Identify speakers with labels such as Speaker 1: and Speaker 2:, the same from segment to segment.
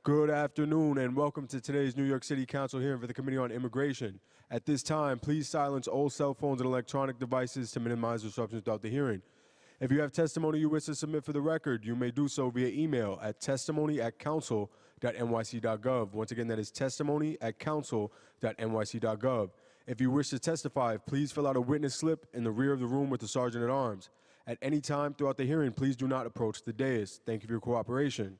Speaker 1: Good afternoon and welcome to today's New York City Council hearing for the Committee on Immigration. At this time, please silence all cell phones and electronic devices to minimize disruptions throughout the hearing. If you have testimony you wish to submit for the record, you may do so via email at testimony@council.nyc.gov. Once again, that is testimony@council.nyc.gov. If you wish to testify, please fill out a witness slip in the rear of the room with the Sergeant at Arms. At any time throughout the hearing, please do not approach the dais. Thank you for your cooperation.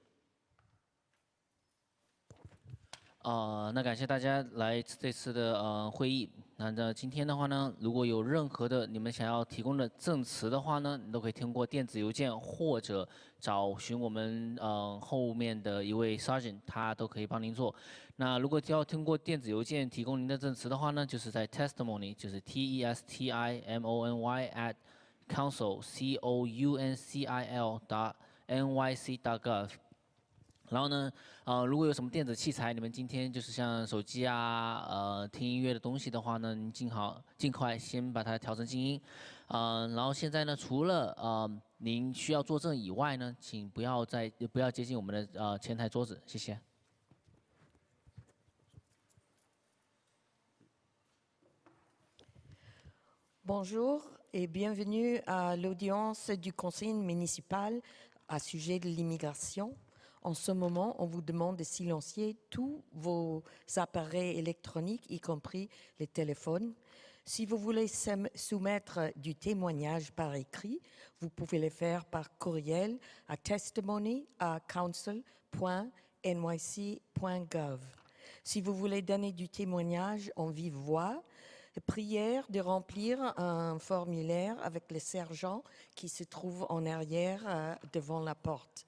Speaker 2: 那感谢大家来这次的会议。那今天的话呢，如果有任何的你们想要提供的证词的话呢，你都可以通过电子邮件或者找询我们后面的一位 Sergeant， 他都可以帮您做。那如果要通过电子邮件提供您的证词的话呢，就是在 testimony， 就是 testimony at council council.nyc.gov。 然后呢，如果有什么电子器材，你们今天就是像手机啊，听音乐的东西的话呢，您尽快先把它调成静音。然后现在呢，除了您需要作证以外呢，请不要接近我们的前台桌子，谢谢。
Speaker 3: Bonjour et bienvenue à l'audience du Conseil municipal à sujet de l'immigration. En ce moment, on vous demande de silencier tous vos appareils électroniques, y compris les téléphones. Si vous voulez soumettre du témoignage par écrit, vous pouvez le faire par courriel à testimony@council.nyc.gov. Si vous voulez donner du témoignage en vive voix, prière de remplir un formulaire avec le sergent qui se trouve en arrière devant la porte.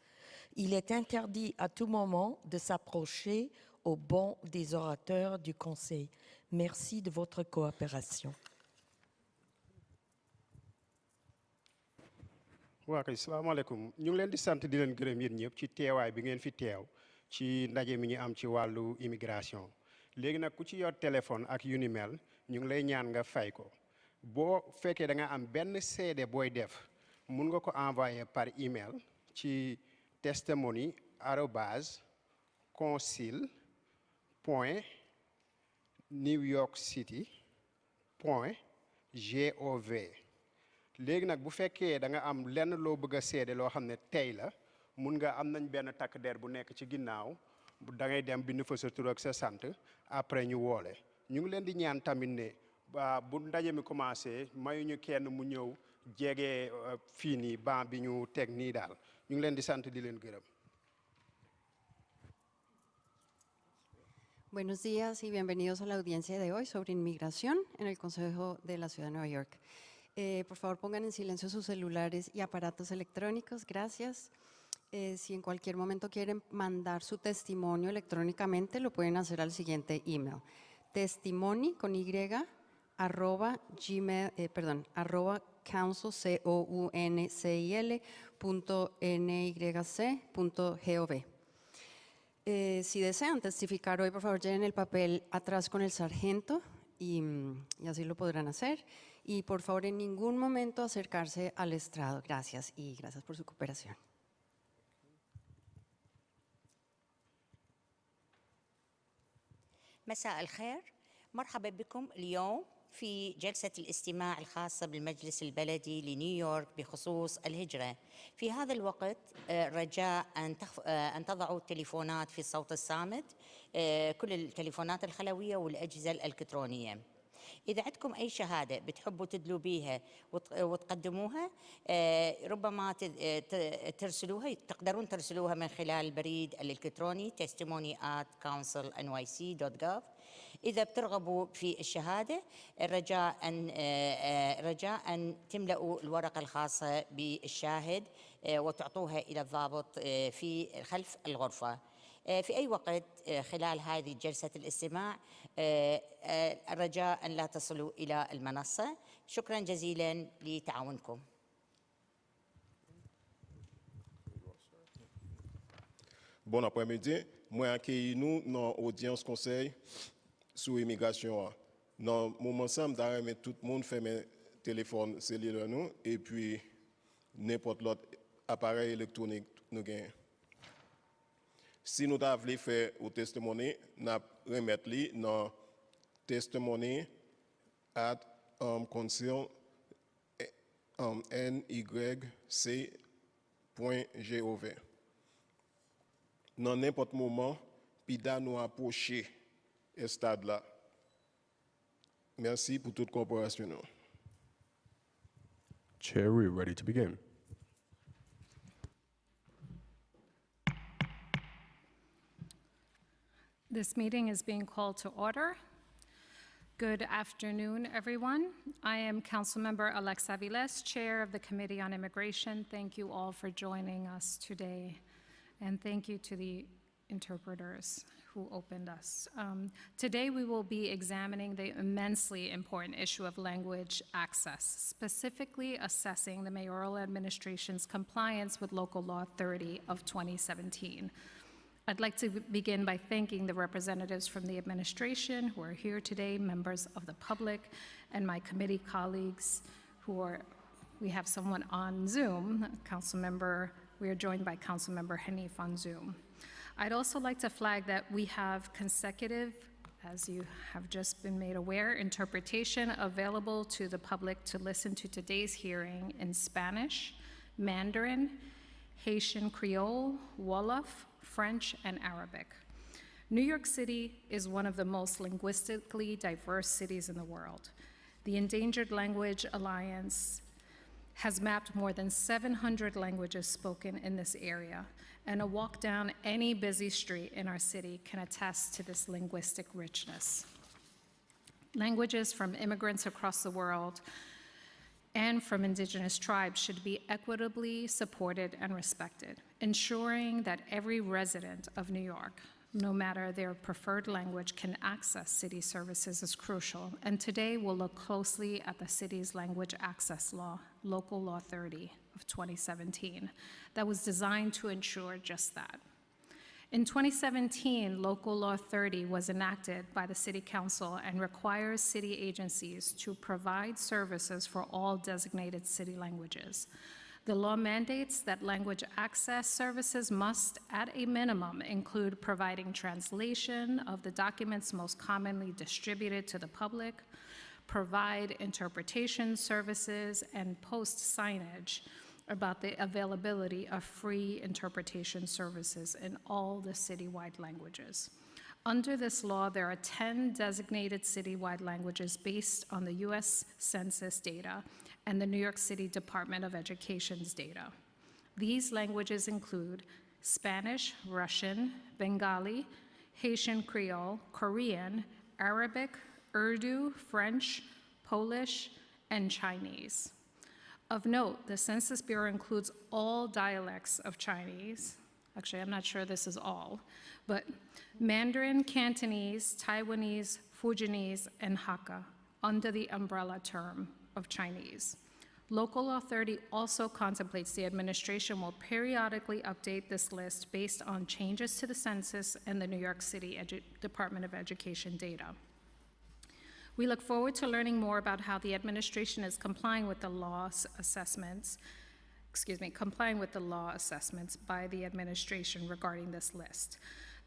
Speaker 3: Il est interdit à tout moment de s'approcher au banc des orateurs du Conseil. Merci de votre coopération.
Speaker 4: waa kay salaamaaleykum ñu ngi leen di sant di leen gërëm yéen ñëpp ci teewaay bi ngeen fi teew ci ndaje mi ñu am ci wàllu immigration léegi nag ku ci yor téléphone ak yu ni mel ñu ngi lay ñaan nga fay ko boo fekkee da nga am benn seede booy def mun nga ko envoyer par email ci testimony@council.newyorkcity.gov. léegi nag bu fekkee da nga am lenn loo bëgg a seede loo xam ne tey la mun nga am nañ benn takk der bu nekk ci ginnaaw da ngay dem bind fa sa tur ak sa sant après ñu woole ñu ngi leen di ñaan tamit ne bu ndaje mi commencé mayuñu kenn mu ñëw jege fii nii ban bi ñu teg nii daal ñu ngi leen di sant di leen gërëm.
Speaker 5: Buenos días y bienvenidos a la audiencia de hoy sobre inmigración en el Consejo de la Ciudad de Nueva York. Por favor, pongan en silencio sus celulares y aparatos electrónicos. Gracias. Si en cualquier momento quieren mandar su testimonio electrónicamente, lo pueden hacer al siguiente email. testimony con y arroba council council.nyc.gov. Si desean testificar hoy, por favor, lleven el papel atrás con el sargento y así lo podrán hacer. Y por favor, en ningún momento acercarse al estrado. Gracias y gracias por su cooperación.
Speaker 6: مساء الخير، مرحبا بكم اليوم في جلسة الاستماع الخاصة بالمجلس البلدي لنيويورك بخصوص الهجرة. في هذا الوقت رجاء أن تضعوا التليفونات في الصوت الصامت، كل التليفونات الخلوية والأجهزة الإلكترونية. إذا عندكم أي شهادة بتحبوا تدلوا بيها وتقدموها، ربما ترسلوها، تقدرون ترسلوها من خلال البريد الإلكتروني testimony@council.nyc.gov. إذا بترغبوا في الشهادة، رجاء أن تملأوا الورقة الخاصة بالشاهد وتعطوها إلى الضابط في خلف الغرفة. في أي وقت خلال هذه جلسة الاستماع الرجاء أن لا تصلوا إلى المنصة. شكرا جزيلا لتعاونكم.
Speaker 7: Bon après-midi, moi accueilli nous dans l'audience conseil sur l'immigration. Dans le moment ça, je tout le monde fait mes téléphones cellulaires nous et puis n'importe l'autre appareil électronique nous gagne. Si nous avons fait au testimony, nous remettre li dans testimony@council nyc.gov. Dans n'importe moment, PIDA nous approcher ce stade-là. Merci pour toute coopération.
Speaker 1: Chair, we're ready to begin.
Speaker 8: This meeting is being called to order. Good afternoon, everyone. I am Councilmember Alexa Viles, Chair of the Committee on Immigration. Thank you all for joining us today, and thank you to the interpreters who opened us. Today we will be examining the immensely important issue of language access, specifically assessing the mayoral administration's compliance with Local Law 30 of 2017. I'd like to begin by thanking the representatives from the administration who are here today, members of the public, and my committee colleagues we have someone on Zoom, we are joined by Councilmember Hanif on Zoom. I'd also like to flag that we have consecutive, as you have just been made aware, interpretation available to the public to listen to today's hearing in Spanish, Mandarin, Haitian Creole, Wolof, French, and Arabic. New York City is one of the most linguistically diverse cities in the world. The Endangered Language Alliance has mapped more than 700 languages spoken in this area, and a walk down any busy street in our city can attest to this linguistic richness. Languages from immigrants across the world and from indigenous tribes should be equitably supported and respected, ensuring that every resident of New York, no matter their preferred language, can access city services is crucial. And today we'll look closely at the city's language access law, Local Law 30 of 2017, that was designed to ensure just that. In 2017, Local Law 30 was enacted by the City Council and requires city agencies to provide services for all designated city languages. The law mandates that language access services must, at a minimum, include providing translation of the documents most commonly distributed to the public, provide interpretation services, and post signage about the availability of free interpretation services in all the citywide languages. Under this law, there are 10 designated citywide languages based on the US Census data and the New York City Department of Education's data. These languages include Spanish, Russian, Bengali, Haitian Creole, Korean, Arabic, Urdu, French, Polish, and Chinese. Of note, the Census Bureau includes all dialects of Chinese. Actually, I'm not sure this is all, but Mandarin, Cantonese, Taiwanese, Fujianese, and Hakka under the umbrella term of Chinese. Local Law 30 also contemplates the administration will periodically update this list based on changes to the census and the New York City Department of Education data. We look forward to learning more about how the administration is complying with the law assessments by the administration regarding this list.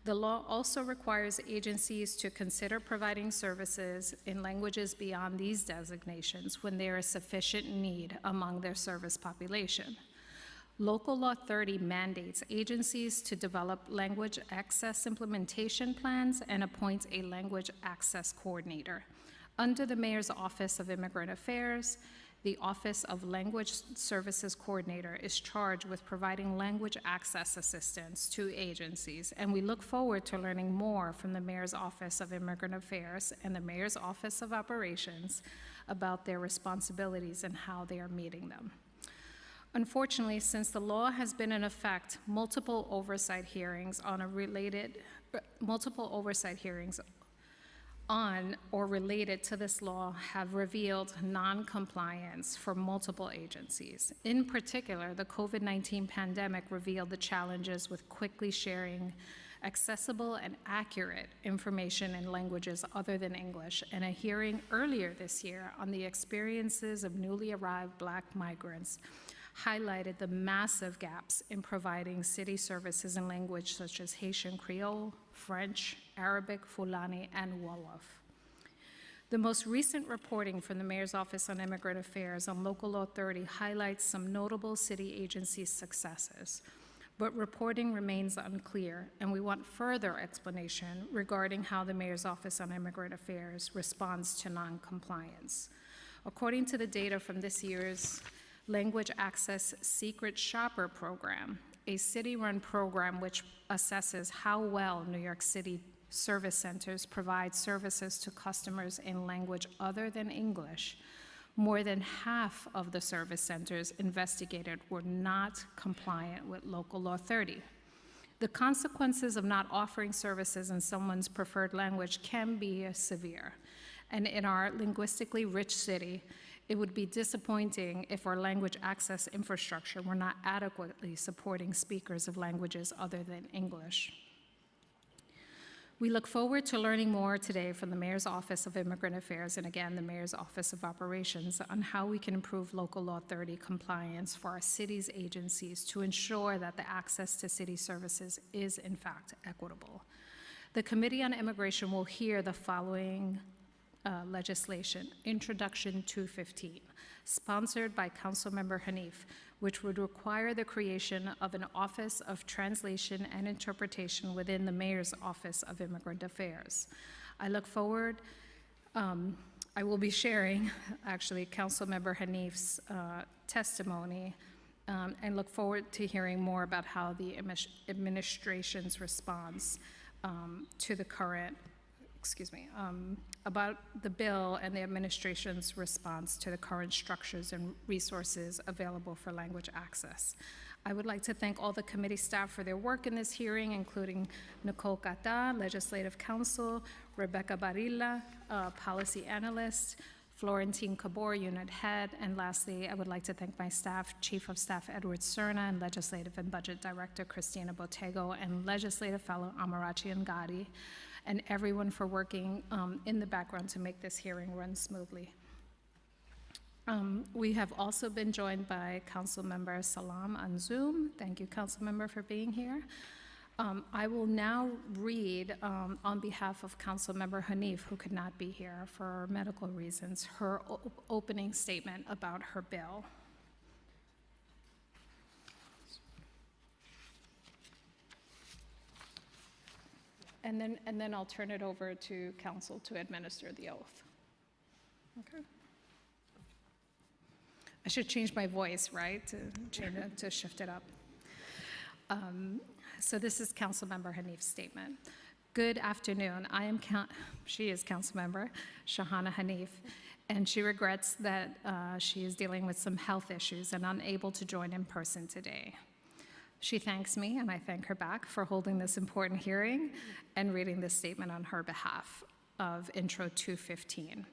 Speaker 8: The law also requires agencies to consider providing services in languages beyond these designations when there is sufficient need among their service population. Local Law 30 mandates agencies to develop language access implementation plans and appoints a language access coordinator. Under the Mayor's Office of Immigrant Affairs, the Office of Language Services Coordinator is charged with providing language access assistance to agencies, and we look forward to learning more from the Mayor's Office of Immigrant Affairs and the Mayor's Office of Operations about their responsibilities and how they are meeting them. Unfortunately, since the law has been in effect, multiple oversight hearings on or related to this law have revealed non-compliance for multiple agencies. In particular, the COVID-19 pandemic revealed the challenges with quickly sharing accessible and accurate information in languages other than English, and a hearing earlier this year on the experiences of newly arrived Black migrants highlighted the massive gaps in providing city services in language such as Haitian Creole, French, Arabic, Fulani, and Wolof. The most recent reporting from the Mayor's Office on Immigrant Affairs on Local Law 30 highlights some notable city agency successes, but reporting remains unclear, and we want further explanation regarding how the Mayor's Office on Immigrant Affairs responds to non-compliance. According to the data from this year's Language Access Secret Shopper Program, a city-run program which assesses how well New York City service centers provide services to customers in language other than English, more than half of the service centers investigated were not compliant with Local Law 30. The consequences of not offering services in someone's preferred language can be severe. And in our linguistically rich city, it would be disappointing if our language access infrastructure were not adequately supporting speakers of languages other than English. We look forward to learning more today from the Mayor's Office of Immigrant Affairs and again, the Mayor's Office of Operations on how we can improve Local Law 30 compliance for our city's agencies to ensure that the access to city services is in fact equitable. The Committee on Immigration will hear the following legislation, Introduction 215, sponsored by Councilmember Hanif, which would require the creation of an Office of Translation and Interpretation within the Mayor's Office of Immigrant Affairs. I look forward, I will be sharing actually Councilmember Hanif's testimony and look forward to hearing more about how the administration's response to the current, about the bill and the administration's response to the current structures and resources available for language access. I would like to thank all the committee staff for their work in this hearing, including Nicole Cata, Legislative Counsel, Rebecca Barilla, Policy Analyst, Florentine Cabor, Unit Head, and lastly, I would like to thank my staff, Chief of Staff Edward Cerna, and Legislative and Budget Director Christina Botego, and Legislative Fellow Amarachi Ngadi, and everyone for working in the background to make this hearing run smoothly. We have also been joined by Councilmember Salam on Zoom. Thank you, Councilmember, for being here. I will now read, on behalf of Councilmember Hanif, who could not be here for medical reasons, her opening statement about her bill. And then I'll turn it over to Council to administer the oath. Okay. I should change my voice, right, to shift it up. So this is Councilmember Hanif's statement. Good afternoon. She is Councilmember Shahana Hanif, and she regrets that she is dealing with some health issues and unable to join in person today. She thanks me, and I thank her back for holding this important hearing and reading this statement on her behalf of Intro 215.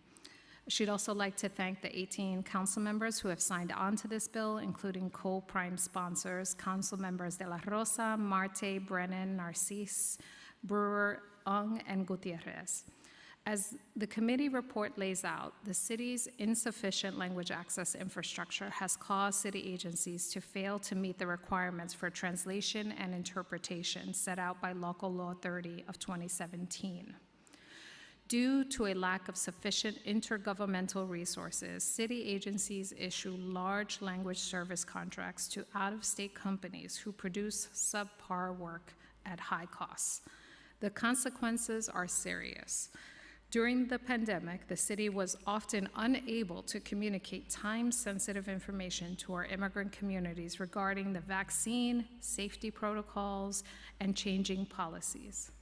Speaker 8: She'd also like to thank the 18 council members who have signed on to this bill, including co-prime sponsors, council members De La Rosa, Marte, Brennan, Narcisse, Brewer, Ung, and Gutierrez. As the committee report lays out, the city's insufficient language access infrastructure has caused city agencies to fail to meet the requirements for translation and interpretation set out by Local Law 30 of 2017. Due to a lack of sufficient intergovernmental resources, city agencies issue large language service contracts to out-of-state companies who produce subpar work at high costs. The consequences are serious. During the pandemic, the city was often unable to communicate time-sensitive information to our immigrant communities regarding the vaccine, safety protocols, and changing policies.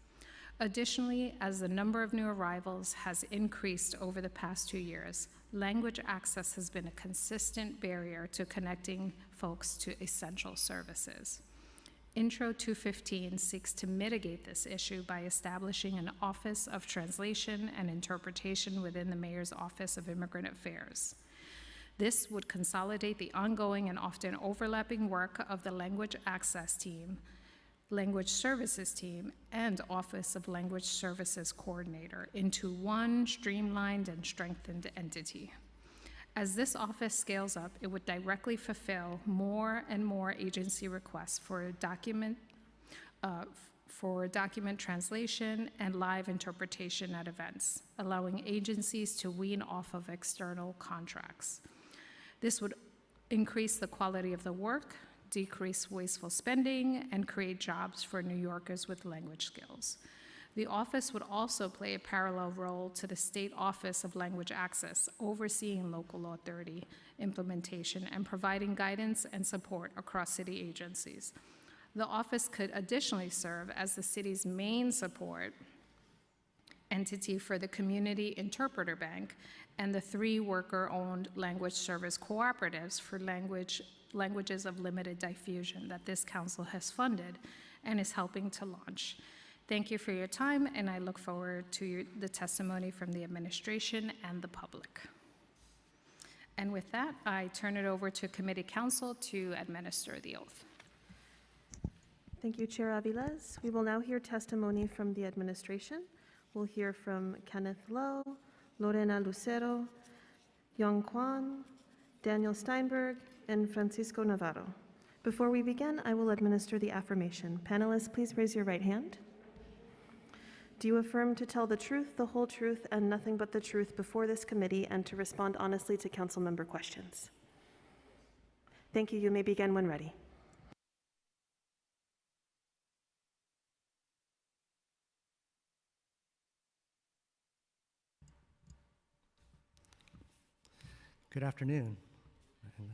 Speaker 8: Additionally, as the number of new arrivals has increased over the past 2 years, language access has been a consistent barrier to connecting folks to essential services. Intro 215 seeks to mitigate this issue by establishing an Office of Translation and Interpretation within the Mayor's Office of Immigrant Affairs. This would consolidate the ongoing and often overlapping work of the Language Access Team, Language Services Team, and Office of Language Services Coordinator into one streamlined and strengthened entity. As this office scales up, it would directly fulfill more and more agency requests for document translation and live interpretation at events, allowing agencies to wean off of external contracts. This would increase the quality of the work, decrease wasteful spending, and create jobs for New Yorkers with language skills. The office would also play a parallel role to the State Office of Language Access, overseeing local law 30 implementation and providing guidance and support across city agencies. The office could additionally serve as the city's main support entity for the Community Interpreter Bank and the 3 worker-owned language service cooperatives for languages of limited diffusion that this council has funded and is helping to launch. Thank you for your time, and I look forward to the testimony from the administration and the public. And with that, I turn it over to committee counsel to administer the oath.
Speaker 9: Thank you, Chair Aviles. We will now hear testimony from the administration. We'll hear from Kenneth Lowe, Lorena Lucero, Yong Kwan, Daniel Steinberg, and Francisco Navarro. Before we begin, I will administer the affirmation. Panelists, please raise your right hand. Do you affirm to tell the truth, the whole truth, and nothing but the truth before this committee and to respond honestly to council member questions? Thank you. You may begin when ready.
Speaker 10: Good afternoon. And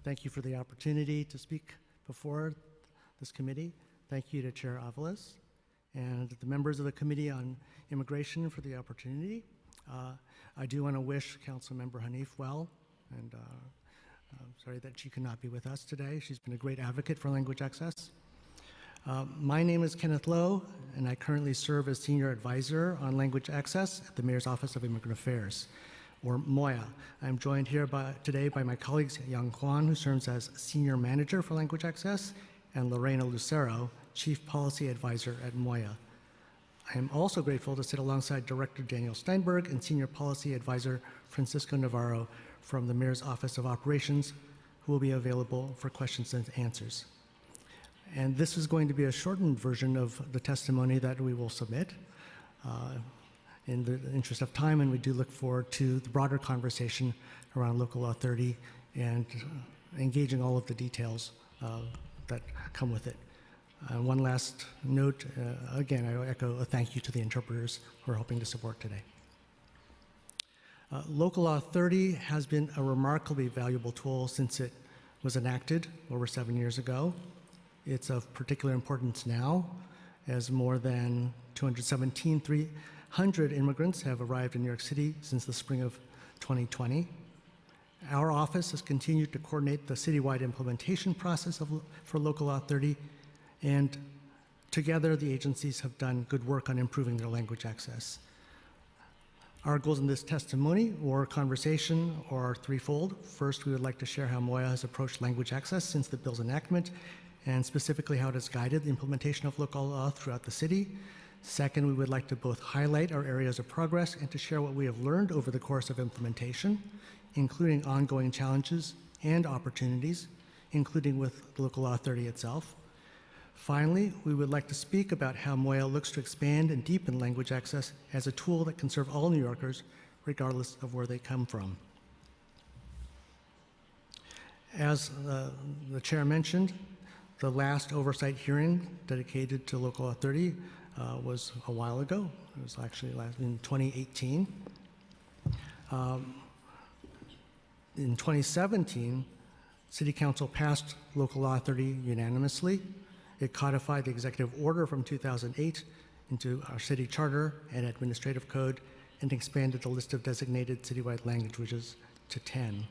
Speaker 10: thank you for the opportunity to speak before this committee. Thank you to Chair Avalos and the members of the Committee on Immigration for the opportunity. I do want to wish Councilmember Hanif well, and I'm sorry that she could not be with us today. She's been a great advocate for language access. My name is Kenneth Lowe, and I currently serve as Senior Advisor on Language Access at the Mayor's Office of Immigrant Affairs, or MOIA. I'm joined here today by my colleagues Yang Kwan, who serves as Senior Manager for Language Access, and Lorena Lucero, Chief Policy Advisor at MOIA. I am also grateful to sit alongside Director Daniel Steinberg and Senior Policy Advisor Francisco Navarro from the Mayor's Office of Operations, who will be available for questions and answers. And this is going to be a shortened version of the testimony that we will submit in the interest of time, and we do look forward to the broader conversation around Local Law 30 and engaging all of the details that come with it. One last note, again, I echo a thank you to the interpreters who are helping to support today. Local Law 30 has been a remarkably valuable tool since it was enacted over 7 years ago. It's of particular importance now, as more than 300 immigrants have arrived in New York City since the spring of 2020. Our office has continued to coordinate the citywide implementation process for Local Law 30, and together the agencies have done good work on improving their language access. Our goals in this testimony or conversation are threefold. First, we would like to share how MOIA has approached language access since the bill's enactment, and specifically how it has guided the implementation of local law throughout the city. Second, we would like to both highlight our areas of progress and to share what we have learned over the course of implementation, including ongoing challenges and opportunities, including with Local Law 30 itself. Finally, we would like to speak about how MOIA looks to expand and deepen language access as a tool that can serve all New Yorkers, regardless of where they come from. As the chair mentioned, the last oversight hearing dedicated to Local Law 30 was a while ago. It was actually in 2018. In 2017, City Council passed Local Law 30 unanimously. It codified the executive order from 2008 into our city charter and administrative code and expanded the list of designated citywide languages to 10.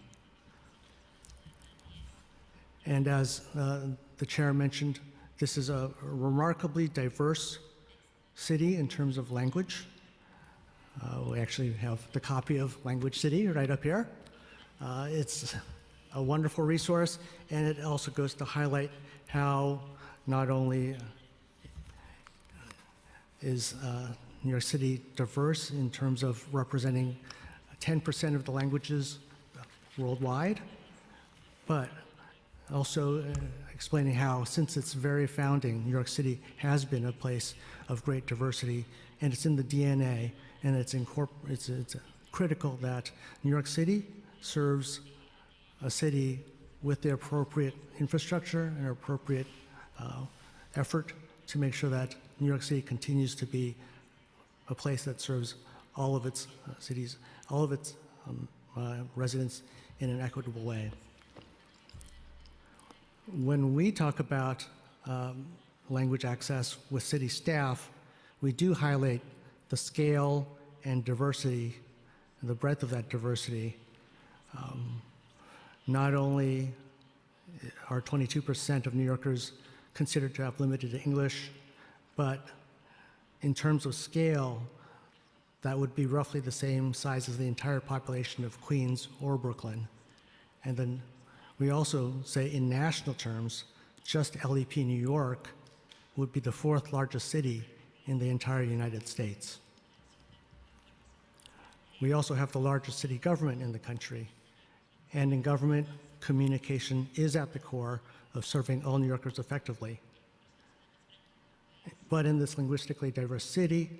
Speaker 10: And as the chair mentioned, this is a remarkably diverse city in terms of language. We actually have the copy of Language City right up here. It's a wonderful resource, and it also goes to highlight how not only is New York City diverse in terms of representing 10% of the languages worldwide, but also explaining how, since its very founding, New York City has been a place of great diversity, and it's in the DNA, and it's critical that New York City serves a city with the appropriate infrastructure and appropriate effort to make sure that New York City continues to be a place that serves all of its cities, all of its residents in an equitable way. When we talk about language access with city staff, we do highlight the scale and diversity, and the breadth of that diversity. Not only are 22% of New Yorkers considered to have limited English, but in terms of scale, that would be roughly the same size as the entire population of Queens or Brooklyn. And then we also say in national terms, just LEP New York would be the 4th largest city in the entire United States. We also have the largest city government in the country. And in government, communication is at the core of serving all New Yorkers effectively. But in this linguistically diverse city,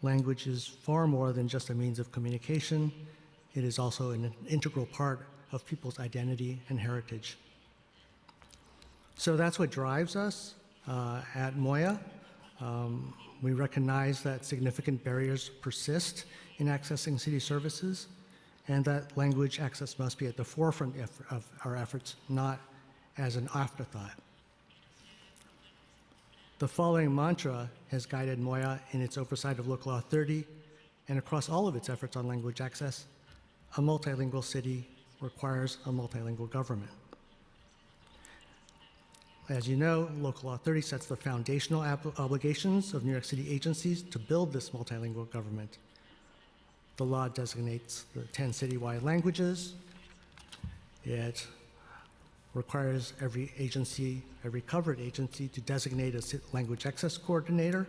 Speaker 10: language is far more than just a means of communication. It is also an integral part of people's identity and heritage. So that's what drives us at Moya. We recognize that significant barriers persist in accessing city services, and that language access must be at the forefront of our efforts, not as an afterthought. The following mantra has guided Moya in its oversight of Local Law 30 and across all of its efforts on language access. A multilingual city requires a multilingual government. As you know, Local Law 30 sets the foundational obligations of New York City agencies to build this multilingual government. The law designates the 10 citywide languages. It requires every agency, every covered agency, to designate a language access coordinator.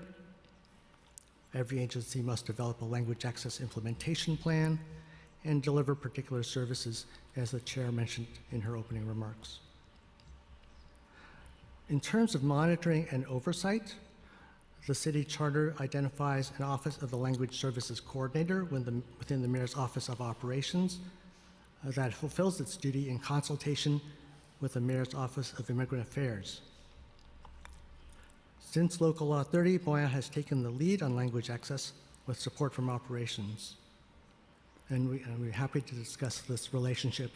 Speaker 10: Every agency must develop a language access implementation plan and deliver particular services, as the chair mentioned in her opening remarks. In terms of monitoring and oversight, the city charter identifies an Office of the Language Services Coordinator within the Mayor's Office of Operations that fulfills its duty in consultation with the Mayor's Office of Immigrant Affairs. Since Local Law 30, Moya has taken the lead on language access with support from operations. And we're happy to discuss this relationship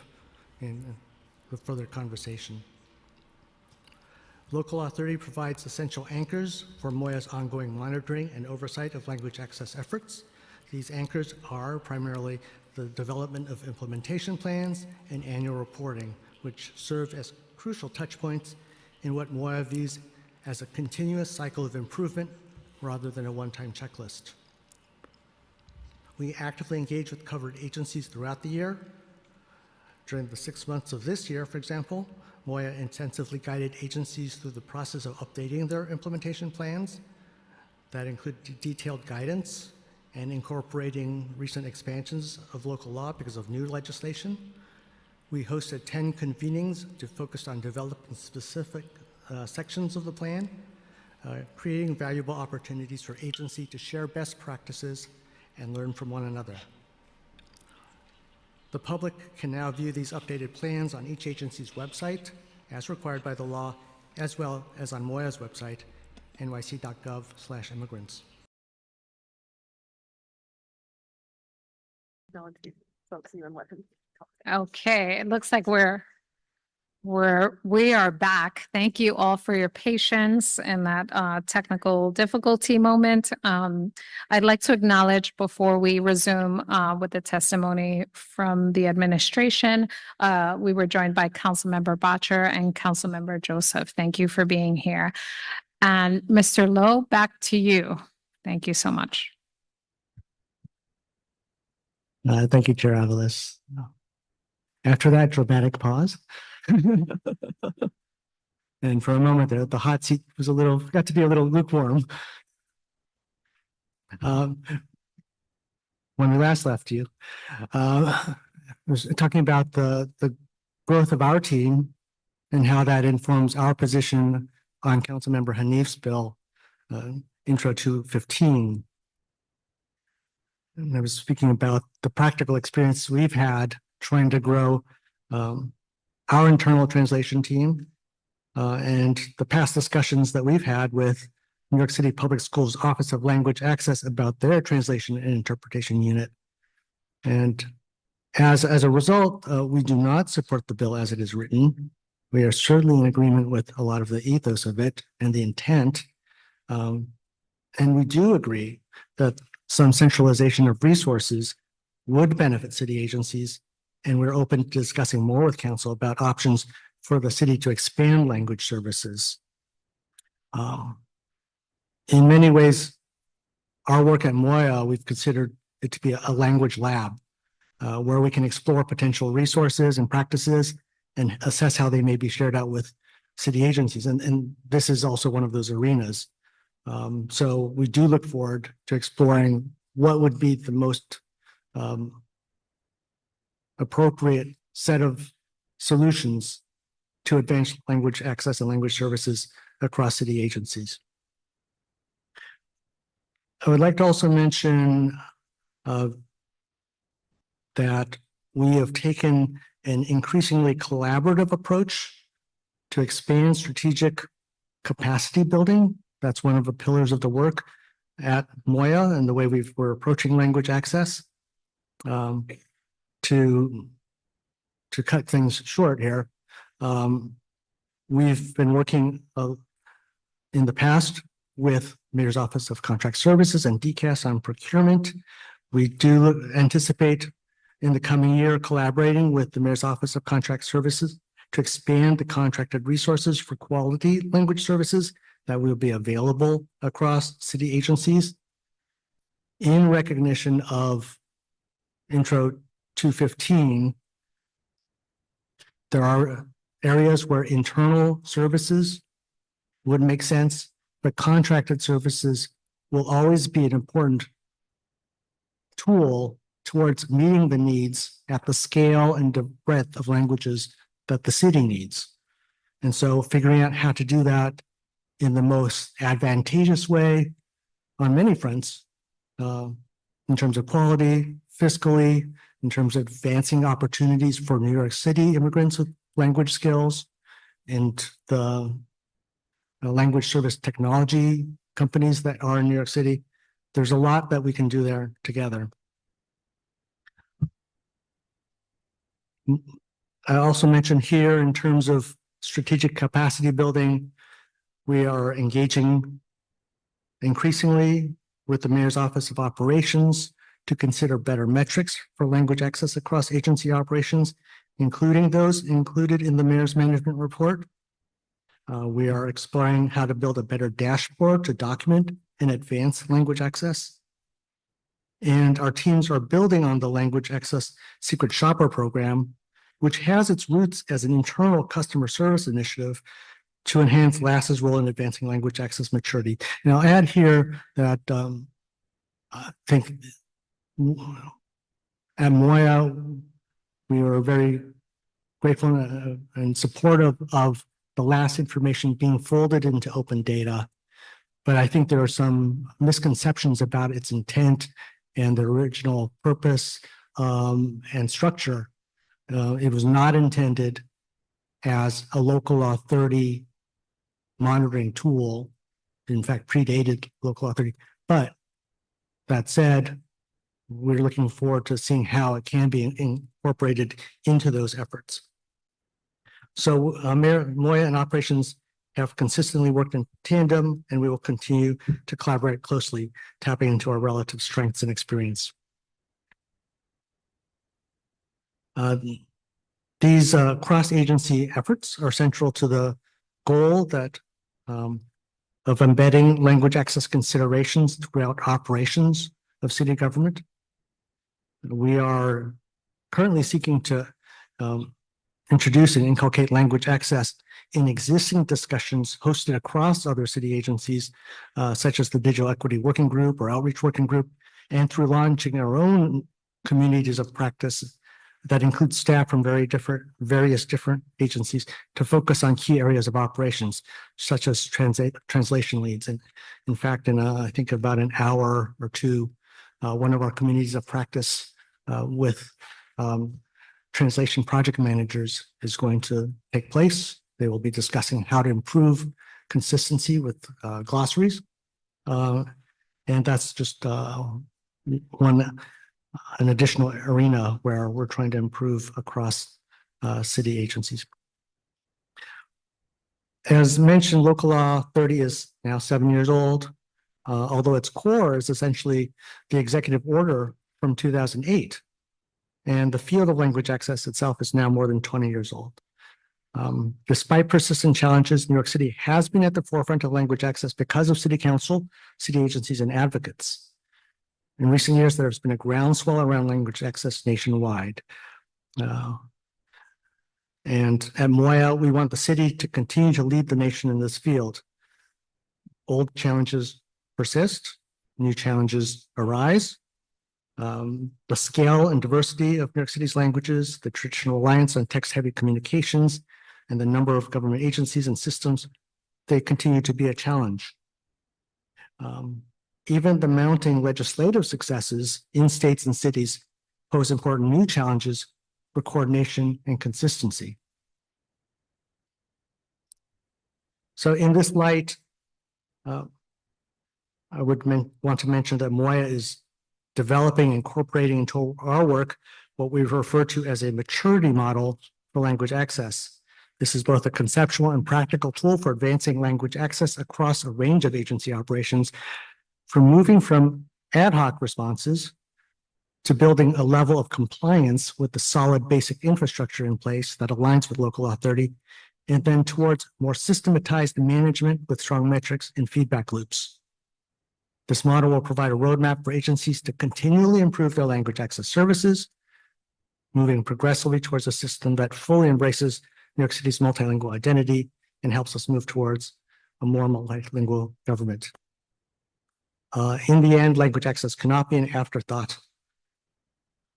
Speaker 10: in further conversation. Local Law 30 provides essential anchors for Moya's ongoing monitoring and oversight of language access efforts. These anchors are primarily the development of implementation plans and annual reporting, which serve as crucial touchpoints in what Moya views as a continuous cycle of improvement rather than a one-time checklist. We actively engage with covered agencies throughout the year. During the 6 months of this year, for example, Moya intensively guided agencies through the process of updating their implementation plans that include detailed guidance and incorporating recent expansions of local law because of new legislation. We hosted 10 convenings to focus on developing specific sections of the plan, creating valuable opportunities for agency to share best practices and learn from one another. The public can now view these updated plans on each agency's website, as required by the law, as well as on Moya's website, nyc.gov/immigrants.
Speaker 8: Okay, it looks like we are back. Thank you all for your patience in that technical difficulty moment. I'd like to acknowledge before we resume with the testimony from the administration, we were joined by Councilmember Bottcher and Councilmember Joseph. Thank you for being here. And Mr. Lowe, back to you. Thank you so much.
Speaker 10: Thank you, Chair Avalos. After that dramatic pause, and for a moment there, the hot seat was got to be a little lukewarm. When we last left you, was talking about the growth of our team and how that informs our position on Councilmember Hanif's bill, Intro 215. And I was speaking about the practical experience we've had trying to grow our internal translation team and the past discussions that we've had with New York City Public Schools Office of Language Access about their translation and interpretation unit. And as a result, we do not support the bill as it is written. We are certainly in agreement with a lot of the ethos of it and the intent. And we do agree that some centralization of resources would benefit city agencies. And we're open to discussing more with council about options for the city to expand language services. In many ways, our work at Moya, we've considered it to be a language lab where we can explore potential resources and practices and assess how they may be shared out with city agencies. And this is also one of those arenas. So we do look forward to exploring what would be the most appropriate set of solutions to advance language access and language services across city agencies. I would like to also mention that we have taken an increasingly collaborative approach to expand strategic capacity building. That's one of the pillars of the work at Moya and the way we're approaching language access. To cut things short here, we've been working in the past with Mayor's Office of Contract Services and DCAS on procurement. We do anticipate in the coming year collaborating with the Mayor's Office of Contract Services to expand the contracted resources for quality language services that will be available across city agencies in recognition of Intro 215. There are areas where internal services would make sense, but contracted services will always be an important tool towards meeting the needs at the scale and the breadth of languages that the city needs. And so figuring out how to do that in the most advantageous way on many fronts, in terms of quality, fiscally, in terms of advancing opportunities for New York City immigrants with language skills and the language service technology companies that are in New York City. There's a lot that we can do there together. I also mentioned here in terms of strategic capacity building, we are engaging increasingly with the Mayor's Office of Operations to consider better metrics for language access across agency operations, including those included in the Mayor's Management Report. We are exploring how to build a better dashboard to document and advance language access. And our teams are building on the Language Access Secret Shopper program, which has its roots as an internal customer service initiative to enhance LAS's role in advancing language access maturity. And I'll add here that I think at Moya, we are very grateful and supportive of the LAS information being folded into open data. But I think there are some misconceptions about its intent and the original purpose and structure. It was not intended as a local law 30 monitoring tool, in fact, predated local law 30. But that said, we're looking forward to seeing how it can be incorporated into those efforts. So Mayor Moya and operations have consistently worked in tandem, and we will continue to collaborate closely, tapping into our relative strengths and experience. These cross-agency efforts are central to the goal that of embedding language access considerations throughout operations of city government. We are currently seeking to introduce and inculcate language access in existing discussions hosted across other city agencies, such as the Digital Equity Working Group or Outreach Working Group, and through launching our own communities of practice that includes staff from various different agencies to focus on key areas of operations, such as translation leads. And in fact, in I think about an hour or two, one of our communities of practice with translation project managers is going to take place. They will be discussing how to improve consistency with glossaries. And that's just an additional arena where we're trying to improve across city agencies. As mentioned, Local Law 30 is now 7 years old, although its core is essentially the executive order from 2008. And the field of language access itself is now more than 20 years old. Despite persistent challenges, New York City has been at the forefront of language access because of City Council, city agencies, and advocates. In recent years, there has been a groundswell around language access nationwide. And at Moya, we want the city to continue to lead the nation in this field. Old challenges persist, new challenges arise. The scale and diversity of New York City's languages, the traditional reliance on text-heavy communications, and the number of government agencies and systems, they continue to be a challenge. Even the mounting legislative successes in states and cities pose important new challenges for coordination and consistency. So in this light, I would want to mention that Moya is developing, incorporating into our work what we refer to as a maturity model for language access. This is both a conceptual and practical tool for advancing language access across a range of agency operations, from moving from ad hoc responses to building a level of compliance with the solid basic infrastructure in place that aligns with Local Law 30, and then towards more systematized management with strong metrics and feedback loops. This model will provide a roadmap for agencies to continually improve their language access services, moving progressively towards a system that fully embraces New York City's multilingual identity and helps us move towards a more multilingual government. In the end, language access cannot be an afterthought,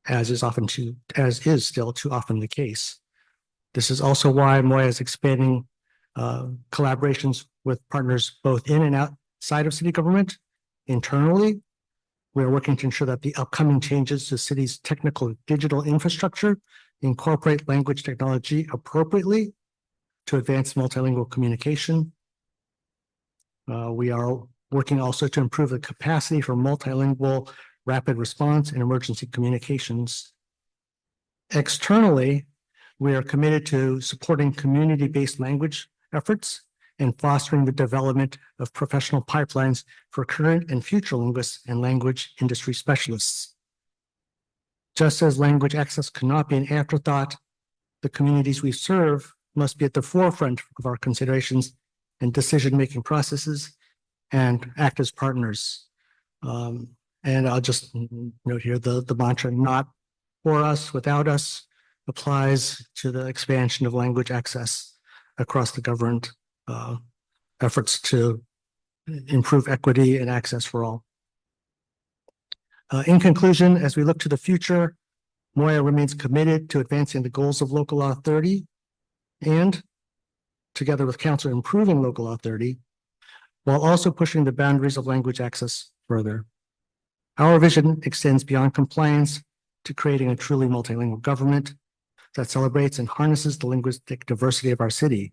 Speaker 10: as is still too often the case. This is also why Moya is expanding collaborations with partners both in and outside of city government. Internally, we are working to ensure that the upcoming changes to city's technical digital infrastructure incorporate language technology appropriately to advance multilingual communication. We are working also to improve the capacity for multilingual rapid response and emergency communications. Externally, we are committed to supporting community-based language efforts and fostering the development of professional pipelines for current and future linguists and language industry specialists. Just as language access cannot be an afterthought, the communities we serve must be at the forefront of our considerations and decision-making processes and act as partners. And I'll just note here the mantra, not for us, without us, applies to the expansion of language access across the government efforts to improve equity and access for all. In conclusion, as we look to the future, Moya remains committed to advancing the goals of Local Law 30 and, together with Council, improving Local Law 30, while also pushing the boundaries of language access further. Our vision extends beyond compliance to creating a truly multilingual government that celebrates and harnesses the linguistic diversity of our city.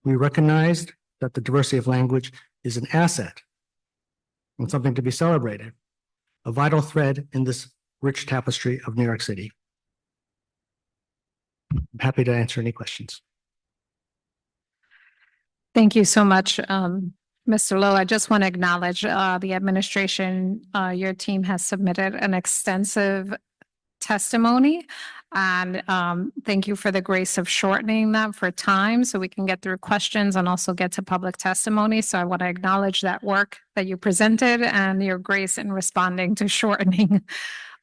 Speaker 10: We recognized that the diversity of language is an asset and something to be celebrated, a vital thread in this rich tapestry of New York City. I'm happy to answer any questions.
Speaker 8: Thank you so much, Mr. Lowe. I just want to acknowledge the administration. Your team has submitted an extensive testimony, and thank you for the grace of shortening that for time so we can get through questions and also get to public testimony. So I want to acknowledge that work that you presented and your grace in responding to shortening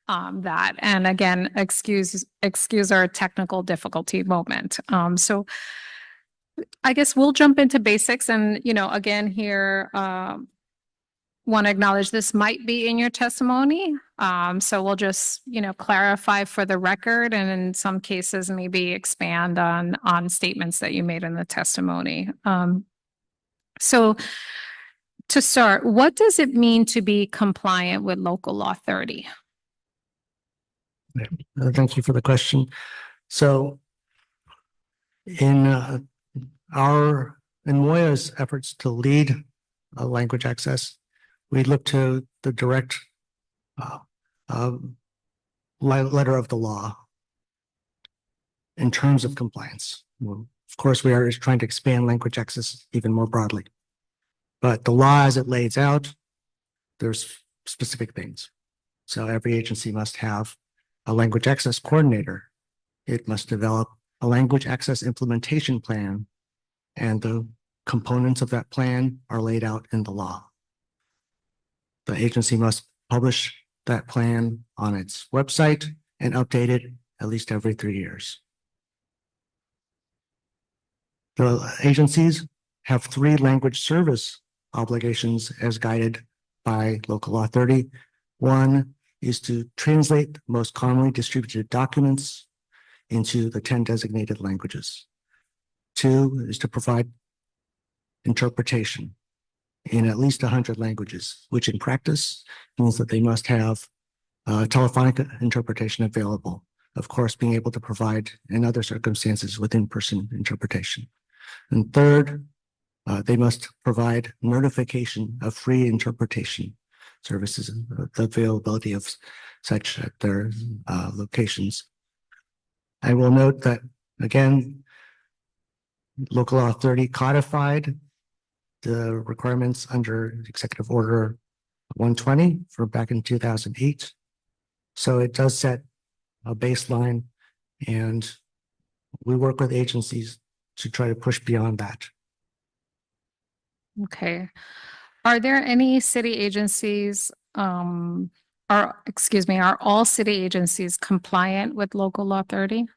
Speaker 8: that. And again, excuse our technical difficulty moment. So I guess we'll jump into basics, and again here want to acknowledge this might be in your testimony. So we'll just, clarify for the record and in some cases maybe expand on statements that you made in the testimony. So to start, what does it mean to be compliant with local law 30?
Speaker 10: Thank you for the question. So in Moya's efforts to lead language access, we look to the direct letter of the law in terms of compliance. Well, of course, we are trying to expand language access even more broadly. But the law as it lays out, there's specific things. So every agency must have a language access coordinator. It must develop a language access implementation plan, and the components of that plan are laid out in the law. The agency must publish that plan on its website and update it at least every 3 years. The agencies have 3 language service obligations as guided by Local Law 30. One is to translate most commonly distributed documents into the 10 designated languages. 2 is to provide interpretation in at least 100 languages, which in practice means that they must have telephonic interpretation available. Of course, being able to provide in other circumstances with in-person interpretation. And third, they must provide notification of free interpretation services, the availability of such at their locations. I will note that, again, Local Law 30 codified the requirements under Executive Order 120 from back in 2008. So it does set a baseline, and we work with agencies to try to push beyond that.
Speaker 8: Okay. Are there any city agencies, are all city agencies compliant with local law 30?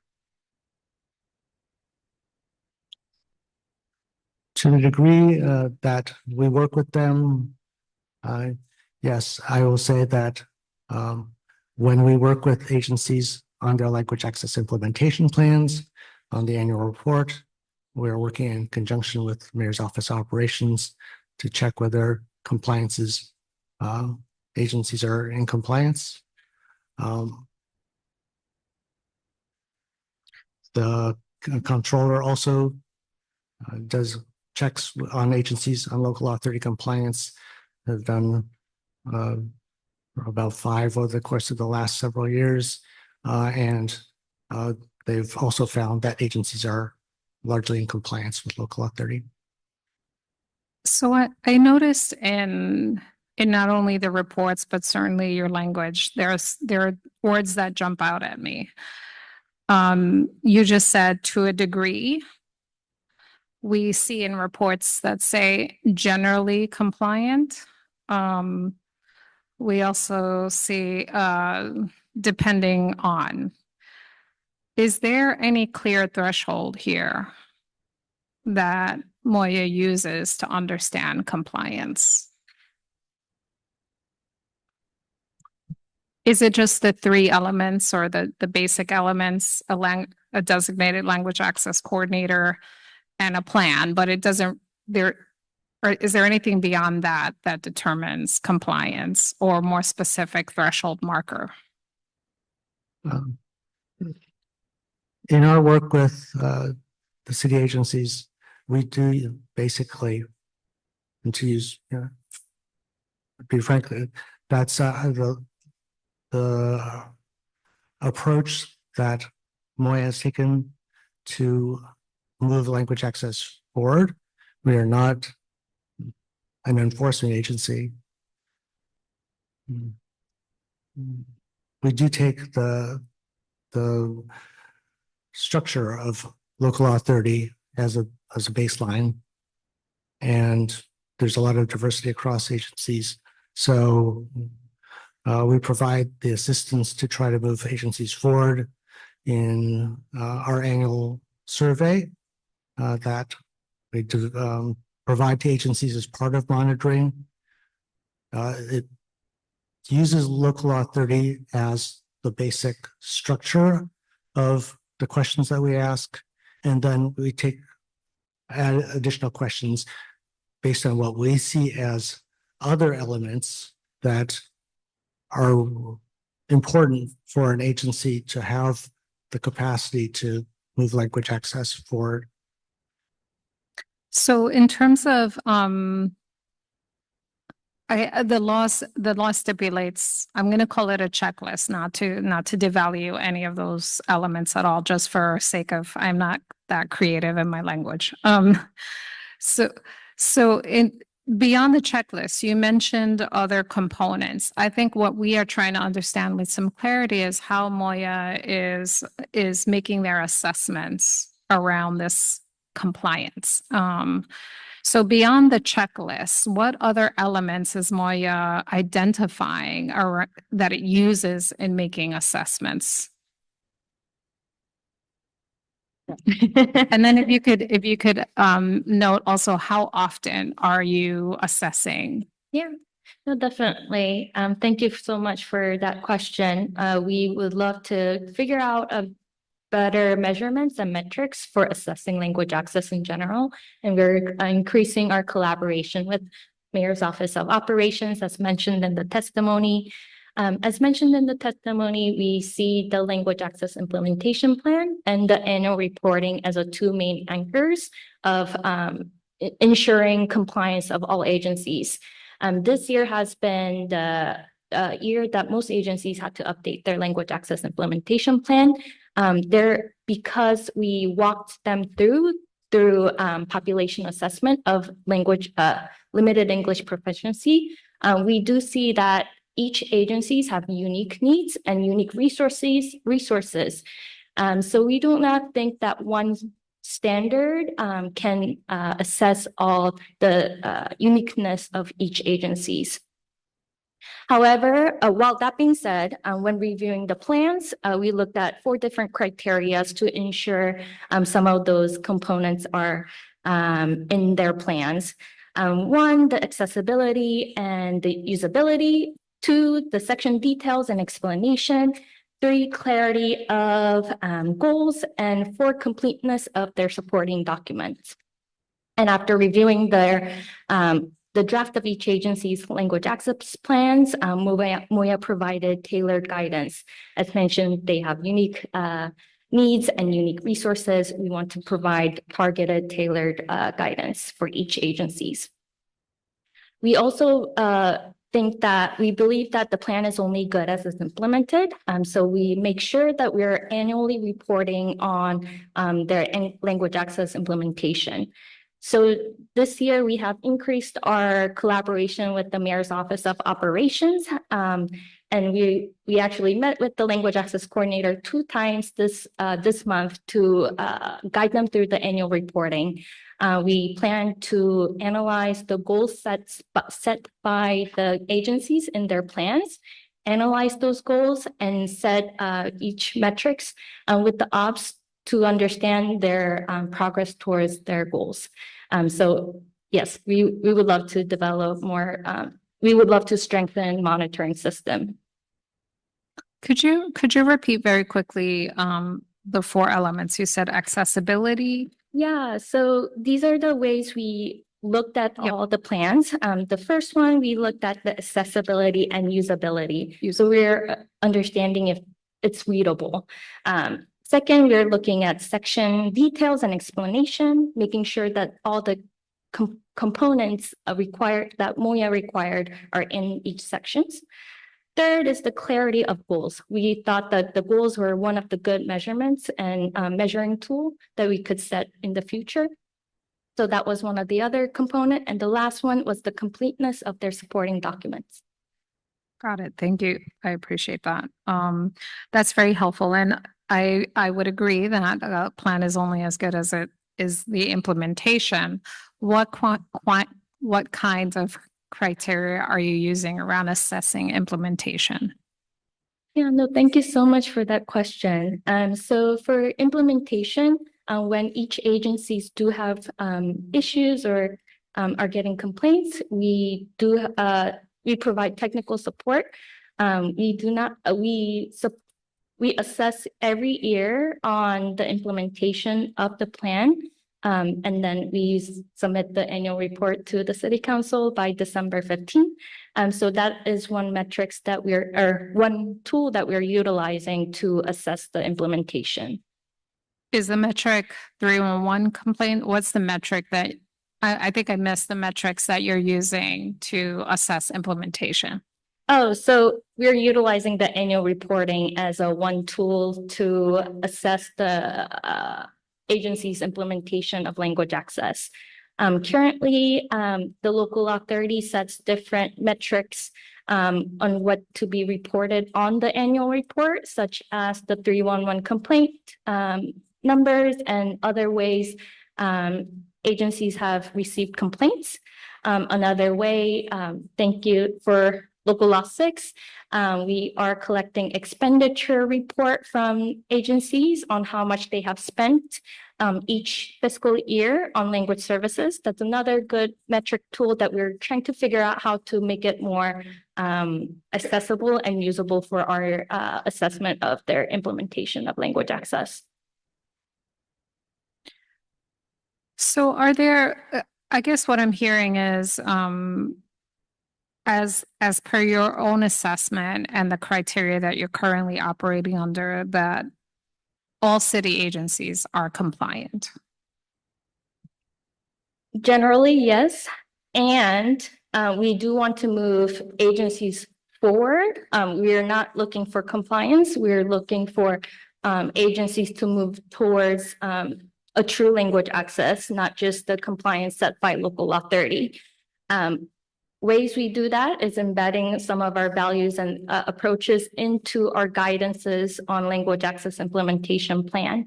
Speaker 10: To the degree that we work with them, yes, I will say that when we work with agencies on their language access implementation plans, on the annual report, we're working in conjunction with Mayor's Office Operations to check whether agencies are in compliance. The controller also does checks on agencies on Local Law 30 compliance. Have done about 5 over the course of the last several years, and they've also found that agencies are largely in compliance with Local Law 30.
Speaker 8: So I noticed in not only the reports, but certainly your language, there are words that jump out at me. You just said to a degree. We see in reports that say generally compliant. We also see depending on. Is there any clear threshold here that Moya uses to understand compliance? Is it just the 3 elements or the basic elements, a designated language access coordinator and a plan, but it doesn't, or is there anything beyond that that determines compliance or more specific threshold marker?
Speaker 10: In our work with the city agencies, we do basically, and to use, be frank, that's the approach that Moya has taken to move language access forward. We are not an enforcement agency. We do take the structure of Local Law 30 as a baseline, and there's a lot of diversity across agencies. So we provide the assistance to try to move agencies forward in our annual survey that we do, provide to agencies as part of monitoring. It uses local law 30 as the basic structure of the questions that we ask, and then we add additional questions based on what we see as other elements that are important for an agency to have the capacity to move language access forward.
Speaker 8: So in terms of, the law stipulates, I'm going to call it a checklist, not to devalue any of those elements at all, just for sake of, I'm not that creative in my language. So beyond the checklist, you mentioned other components. I think what we are trying to understand with some clarity is how Moya is making their assessments around this compliance. So beyond the checklist, what other elements is Moya identifying or that it uses in making assessments? And then if you could note also, how often are you assessing?
Speaker 11: Yeah, no, definitely. Thank you so much for that question. We would love to figure out a better measurements and metrics for assessing language access in general. And we're increasing our collaboration with Mayor's Office of Operations, as mentioned in the testimony. As mentioned in the testimony, we see the Language Access Implementation Plan and the annual reporting as the two main anchors of ensuring compliance of all agencies. This year has been the year that most agencies had to update their Language Access Implementation Plan. Because we walked them through population assessment of language, limited English proficiency, we do see that each agencies have unique needs and unique resources. So we do not think that one standard can assess all the uniqueness of each agencies. However, while that being said, when reviewing the plans, we looked at 4 different criteria to ensure some of those components are in their plans. 1, the accessibility and the usability. 2, the section details and explanation. 3, clarity of goals. And 4, completeness of their supporting documents. And after reviewing the draft of each agency's language access plans, Moya provided tailored guidance. As mentioned, they have unique needs and unique resources. We want to provide targeted, tailored guidance for each agencies. We also we believe that the plan is only good as it's implemented. So we make sure that we're annually reporting on their language access implementation. So this year we have increased our collaboration with the Mayor's Office of Operations. And we actually met with the language access coordinator 2 times this month to guide them through the annual reporting. We plan to analyze the goals set by the agencies in their plans, analyze those goals, and set each metrics with the ops to understand their progress towards their goals. So yes, we would love to develop more, we would love to strengthen monitoring system.
Speaker 8: Could you repeat very quickly the 4 elements? You said accessibility.
Speaker 11: Yeah, so these are the ways we looked at all the plans. The first one, we looked at the accessibility and usability. So we're understanding if it's readable. Second, we're looking at section details and explanation, making sure that all the components that Moya required are in each sections. Third is the clarity of goals. We thought that the goals were one of the good measurements and measuring tool that we could set in the future. So that was one of the other component. And the last one was the completeness of their supporting documents.
Speaker 8: Got it. Thank you. I appreciate that. That's very helpful. And I would agree that a plan is only as good as it is the implementation. What kinds of criteria are you using around assessing implementation?
Speaker 11: Yeah, no, thank you so much for that question. So for implementation, when each agencies do have issues or are getting complaints, we do we provide technical support. We do not, we assess every year on the implementation of the plan. And then we submit the annual report to the city council by December 15th. So that is one metrics that one tool that we're utilizing to assess the implementation.
Speaker 8: Is the metric 311 complaint? What's the metric that, I think I missed the metrics that you're using to assess implementation?
Speaker 11: Oh, so we're utilizing the annual reporting as a one tool to assess the agency's implementation of language access. Currently, the local law 30 sets different metrics on what to be reported on the annual report, such as the 311 complaint numbers and other ways agencies have received complaints. Another way, thank you for Local Law 6, we are collecting expenditure report from agencies on how much they have spent each fiscal year on language services. That's another good metric tool that we're trying to figure out how to make it more accessible and usable for our assessment of their implementation of language access.
Speaker 8: So are there, I guess what I'm hearing is, as per your own assessment and the criteria that you're currently operating under, that all city agencies are compliant.
Speaker 11: Generally, yes. And we do want to move agencies forward. We are not looking for compliance. We're looking for agencies to move towards a true language access, not just the compliance set by Local Law 30. Ways we do that is embedding some of our values and approaches into our guidances on language access implementation plan.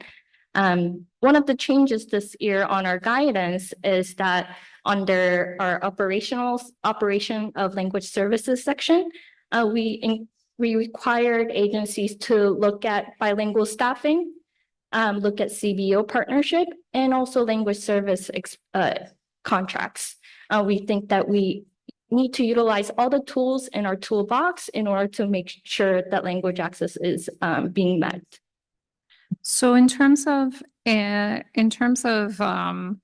Speaker 11: One of the changes this year on our guidance is that under our operation of language services section, we required agencies to look at bilingual staffing, look at CBO partnership, and also language service contracts. We think that we need to utilize all the tools in our toolbox in order to make sure that language access is being met.
Speaker 8: So in terms of, I'm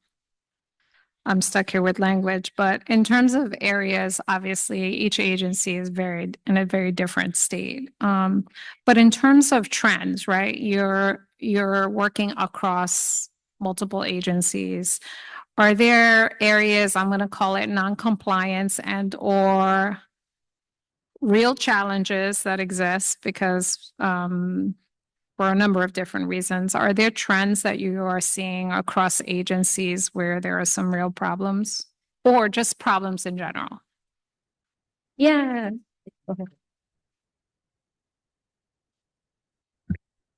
Speaker 8: stuck here with language, but in terms of areas, obviously each agency is varied in a very different state. But in terms of trends, right, you're working across multiple agencies. Are there areas, I'm going to call it non-compliance and or real challenges that exist because for a number of different reasons? Are there trends that you are seeing across agencies where there are some real problems or just problems in general?
Speaker 11: Yeah. Okay.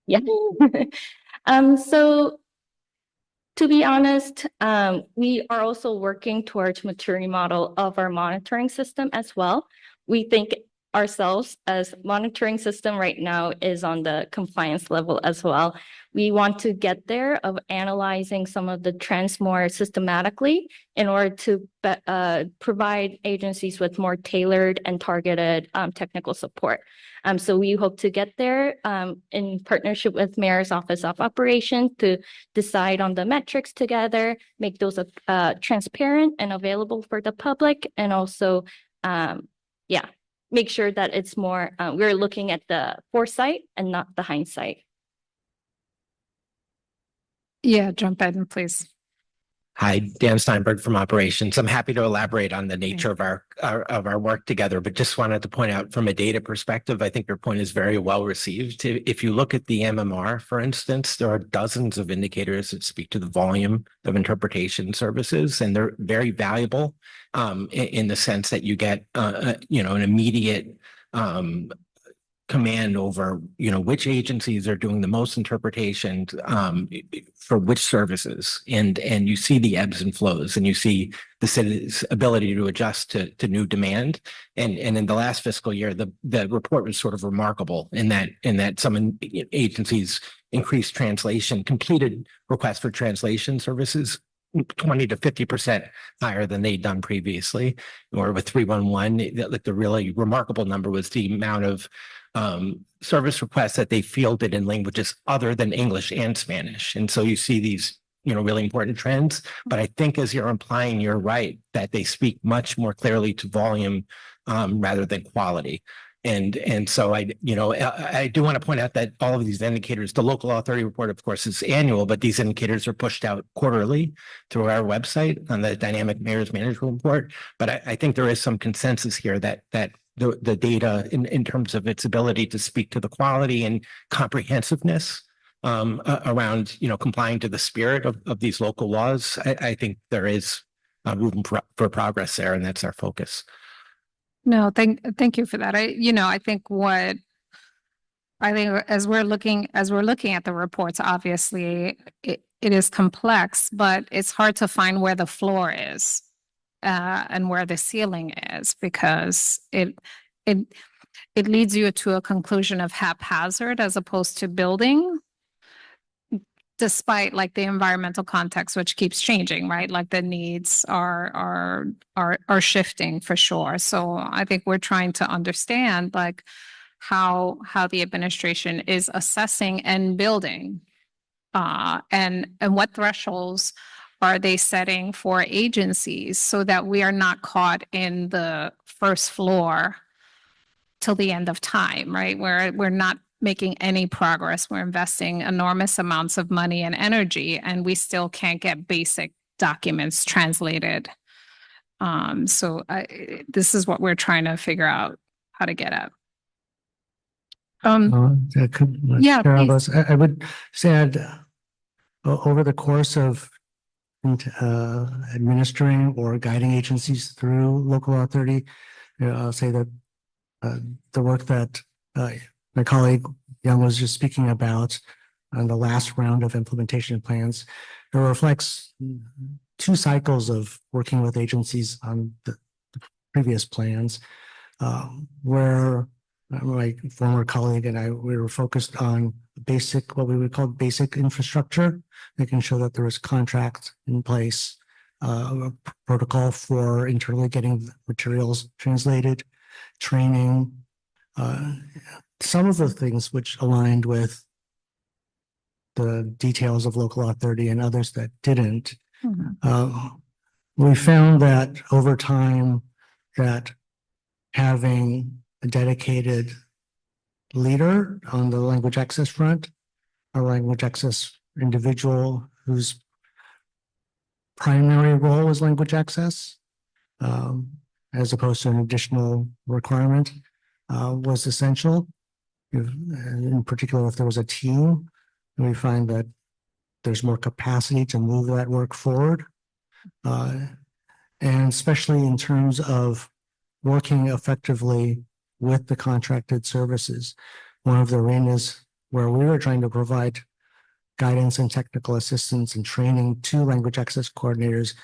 Speaker 11: Yeah. So to be honest, we are also working towards maturity model of our monitoring system as well. We think ourselves as monitoring system right now is on the compliance level as well. We want to get there of analyzing some of the trends more systematically in order to provide agencies with more tailored and targeted technical support. So we hope to get there in partnership with Mayor's Office of Operations to decide on the metrics together, make those transparent and available for the public, and also, make sure that it's more, we're looking at the foresight and not the hindsight.
Speaker 8: Yeah, jump in, please.
Speaker 12: Hi, Dan Steinberg from Operations. I'm happy to elaborate on the nature of our work together, but just wanted to point out from a data perspective, I think your point is very well received. If you look at the MMR, for instance, there are dozens of indicators that speak to the volume of interpretation services, and they're very valuable in the sense that you get, an immediate command over, which agencies are doing the most interpretation for which services, and you see the ebbs and flows, and you see the city's ability to adjust to new demand. And in the last fiscal year, the report was sort of remarkable in that some agencies increased completed requests for translation services 20 to 50% higher than they'd done previously. Or with 311, like the really remarkable number was the amount of service requests that they fielded in languages other than English and Spanish. And so you see these, really important trends. But I think as you're implying, you're right, that they speak much more clearly to volume rather than quality. And so I do want to point out that all of these indicators, the local authority report, of course, is annual, but these indicators are pushed out quarterly through our website on the Dynamic Mayor's Management Report. But I think there is some consensus here that the data in terms of its ability to speak to the quality and comprehensiveness around, complying to the spirit of these local laws, I think there is room for progress there, and that's our focus.
Speaker 8: No, thank you for that. I think as we're looking at the reports, obviously it is complex, but it's hard to find where the floor is and where the ceiling is, because it leads you to a conclusion of haphazard as opposed to building, despite like the environmental context, which keeps changing, right? Like the needs are shifting for sure. So I think we're trying to understand like how the administration is assessing and building, and what thresholds are they setting for agencies so that we are not caught in the first floor till the end of time, right? Where we're not making any progress. We're investing enormous amounts of money and energy, and we still can't get basic documents translated. So this is what we're trying to figure out how to get at. Yeah, please.
Speaker 10: I would say over the course of administering or guiding agencies through local authority, I'll say that the work that my colleague Young was just speaking about on the last round of implementation plans, it reflects 2 cycles of working with agencies on the previous plans, where my former colleague and I, we were focused on what we would call basic infrastructure, making sure that there was contracts in place, a protocol for internally getting materials translated, training, some of the things which aligned with the details of local authority and others that didn't. We found that over time that having a dedicated leader on the language access front, a language access individual whose primary role is language access, as opposed to an additional requirement, was essential. In particular, if there was a team, we find that there's more capacity to move that work forward. And especially in terms of working effectively with the contracted services. One of the arenas where we were trying to provide guidance and technical assistance and training to language access coordinators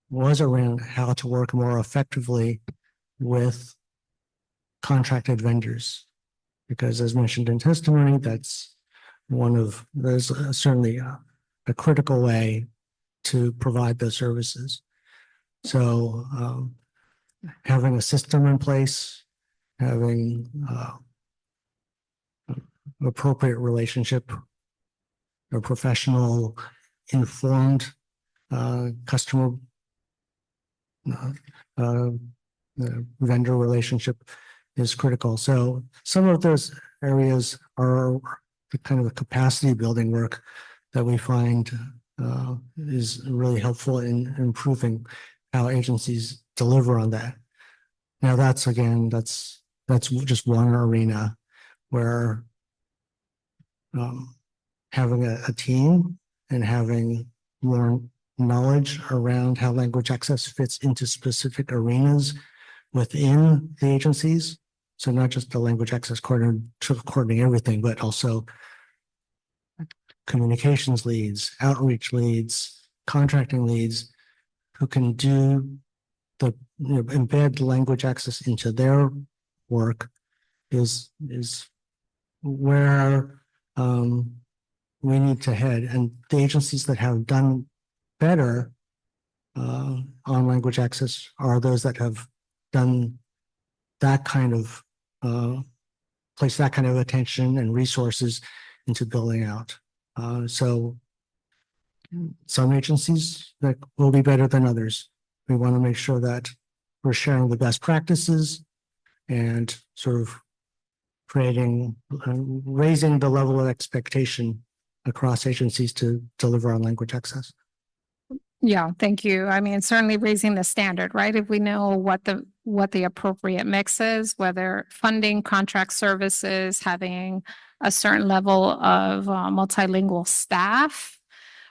Speaker 10: was around how to work more effectively with contracted vendors. Because as mentioned in testimony, there's certainly a critical way to provide those services. So having a system in place, having appropriate relationship, a professional, informed customer vendor relationship is critical. So some of those areas are the kind of the capacity building work that we find is really helpful in improving how agencies deliver on that. Now that's just one arena where having a team and having more knowledge around how language access fits into specific arenas within the agencies. So not just the language access coordinating everything, but also communications leads, outreach leads, contracting leads, who can do embed language access into their work is where we need to head. And the agencies that have done better on language access are those that have done that kind of, place that kind of attention and resources into building out. So some agencies that will be better than others. We want to make sure that we're sharing the best practices and sort of creating, raising the level of expectation across agencies to deliver on language access.
Speaker 8: Yeah, thank you. I mean, certainly raising the standard, right? If we know what the appropriate mix is, whether funding, contract services, having a certain level of multilingual staff,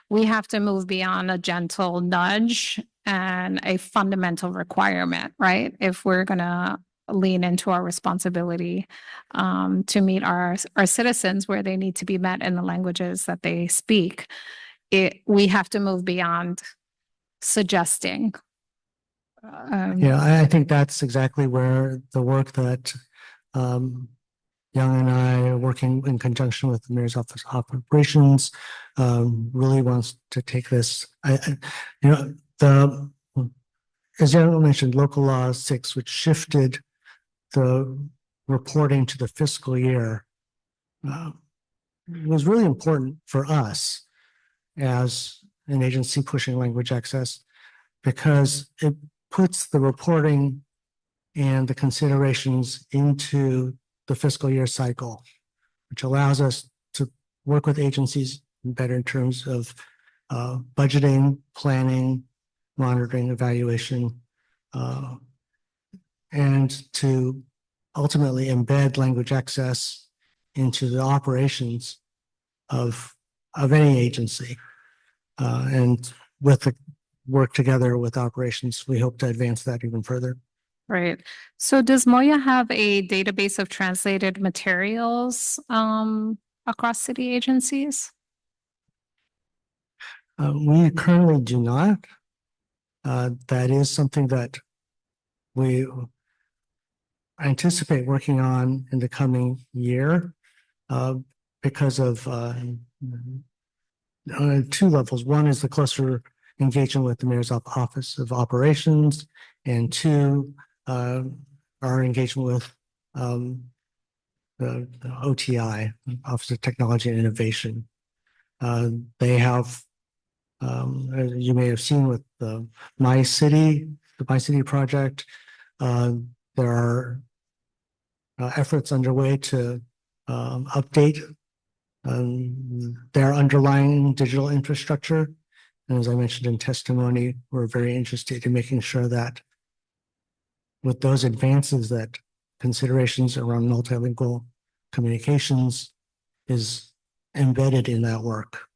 Speaker 8: we have to move beyond a gentle nudge and a fundamental requirement, right? If we're gonna lean into our responsibility to meet our citizens where they need to be met in the languages that they speak, we have to move beyond suggesting.
Speaker 10: Yeah, I think that's exactly where the work that Young and I are working in conjunction with the Mayor's Office of Operations really wants to take this. As Young mentioned, Local Law 6, which shifted the reporting to the fiscal year, was really important for us as an agency pushing language access, because it puts the reporting and the considerations into the fiscal year cycle, which allows us to work with agencies better in terms of budgeting, planning, monitoring, evaluation, and to ultimately embed language access into the operations of any agency. And with the work together with operations, we hope to advance that even further.
Speaker 8: Right. So does Moya have a database of translated materials across city agencies?
Speaker 10: We currently do not. That is something that we anticipate working on in the coming year because of two levels. One is the closer engagement with the Mayor's Office of Operations, and two, our engagement with the OTI, Office of Technology and Innovation. They have, as you may have seen with the My City project, there are efforts underway to update their underlying digital infrastructure. And as I mentioned in testimony, we're very interested in making sure that with those advances, that considerations around multilingual communications is embedded in that work.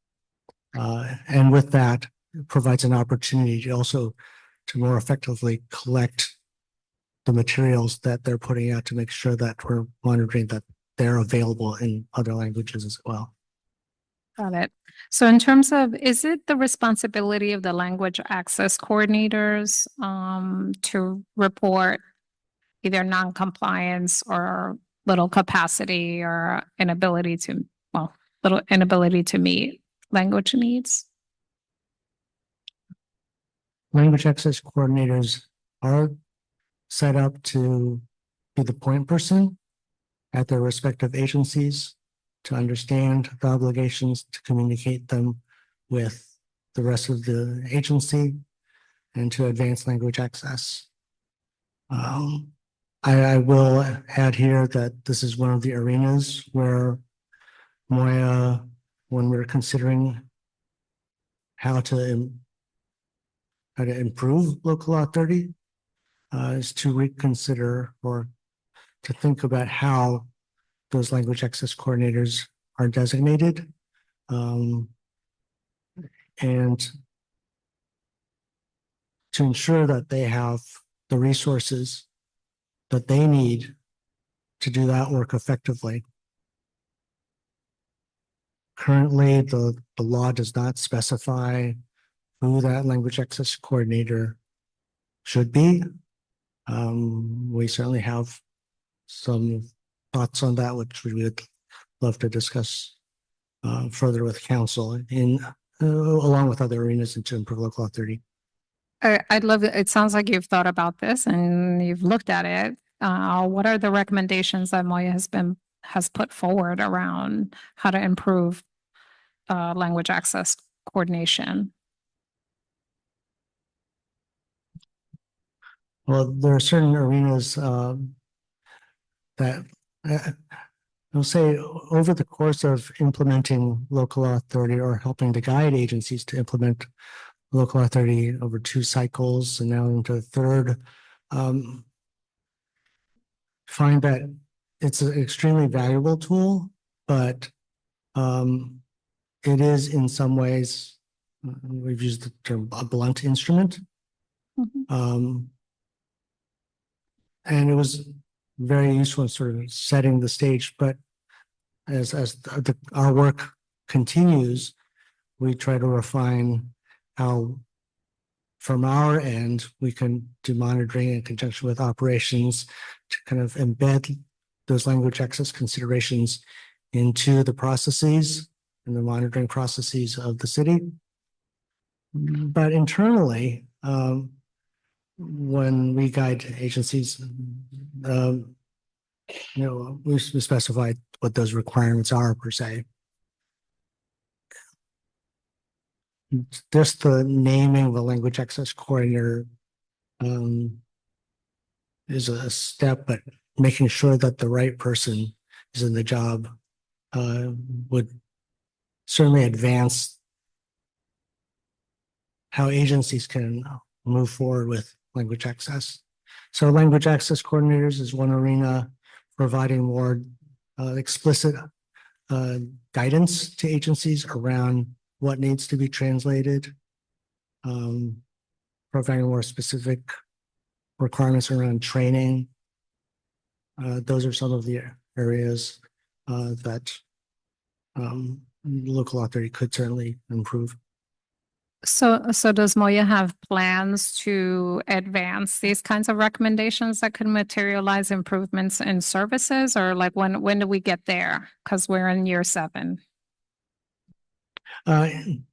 Speaker 10: And with that, it provides an opportunity to also to more effectively collect the materials that they're putting out to make sure that we're monitoring that they're available in other languages as well.
Speaker 8: Got it. So in terms of, is it the responsibility of the language access coordinators to report either non-compliance or little capacity or inability to meet language needs?
Speaker 10: Language access coordinators are set up to be the point person at their respective agencies to understand the obligations, to communicate them with the rest of the agency, and to advance language access. I will add here that this is one of the arenas where Moya, when we're considering how to improve Local Law 30, is to reconsider or to think about how those language access coordinators are designated, and to ensure that they have the resources that they need to do that work effectively. Currently, the law does not specify who that language access coordinator should be. We certainly have some thoughts on that, which we would love to discuss further with council along with other arenas and to improve Local Law 30.
Speaker 8: I'd love, it sounds like you've thought about this and you've looked at it. What are the recommendations that Moya has put forward around how to improve language access coordination?
Speaker 10: Well, there are certain arenas that I'll say over the course of implementing local authority or helping to guide agencies to implement local authority over 2 cycles and now into a third, find that it's an extremely valuable tool, but it is in some ways, we've used the term a blunt instrument. And it was very useful in sort of setting the stage, but as our work continues, we try to refine how from our end, we can do monitoring in conjunction with operations to kind of embed those language access considerations into the processes and the monitoring processes of the city. But internally, when we guide agencies, we specify what those requirements are per se. Just the naming of a language access coordinator is a step, but making sure that the right person is in the job would certainly advance how agencies can move forward with language access. So language access coordinators is one arena, providing more explicit guidance to agencies around what needs to be translated, providing more specific requirements around training. Those are some of the areas that local authority could certainly improve.
Speaker 8: So does Moya have plans to advance these kinds of recommendations that could materialize improvements in services, or like when do we get there? Because we're in year 7.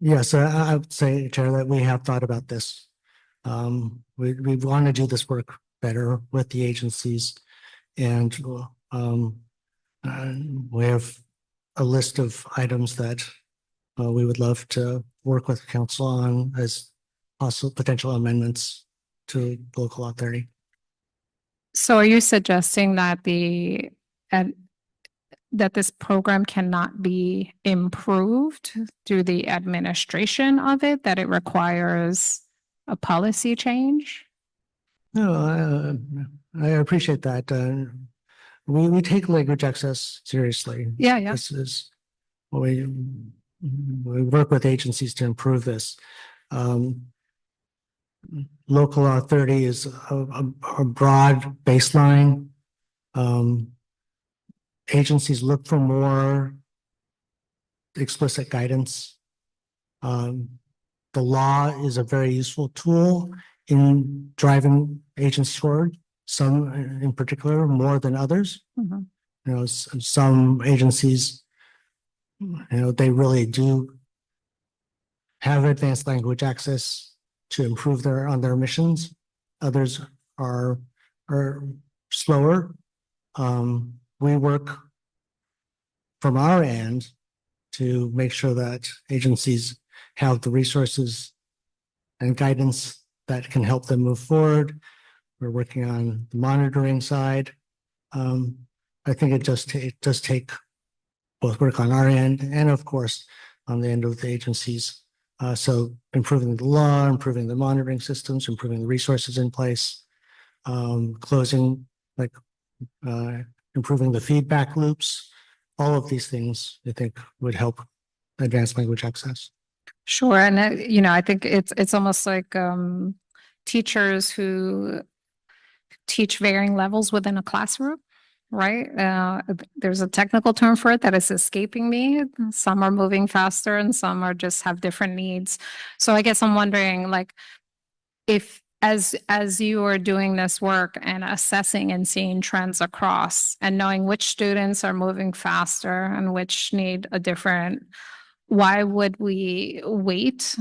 Speaker 10: Yes, I would say, Chair, that we have thought about this. We want to do this work better with the agencies, and we have a list of items that we would love to work with council on as possible potential amendments to local authority.
Speaker 8: So are you suggesting that that this program cannot be improved through the administration of it, that it requires a policy change?
Speaker 10: No, I appreciate that. We take language access seriously.
Speaker 8: Yeah.
Speaker 10: This is what we work with agencies to improve this. Local authority is a broad baseline. Agencies look for more explicit guidance. The law is a very useful tool in driving agents forward, some in particular more than others. Some agencies, they really do have advanced language access to improve on their missions. Others are slower. We work from our end to make sure that agencies have the resources and guidance that can help them move forward. We're working on the monitoring side. I think it does take both work on our end and, of course, on the end of the agencies. So improving the law, improving the monitoring systems, improving the resources in place, improving the feedback loops. All of these things, I think, would help advance language access.
Speaker 8: Sure. And, I think it's almost like teachers who teach varying levels within a classroom, right? There's a technical term for it that is escaping me. Some are moving faster and some are just have different needs. So I guess I'm wondering, like, if as you are doing this work and assessing and seeing trends across and knowing which students are moving faster and which need a different, why would we wait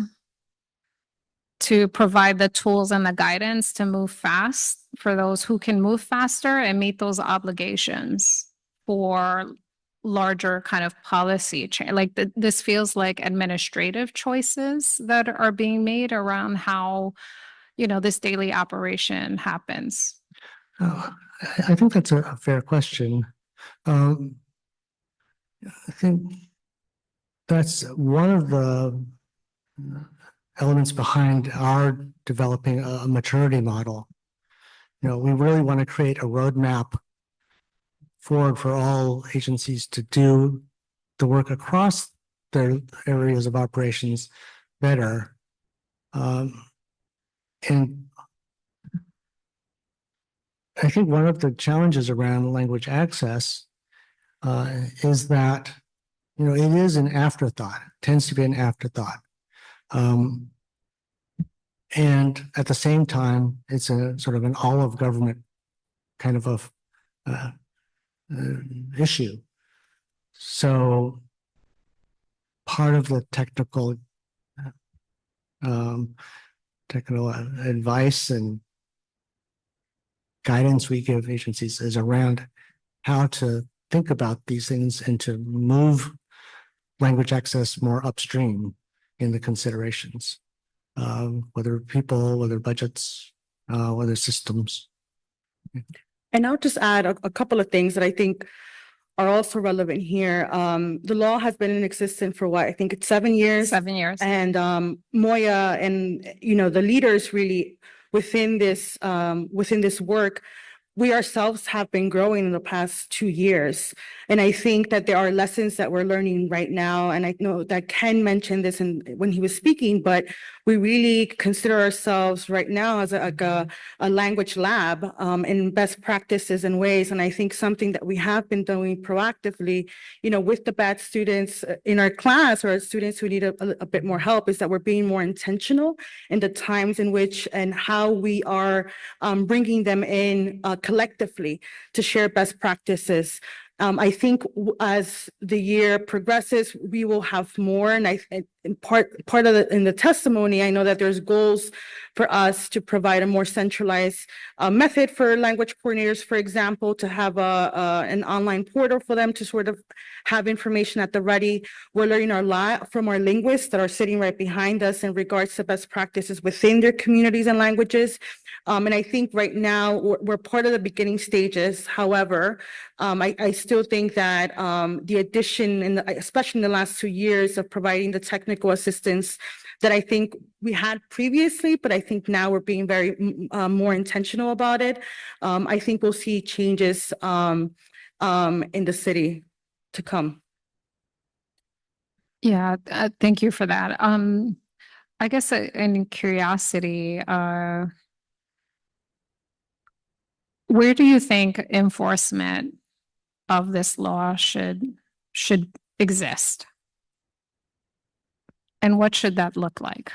Speaker 8: to provide the tools and the guidance to move fast for those who can move faster and meet those obligations for larger kind of policy change. Like this feels like administrative choices that are being made around how, this daily operation happens.
Speaker 10: I think that's a fair question. I think that's one of the elements behind our developing a maturity model. We really want to create a roadmap forward for all agencies to do the work across their areas of operations better. And I think one of the challenges around language access is that, it is an afterthought, tends to be an afterthought. And at the same time, it's a sort of an all of government kind of issue. So part of the technical advice and guidance we give agencies is around how to think about these things and to move language access more upstream in the considerations, whether people, whether budgets, whether systems.
Speaker 13: And I'll just add a couple of things that I think are also relevant here. The law has been in existence for what? I think it's 7 years.
Speaker 8: 7 years.
Speaker 13: And Moya and, the leaders really within this work, we ourselves have been growing in the past 2 years. And I think that there are lessons that we're learning right now. And I know that Ken mentioned this when he was speaking, but we really consider ourselves right now as a language lab in best practices and ways. And I think something that we have been doing proactively, with the bad students in our class or students who need a bit more help is that we're being more intentional in the times in which and how we are bringing them in collectively to share best practices. I think as the year progresses, we will have more. And part of in the testimony, I know that there's goals for us to provide a more centralized method for language coordinators, for example, to have an online portal for them to sort of have information at the ready. We're learning a lot from our linguists that are sitting right behind us in regards to best practices within their communities and languages. And I think right now we're part of the beginning stages. However, I still think that the addition, especially in the last 2 years of providing the technical assistance that I think we had previously, but I think now we're being very more intentional about it. I think we'll see changes in the city to come.
Speaker 8: Yeah, thank you for that. I guess in curiosity, where do you think enforcement of this law should exist? And what should that look like?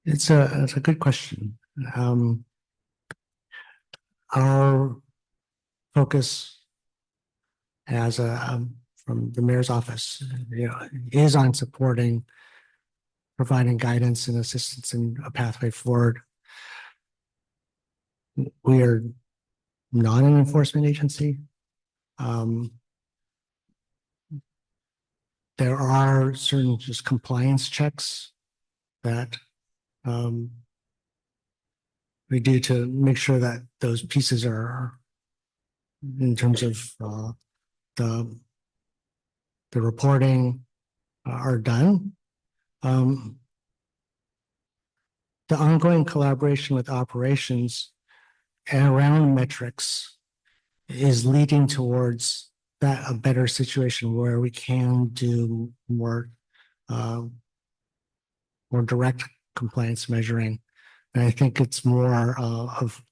Speaker 10: It's a good question. Our focus as from the mayor's office, is on supporting, providing guidance and assistance in a pathway forward. We are not an enforcement agency. There are certain just compliance checks that we do to make sure that those pieces are, in terms of the reporting, are done. The ongoing collaboration with operations and around metrics is leading towards a better situation where we can do more direct compliance measuring. And I think it's more of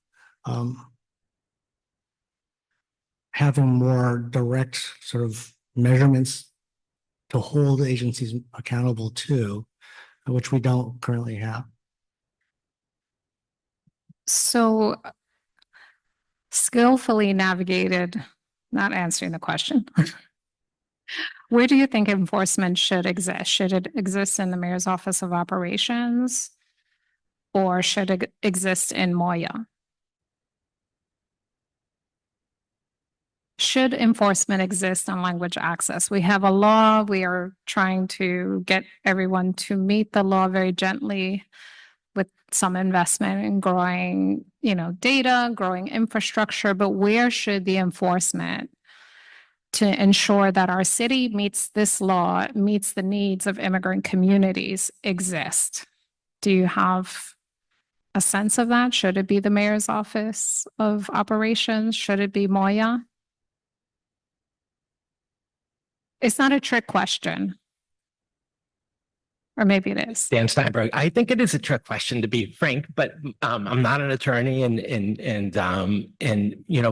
Speaker 10: having more direct sort of measurements to hold agencies accountable to, which we don't currently have.
Speaker 8: So skillfully navigated, not answering the question. Where do you think enforcement should exist? Should it exist in the Mayor's Office of Operations? Or should it exist in Moya? Should enforcement exist on language access? We have a law. We are trying to get everyone to meet the law very gently with some investment in growing, data, growing infrastructure, but where should the enforcement to ensure that our city meets this law, meets the needs of immigrant communities exist? Do you have a sense of that? Should it be the Mayor's Office of Operations? Should it be Moya? It's not a trick question. Or maybe it is.
Speaker 12: Dan Steinberg, I think it is a trick question, to be frank, but I'm not an attorney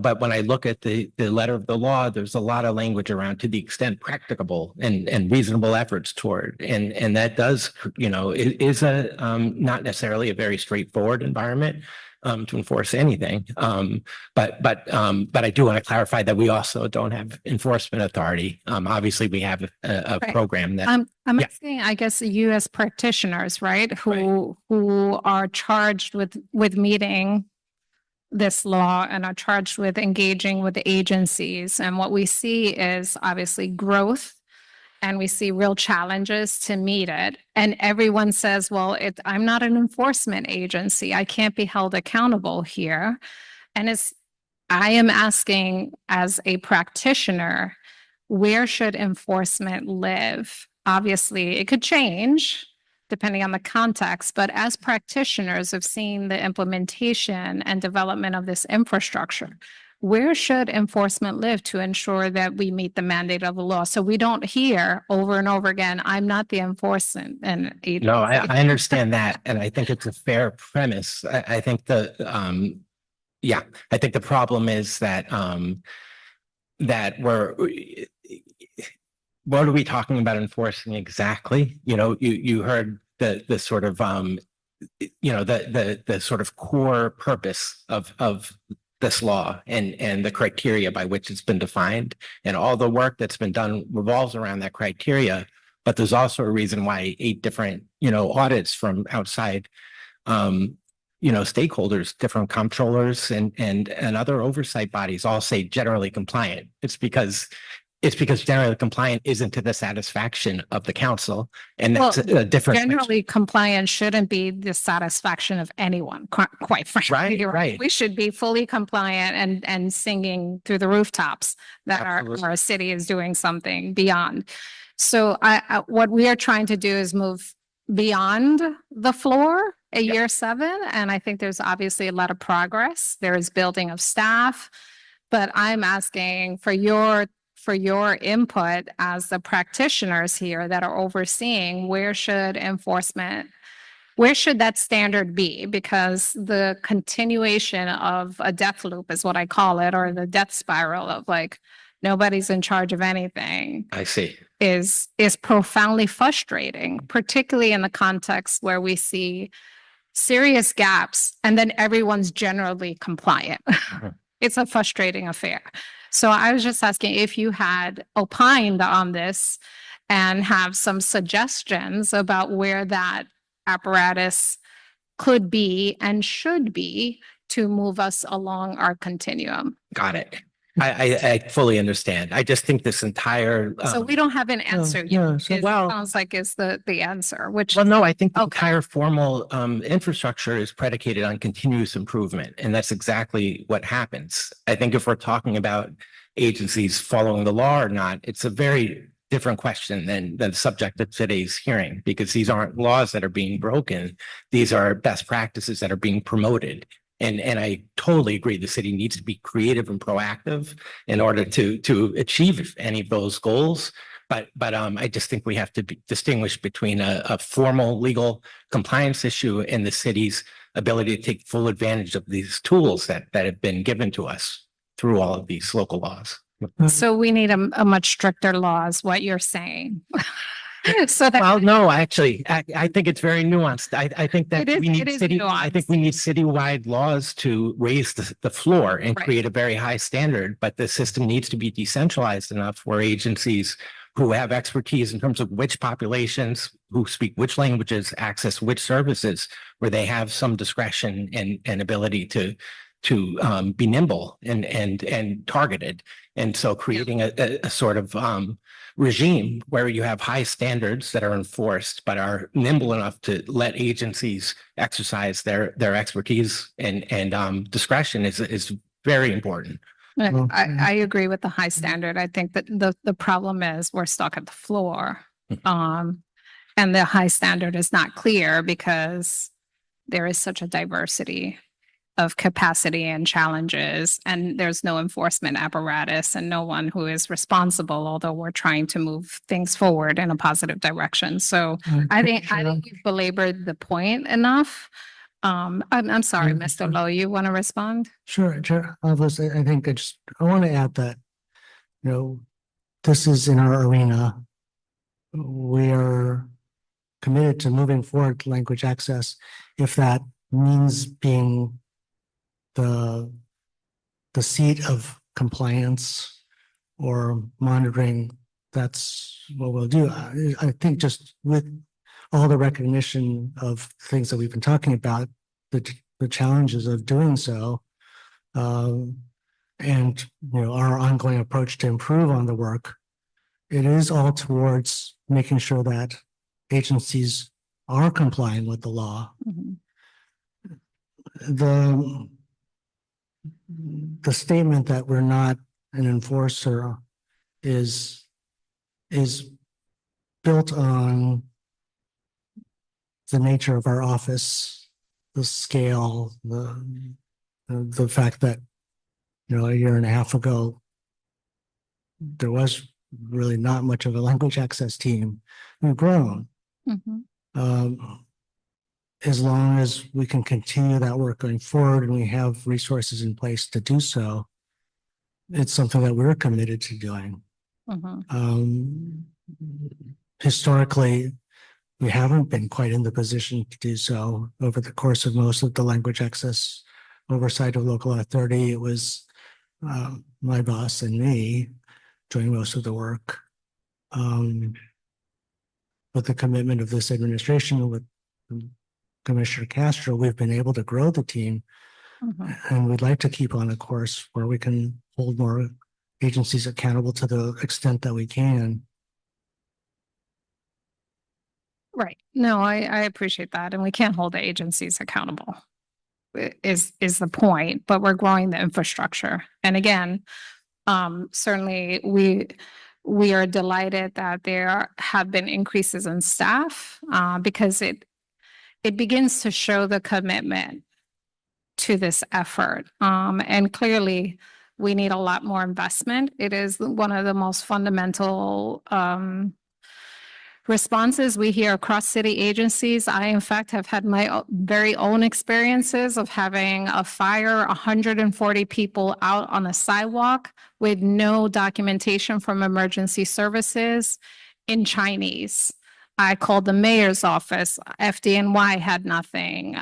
Speaker 12: but when I look at the letter of the law, there's a lot of language around to the extent practicable and reasonable efforts toward, and that does, it is a not necessarily a very straightforward environment to enforce anything. But I do want to clarify that we also don't have enforcement authority. Obviously, we have a
Speaker 8: Right.
Speaker 12: program that.
Speaker 8: I'm
Speaker 12: Yeah.
Speaker 8: asking, I guess, you as practitioners, right? Who are charged with meeting this law and are charged with engaging with the agencies. And what we see is obviously growth, and we see real challenges to meet it. And everyone says, well, I'm not an enforcement agency. I can't be held accountable here. And I am asking as a practitioner, where should enforcement live? Obviously, it could change depending on the context, but as practitioners of seeing the implementation and development of this infrastructure, where should enforcement live to ensure that we meet the mandate of the law? So we don't hear over and over again, I'm not the enforcement agency.
Speaker 12: No, I understand that, and I think it's a fair premise. I think I think the problem is that what are we talking about enforcing exactly? You heard the sort of the sort of core purpose of this law and the criteria by which it's been defined, and all the work that's been done revolves around that criteria. But there's also a reason why 8 different, audits from outside, stakeholders, different comptrollers and other oversight bodies all say generally compliant. It's because generally compliant isn't to the satisfaction of the council, and that's a different.
Speaker 8: Generally compliant shouldn't be the satisfaction of anyone, quite frankly.
Speaker 12: Right.
Speaker 8: We should be fully compliant and singing through the rooftops that our city is doing something beyond. So what we are trying to do is move beyond the floor at year 7. And I think there's obviously a lot of progress. There is building of staff, but I'm asking for your input as the practitioners here that are overseeing where should that standard be? Because the continuation of a death loop is what I call it, or the death spiral of like, nobody's in charge of anything.
Speaker 12: I see.
Speaker 8: Is profoundly frustrating, particularly in the context where we see serious gaps and then everyone's generally compliant. It's a frustrating affair. So I was just asking if you had opined on this and have some suggestions about where that apparatus could be and should be to move us along our continuum.
Speaker 12: Got it. I fully understand. I just think this entire.
Speaker 8: So we don't have an answer yet.
Speaker 12: yeah, so,
Speaker 8: It
Speaker 12: well-
Speaker 8: sounds like is the answer, which.
Speaker 12: Well, no, I think the
Speaker 8: Okay.
Speaker 12: entire formal infrastructure is predicated on continuous improvement, and that's exactly what happens. I think if we're talking about agencies following the law or not, it's a very different question than the subject of today's hearing, because these aren't laws that are being broken. These are best practices that are being promoted. And I totally agree. The city needs to be creative and proactive in order to achieve any of those goals. But I just think we have to distinguish between a formal legal compliance issue and the city's ability to take full advantage of these tools that have been given to us through all of these local laws.
Speaker 8: So we need a much stricter law is what you're saying. So that.
Speaker 12: Well, no, actually, I think it's very nuanced. I think that
Speaker 8: It is-
Speaker 12: we need
Speaker 8: it is
Speaker 12: I think
Speaker 8: nuanced.
Speaker 12: we need citywide laws to raise the floor and
Speaker 8: Right.
Speaker 12: create a very high standard, but the system needs to be decentralized enough where agencies who have expertise in terms of which populations who speak which languages access which services, where they have some discretion and ability to be nimble and targeted. And so creating a sort of regime where you have high standards that are enforced, but are nimble enough to let agencies exercise their expertise and discretion is very important.
Speaker 8: I agree with the high standard. I think that the problem is we're stuck at the floor. And the high standard is not clear because there is such a diversity of capacity and challenges, and there's no enforcement apparatus and no one who is responsible, although we're trying to move things forward in a positive direction. So I think we've belabored the point enough. I'm sorry, Mr. Lowe, you want to respond?
Speaker 10: Sure, Chair. I think I want to add that, this is in our arena. We are committed to moving forward language access, if that means being the seat of compliance or monitoring. That's what we'll do. I think just with all the recognition of things that we've been talking about, the challenges of doing so, and our ongoing approach to improve on the work, it is all towards making sure that agencies are complying with the law. The statement that we're not an enforcer is built on the nature of our office, the scale, the fact that a year and a half ago there was really not much of a language access team. We've grown. As long as we can continue that work going forward and we have resources in place to do so, it's something that we're committed to doing. Historically, we haven't been quite in the position to do so. Over the course of most of the language access oversight of local authority, it was my boss and me doing most of the work. With the commitment of this administration, with Commissioner Castro, we've been able to grow the team, and we'd like to keep on a course where we can hold more agencies accountable to the extent that we can.
Speaker 8: Right. No, I appreciate that. And we can't hold the agencies accountable is the point, but we're growing the infrastructure. And again, certainly we are delighted that there have been increases in staff because it begins to show the commitment to this effort. And clearly we need a lot more investment. It is one of the most fundamental responses we hear across city agencies. I, in fact, have had my very own experiences of having a fire, 140 people out on a sidewalk with no documentation from emergency services in Chinese. I called the mayor's office. FDNY had nothing.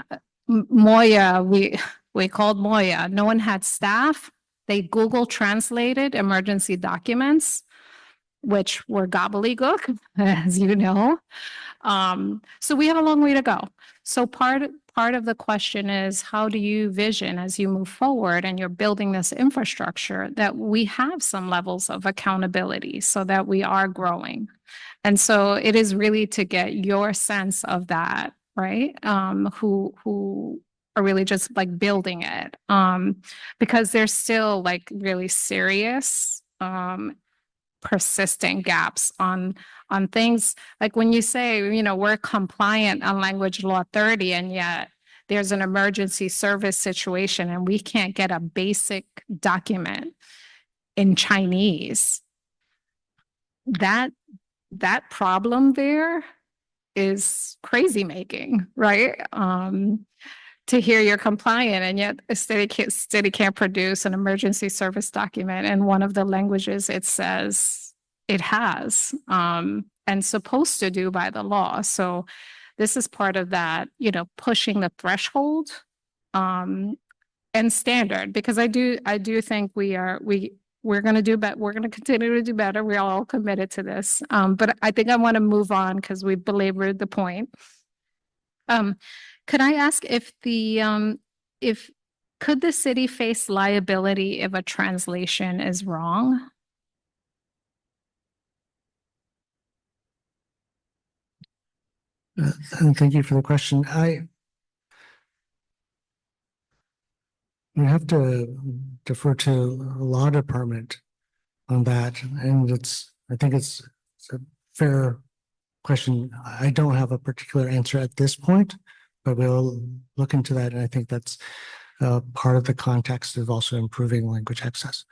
Speaker 8: Moya, we called Moya. No one had staff. They Google translated emergency documents, which were gobbledygook, as you know. So we have a long way to go. So part of the question is, how do you vision as you move forward and you're building this infrastructure that we have some levels of accountability so that we are growing? And so it is really to get your sense of that, right? Who are really just like building it. Because there's still like really serious persistent gaps on things like when you say, we're compliant on language law 30 and yet there's an emergency service situation and we can't get a basic document in Chinese. That problem there is crazy making, right? To hear you're compliant and yet a city can't produce an emergency service document in one of the languages it says it has and supposed to do by the law. So this is part of that, pushing the threshold and standard, because I do think we we're going to do better. We're going to continue to do better. We're all committed to this. But I think I want to move on because we belabored the point. Could I ask if could the city face liability if a translation is wrong?
Speaker 10: And thank you for the question. We have to defer to the law department on that, and I think it's a fair question. I don't have a particular answer at this point, but we'll look into that, and I think that's part of the context of also improving language access.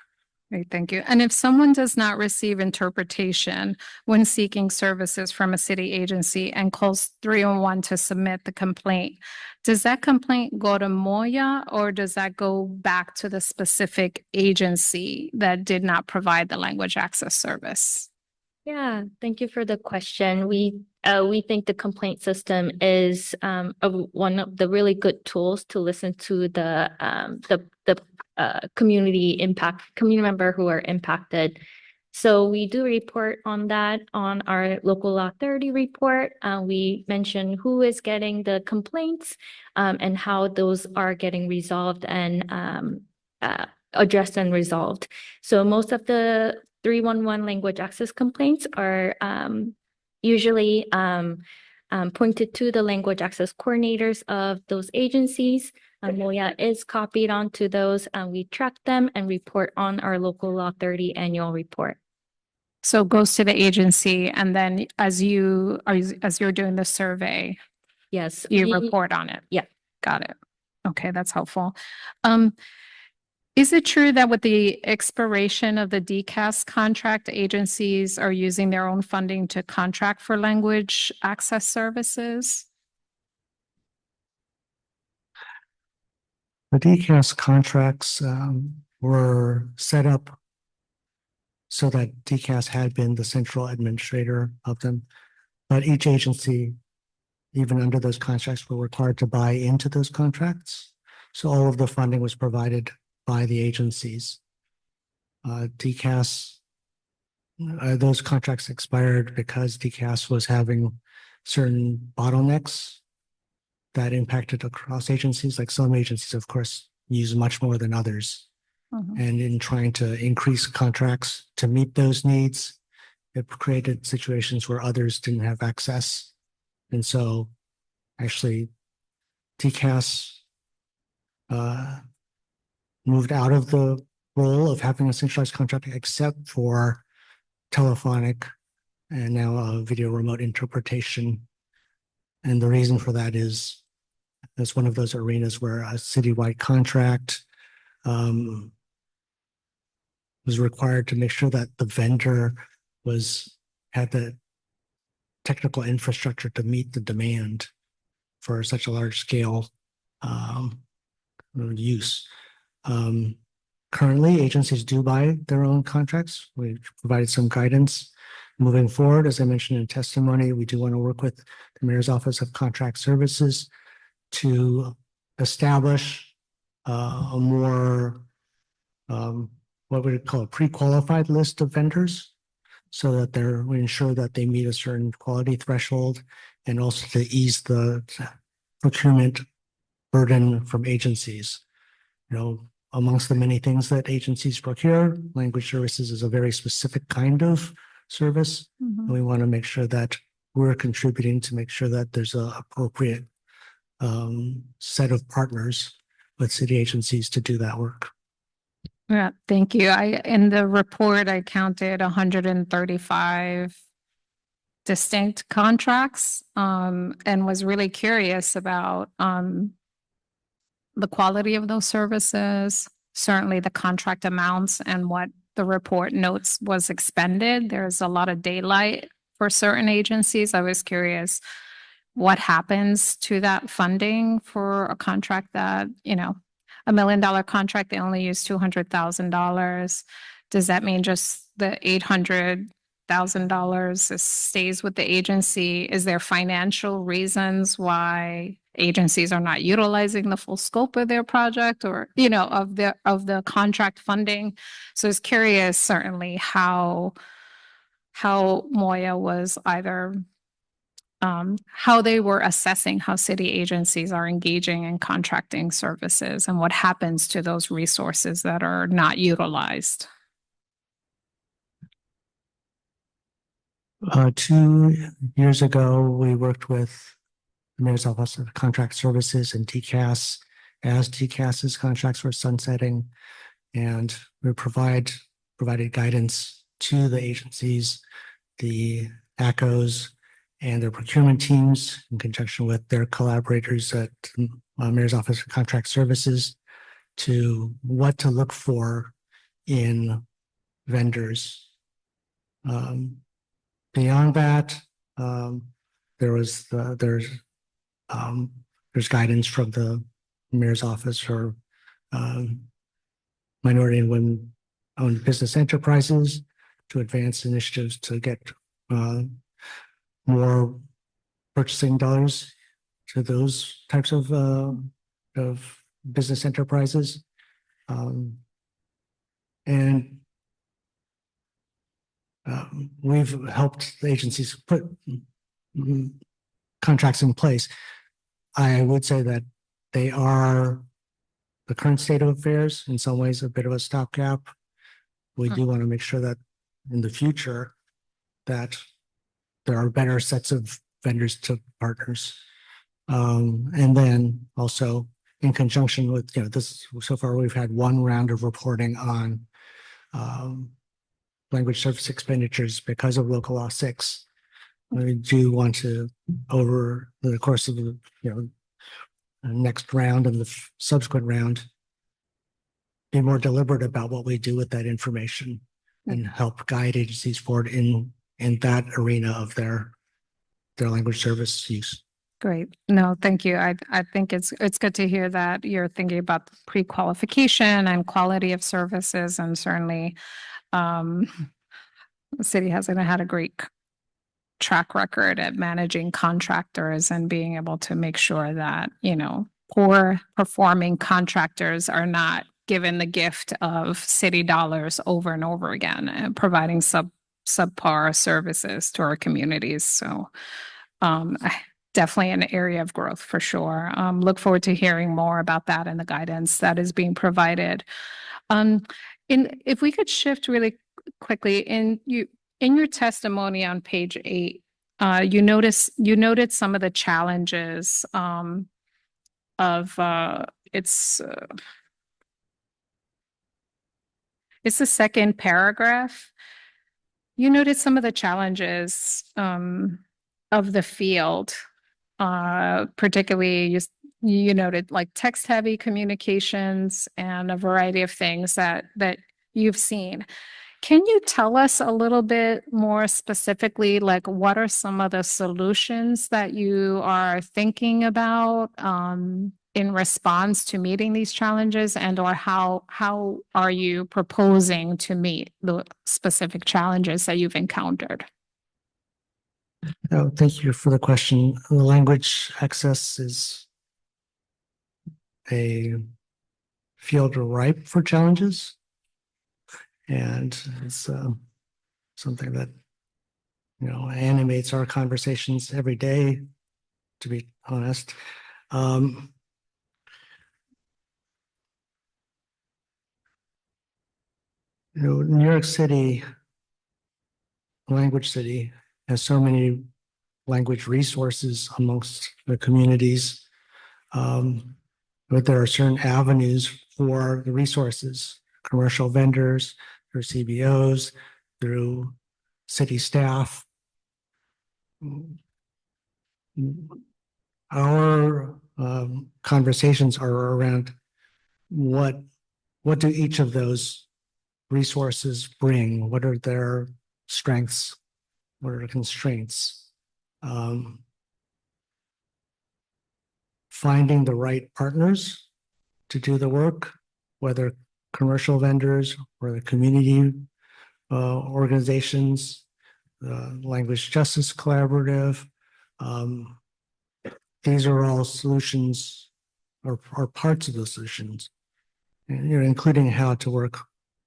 Speaker 8: Great, thank you. And if someone does not receive interpretation when seeking services from a city agency and calls 311 to submit the complaint, does that complaint go to Moya or does that go back to the specific agency that did not provide the language access service?
Speaker 11: Yeah, thank you for the question. We think the complaint system is one of the really good tools to listen to the community member who are impacted. So we do report on that on our local law 30 report. We mention who is getting the complaints and how those are getting resolved and addressed and resolved. So most of the 311 language access complaints are usually pointed to the language access coordinators of those agencies. Moya is copied onto those, and we track them and report on our local law 30 annual report.
Speaker 8: So it goes to the agency, and then as you're doing the survey,
Speaker 11: Yes.
Speaker 8: you report on it.
Speaker 11: Yeah.
Speaker 8: Got it. Okay, that's helpful. Is it true that with the expiration of the DCAS contract, agencies are using their own funding to contract for language access services?
Speaker 10: The DCAS contracts were set up so that DCAS had been the central administrator of them, but each agency, even under those contracts, were required to buy into those contracts. So all of the funding was provided by the agencies. DCAS, those contracts expired because DCAS was having certain bottlenecks that impacted across agencies. Like some agencies, of course, use much more than others. And in trying to increase contracts to meet those needs, it created situations where others didn't have access. And so actually DCAS moved out of the role of having a centralized contract except for telephonic and now video remote interpretation. And the reason for that is it's one of those arenas where a citywide contract was required to make sure that the vendor had the technical infrastructure to meet the demand for such a large scale use. Currently, agencies do buy their own contracts. We've provided some guidance moving forward. As I mentioned in testimony, we do want to work with the Mayor's Office of Contract Services to establish a more, what we would call a pre-qualified list of vendors, so that we ensure that they meet a certain quality threshold, and also to ease the procurement burden from agencies. You know, amongst the many things that agencies procure, language services is a very specific kind of service. And we want to make sure that we're contributing to make sure that there's an appropriate set of partners with city agencies to do that work.
Speaker 8: Yeah, thank you. In the report, I counted 135 distinct contracts and was really curious about the quality of those services, certainly the contract amounts and what the report notes was expended. There's a lot of daylight for certain agencies. I was curious what happens to that funding for a contract that, you know, $1 million contract, they only use $200,000. Does that mean just the $800,000 stays with the agency? Is there financial reasons why agencies are not utilizing the full scope of their project or, you know, of the contract funding. So I was curious certainly how Moya was either how they were assessing how city agencies are engaging in contracting services and what happens to those resources that are not utilized.
Speaker 10: 2 years ago, we worked with the Mayor's Office of Contract Services and TCAS as TCAS's contracts were sunsetting. And we provided guidance to the agencies, the ACOs, and their procurement teams in conjunction with their collaborators at Mayor's Office of Contract Services to what to look for in vendors. Beyond that, there's guidance from the Mayor's Office for minority and women-owned business enterprises to advance initiatives to get more purchasing dollars to those types of business enterprises. We've helped the agencies put contracts in place. I would say that they are the current state of affairs, in some ways, a bit of a stopgap. We do want to make sure that in the future that there are better sets of vendors to partners. And then also in conjunction with, you know, this, so far we've had one round of reporting on language service expenditures because of local law 6. We do want to, over the course of the, you know, next round and the subsequent round, be more deliberate about what we do with that information and help guide agencies forward in that arena of their language service use.
Speaker 8: Great. No, thank you. I think it's good to hear that you're thinking about the pre-qualification and quality of services, and certainly the city hasn't had a great track record at managing contractors and being able to make sure that, you know, poor performing contractors are not given the gift of city dollars over and over again and providing subpar services to our communities. So definitely an area of growth for sure. Look forward to hearing more about that and the guidance that is being provided. If we could shift really quickly, in your testimony on page 8, you noted some of the challenges of it's the second paragraph. You noted some of the challenges of the field, particularly you noted like text-heavy communications and a variety of things that you've seen. Can you tell us a little bit more specifically, like what are some of the solutions that you are thinking about in response to meeting these challenges, and or how are you proposing to meet the specific challenges that you've encountered?
Speaker 10: Oh, thank you for the question. The language access is a field ripe for challenges. And it's something that, you know, animates our conversations every day, to be honest. You know, New York City, language city, has so many language resources amongst the communities, but there are certain avenues for the resources, commercial vendors, through CBOs, through city staff. Our conversations are around what do each of those resources bring? What are their strengths? What are the constraints? Finding the right partners to do the work, whether commercial vendors or the community organizations, the Language Justice Collaborative, these are all solutions or parts of the solutions, and, including how to work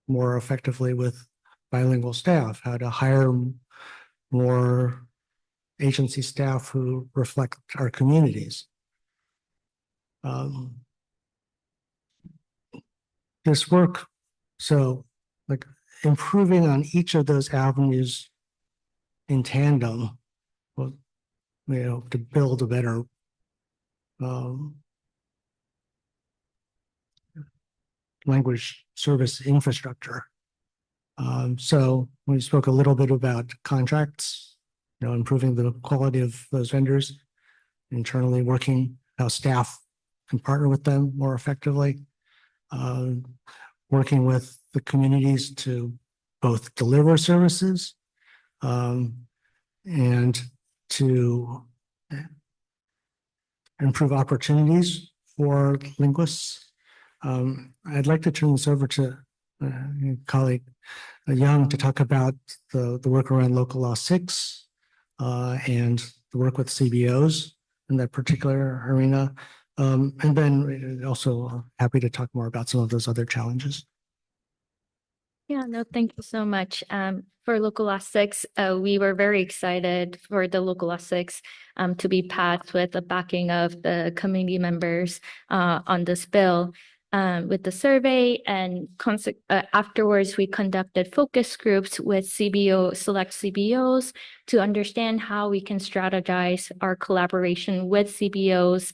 Speaker 10: more effectively with bilingual staff, how to hire more agency staff who reflect our communities. This work, so like improving on each of those avenues in tandem, well, to build a better language service infrastructure. So we spoke a little bit about contracts, improving the quality of those vendors, internally working how staff can partner with them more effectively, working with the communities to both deliver services and to improve opportunities for linguists. I'd like to turn this over to colleague Young to talk about the work around Local Law 6 and the work with CBOs in that particular arena. And then also happy to talk more about some of those other challenges.
Speaker 11: Yeah, no, thank you so much. For Local Law 6, we were very excited for the Local Law 6 to be passed with the backing of the committee members on this bill. With the survey and afterwards, we conducted focus groups with select CBOs to understand how we can strategize our collaboration with CBOs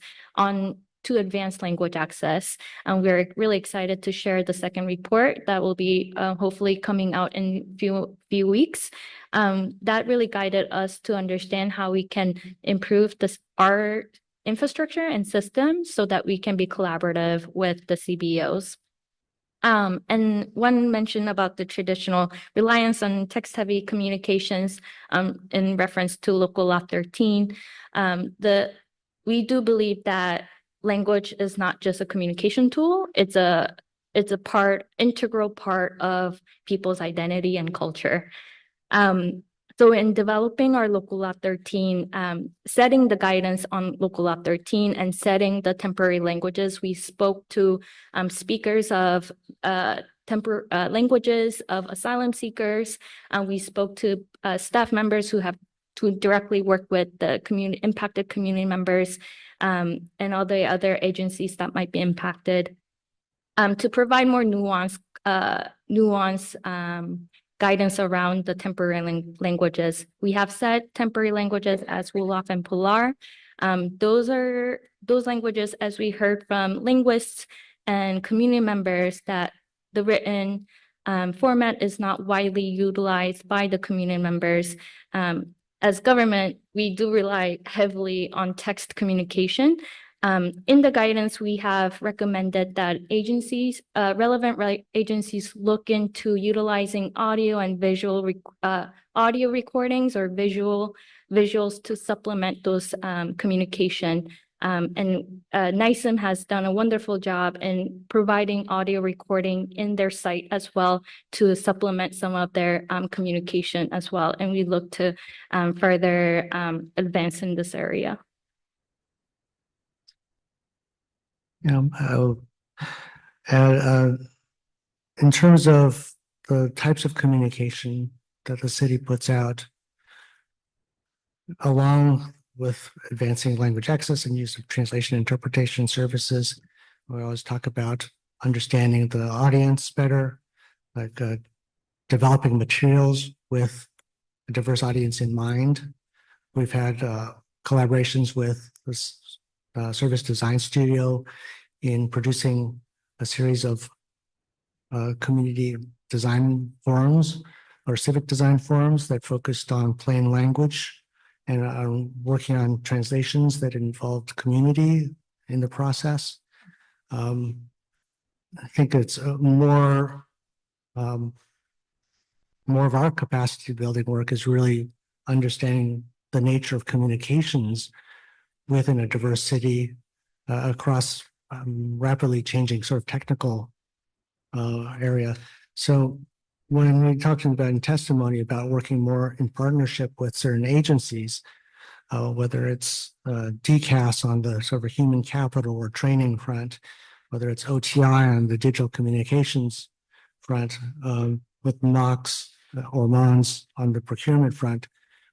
Speaker 11: to advance language access. We're really excited to share the second report that will be hopefully coming out in few weeks. That really guided us to understand how we can improve our infrastructure and systems so that we can be collaborative with the CBOs. And one mention about the traditional reliance on text-heavy communications in reference to Local Law 13. We do believe that language is not just a communication tool. It's a integral part of people's identity and culture. So in developing our Local Law 13, setting the guidance on Local Law 13 and setting the temporary languages, we spoke to speakers of languages of asylum seekers. We spoke to staff members who have to directly work with the impacted community members and all the other agencies that might be impacted to provide more nuance guidance around the temporary languages. We have set temporary languages as Wolof and Pular. Those languages, as we heard from linguists and community members, that the written format is not widely utilized by the community members. As government, we do rely heavily on text communication. In the guidance, we have recommended that relevant agencies look into utilizing audio and visual audio recordings or visuals to supplement those communication. And NYSEM has done a wonderful job in providing audio recording in their site as well to supplement some of their communication as well. And we look to further advance in this area.
Speaker 10: In terms of the types of communication that the city puts out, along with advancing language access and use of translation interpretation services, we always talk about understanding the audience better, like developing materials with a diverse audience in mind. We've had collaborations with this Service Design Studio in producing a series of community design forums or civic design forums that focused on plain language and are working on translations that involved community in the process. I think it's more of our capacity building work is really understanding the nature of communications within a diverse city across rapidly changing sort of technical area. So when we're talking about in testimony about working more in partnership with certain agencies, whether it's DCAS on the sort of human capital or training front, whether it's OTI on the digital communications front, with Knox or MONS on the procurement front.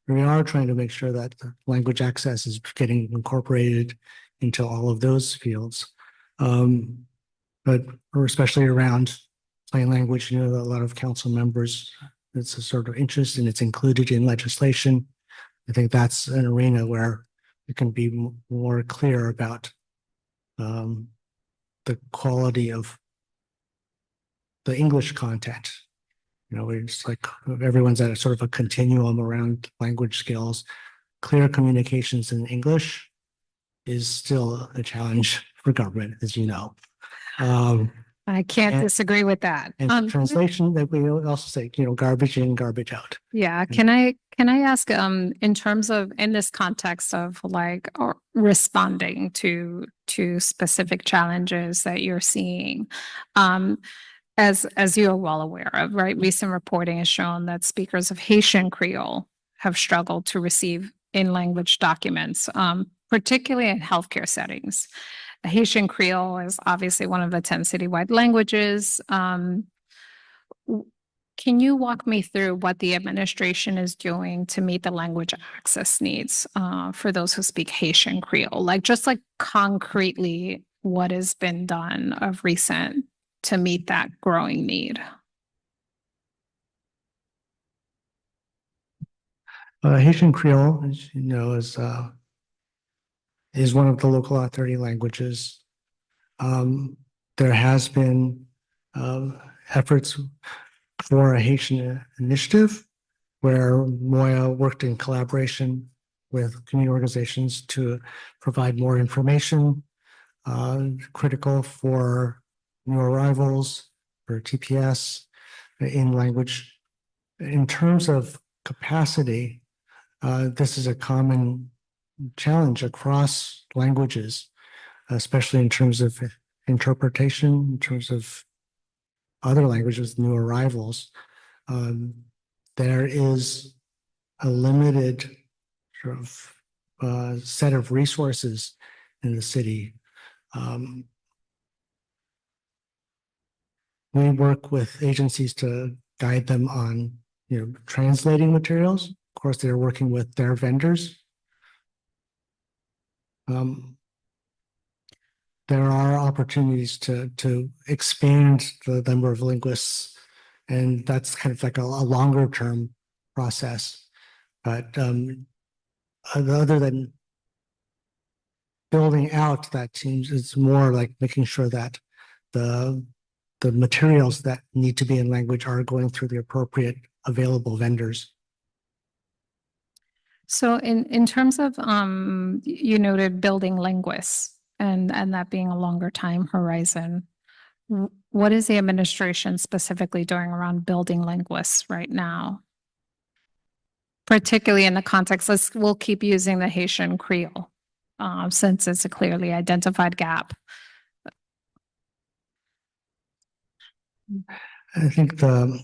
Speaker 10: We are trying to make sure that the language access is getting incorporated into all of those fields. But especially around plain language, a lot of council members, it's a sort of interest and it's included in legislation. I think that's an arena where we can be more clear about the quality of the English content. We're just like everyone's at a sort of a continuum around language skills. Clear communications in English is still a challenge for government, as you know.
Speaker 8: I can't
Speaker 10: and-
Speaker 8: disagree with that.
Speaker 10: And translation that we also say, garbage in, garbage out.
Speaker 8: Yeah, can I ask, in terms of, in this context of like responding to specific challenges that you're seeing, as you are well aware of, right? Recent reporting has shown that speakers of Haitian Creole have struggled to receive in-language documents, particularly in healthcare settings. Haitian Creole is obviously one of the 10 citywide languages. Can you walk me through what the administration is doing to meet the language access needs for those who speak Haitian Creole? Just concretely, what has been done of recent to meet that growing need?
Speaker 10: Haitian Creole, as you know, is one of the local authority languages. There has been efforts for a Haitian initiative where Moya worked in collaboration with community organizations to provide more information critical for new arrivals, for TPS in language. In terms of capacity, this is a common challenge across languages, especially in terms of interpretation, in terms of other languages, new arrivals. There is a limited sort of set of resources in the city. We work with agencies to guide them on, translating materials. Of course, they're working with their vendors. There are opportunities to expand the number of linguists, and that's kind of like a longer term process. But other than building out that team, it's more like making sure that the materials that need to be in language are going through the appropriate available vendors.
Speaker 8: So in terms of, you noted building linguists and that being a longer time horizon, what is the administration specifically doing around building linguists right now? Particularly in the context, we'll keep using the Haitian Creole since it's a clearly identified gap.
Speaker 10: I think the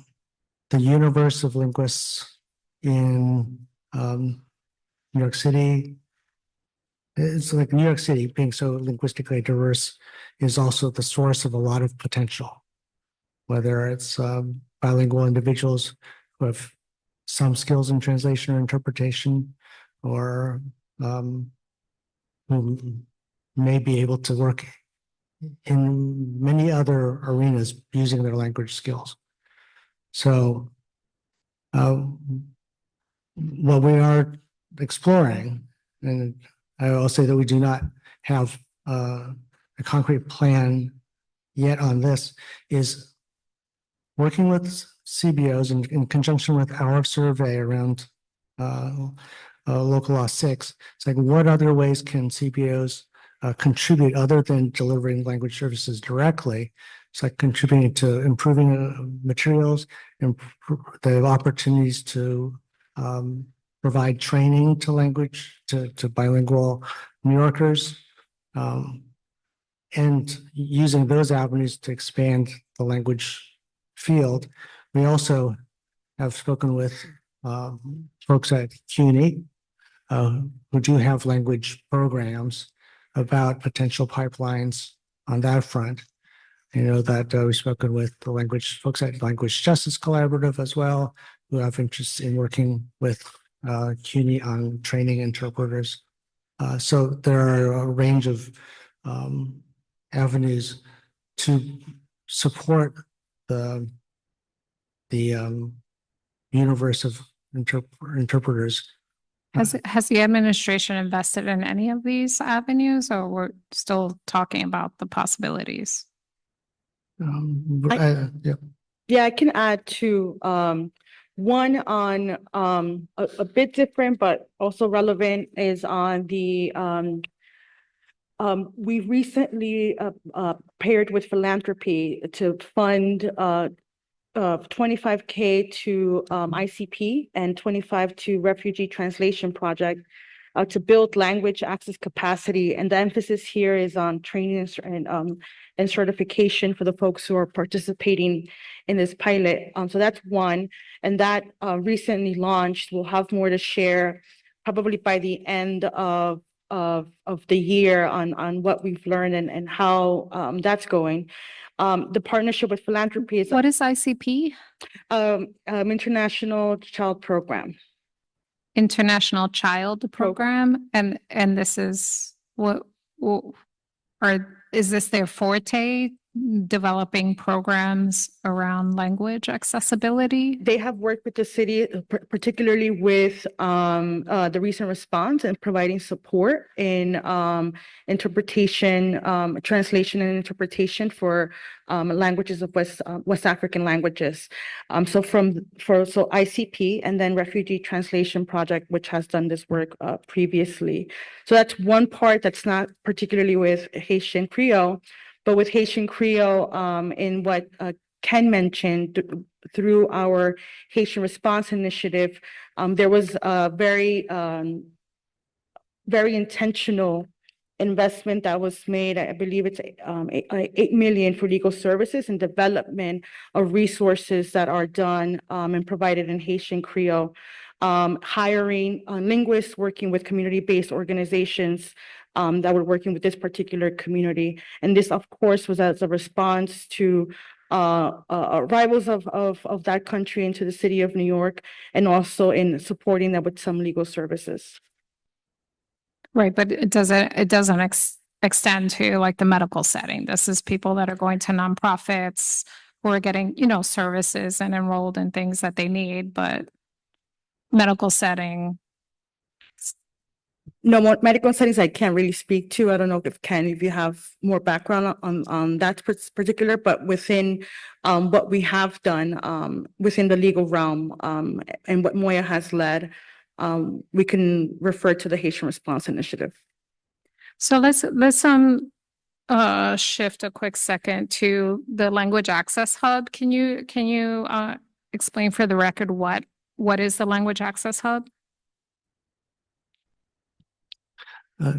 Speaker 10: universe of linguists in New York City, it's like New York City being so linguistically diverse is also the source of a lot of potential, whether it's bilingual individuals who have some skills in translation or interpretation, or who may be able to work in many other arenas using their language skills. So what we are exploring, and I will say that we do not have a concrete plan yet on this, is working with CBOs in conjunction with our survey around Local Law 6. It's like, what other ways can CBOs contribute other than delivering language services directly? It's like contributing to improving materials and the opportunities to provide training to language, to bilingual New Yorkers, and using those avenues to expand the language field. We also have spoken with folks at CUNY who do have language programs about potential pipelines on that front. You know that we've spoken with the language folks at Language Justice Collaborative as well, who have interest in working with CUNY on training interpreters. So there are a range of avenues to support the universe of interpreters.
Speaker 8: Has the administration invested in any of these avenues, or we're still talking about the possibilities?
Speaker 10: Yeah.
Speaker 13: Yeah, I can add two. One on a bit different, but also relevant is on the we recently paired with philanthropy to fund 25K to ICP and 25 to Refugee Translation Project to build language access capacity. And the emphasis here is on training and certification for the folks who are participating in this pilot. So that's one. And that recently launched. We'll have more to share probably by the end of the year on what we've learned and how that's going. The partnership with philanthropy is
Speaker 8: What is ICP?
Speaker 13: International Child Program.
Speaker 8: International Child Program, and this is what or is this their forte, developing programs around language accessibility?
Speaker 13: They have worked with the city, particularly with the recent response and providing support in interpretation, translation and interpretation for languages of West African languages. So ICP and then Refugee Translation Project, which has done this work previously. So that's one part that's not particularly with Haitian Creole, but with Haitian Creole, in what Ken mentioned through our Haitian Response Initiative, there was a very intentional investment that was made. I believe it's 8 million for legal services and development of resources that are done and provided in Haitian Creole. Hiring linguists, working with community-based organizations that were working with this particular community. And this, of course, was as a response to arrivals of that country into the city of New York, and also in supporting them with some legal services.
Speaker 8: Right, but it doesn't extend to like the medical setting. This is people that are going to nonprofits who are getting, services and enrolled in things that they need, but medical setting.
Speaker 13: No more medical settings I can't really speak to. I don't know if you have more background on that particular, but within what we have done within the legal realm and what Moya has led, we can refer to the Haitian Response Initiative.
Speaker 8: So let's shift a quick second to the Language Access Hub. Can you explain for the record what is the Language Access Hub?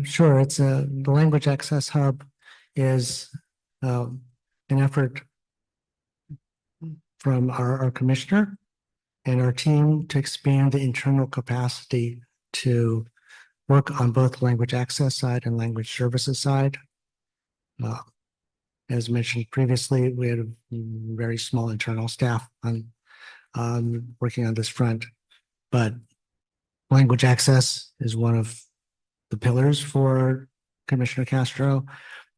Speaker 10: Sure. It's the Language Access Hub is an effort from our commissioner and our team to expand the internal capacity to work on both language access side and language services side. As mentioned previously, we had a very small internal staff on working on this front, but language access is one of the pillars for Commissioner Castro.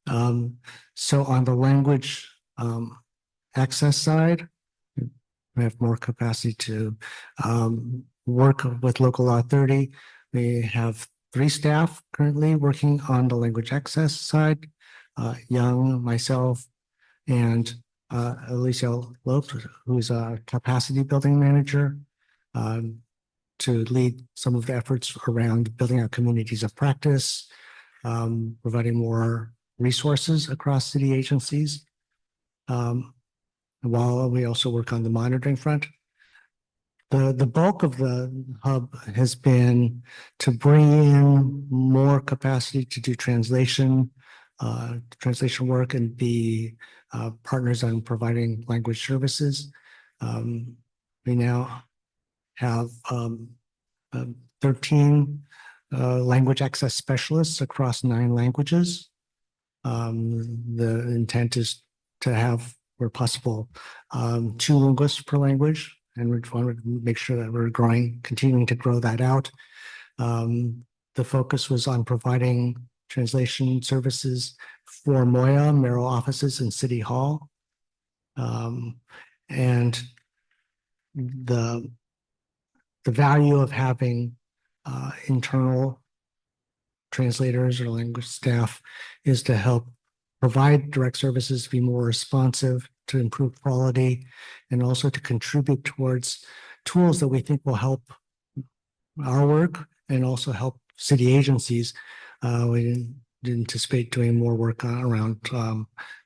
Speaker 10: So on the language access side, we have more capacity to work with local law 30. We have 3 staff currently working on the language access side, Young, myself, and Alicia Lope, who's a capacity building manager, to lead some of the efforts around building out communities of practice, providing more resources across city agencies, while we also work on the monitoring front. The bulk of the hub has been to bring in more capacity to do translation work and be partners on providing language services. We now have 13 language access specialists across 9 languages. The intent is to have, where possible, 2 linguists per language, and we want to make sure that we're continuing to grow that out. The focus was on providing translation services for Moya, mayoral offices, and City Hall. And the value of having internal translators or language staff is to help provide direct services, be more responsive, to improve quality, and also to contribute towards tools that we think will help our work and also help city agencies. We anticipate doing more work around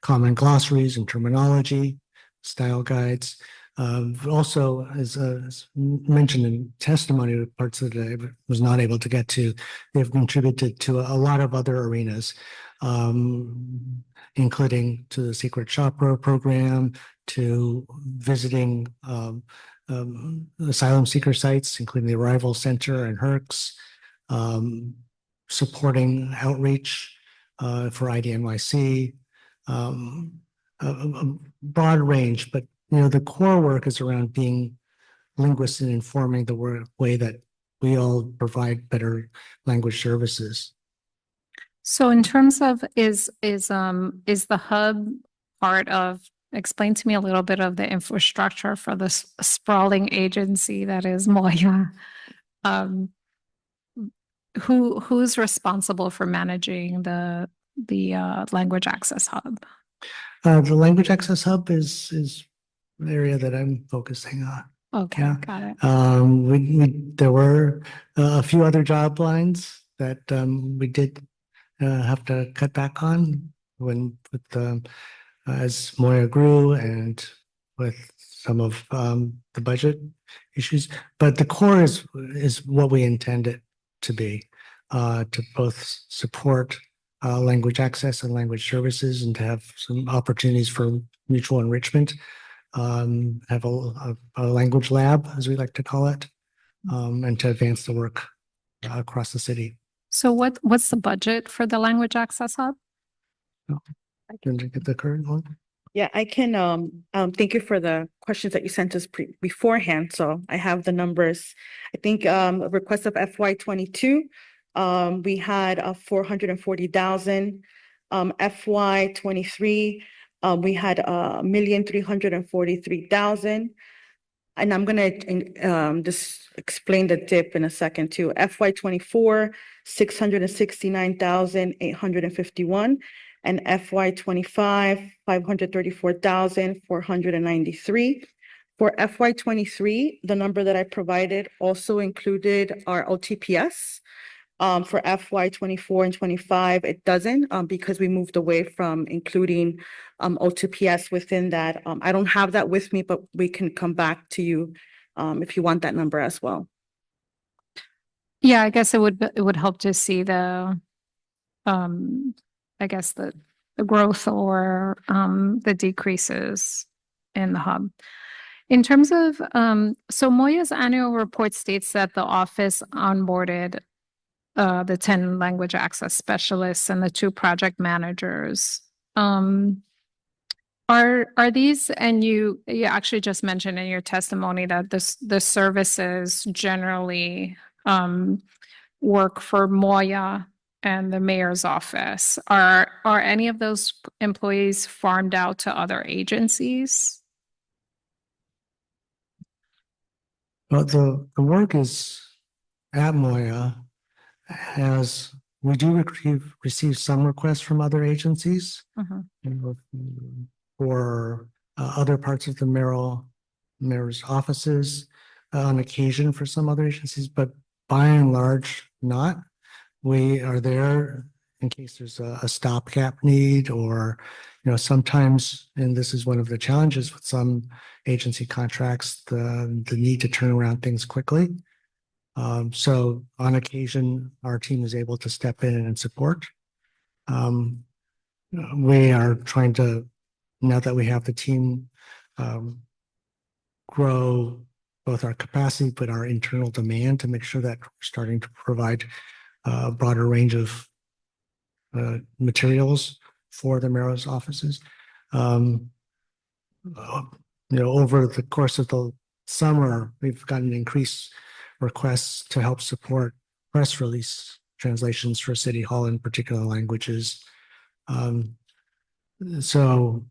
Speaker 10: common glossaries and terminology, style guides. Also, as mentioned in testimony, parts that I was not able to get to, they've contributed to a lot of other arenas, including to the Secret Shopper program, to visiting asylum seeker sites, including the Arrival Center and HERCS, supporting outreach for IDNYC, a broad range, but the core work is around being linguists and informing the way that we all provide better language services.
Speaker 8: So in terms of is the hub part of, explain to me a little bit of the infrastructure for this sprawling agency that is Moya. Who's responsible for managing the language access hub?
Speaker 10: The language access hub is an area that I'm focusing on.
Speaker 8: Okay,
Speaker 10: Yeah.
Speaker 8: got it.
Speaker 10: There were a few other job lines that we did have to cut back on as Moya grew and with some of the budget issues. But the core is what we intend it to be, to both support language access and language services, and to have some opportunities for mutual enrichment. Have a language lab, as we like to call it, and to advance the work across the city.
Speaker 8: So what's the budget for the language access hub?
Speaker 10: Can you get the current one?
Speaker 13: Yeah, I can, thank you for the questions that you sent us beforehand. So I have the numbers. I think, a request of FY 22, we had 440,000. FY 23, we had 1,343,000. And I'm gonna just explain the dip in a second too. FY 24, 669,851. And FY 25, 534,493. For FY 23, the number that I provided also included our OTPS. For FY 24 and 25, it doesn't, because we moved away from including OTPS within that. I don't have that with me, but we can come back to you if you want that number as well.
Speaker 8: Yeah, I guess it would help to see the I guess the growth or the decreases in the hub. In terms of so Moya's annual report states that the office onboarded the 10 language access specialists and the 2 project managers. Are these, and you actually just mentioned in your testimony that the services generally work for Moya and the mayor's office. Are any of those employees farmed out to other agencies?
Speaker 10: Well, the work is at Moya. We do receive some requests from other agencies for other parts of the mayor's offices, on occasion for some other agencies, but by and large, not. We are there in case there's a stopgap need, or sometimes, and this is one of the challenges with some agency contracts, the need to turn around things quickly. So on occasion, our team is able to step in and support. We are trying to, now that we have the team, grow both our capacity, but our internal demand, to make sure that we're starting to provide a broader range of materials for the mayor's offices. Over the course of the summer, we've gotten increased requests to help support press release translations for City Hall in particular languages. So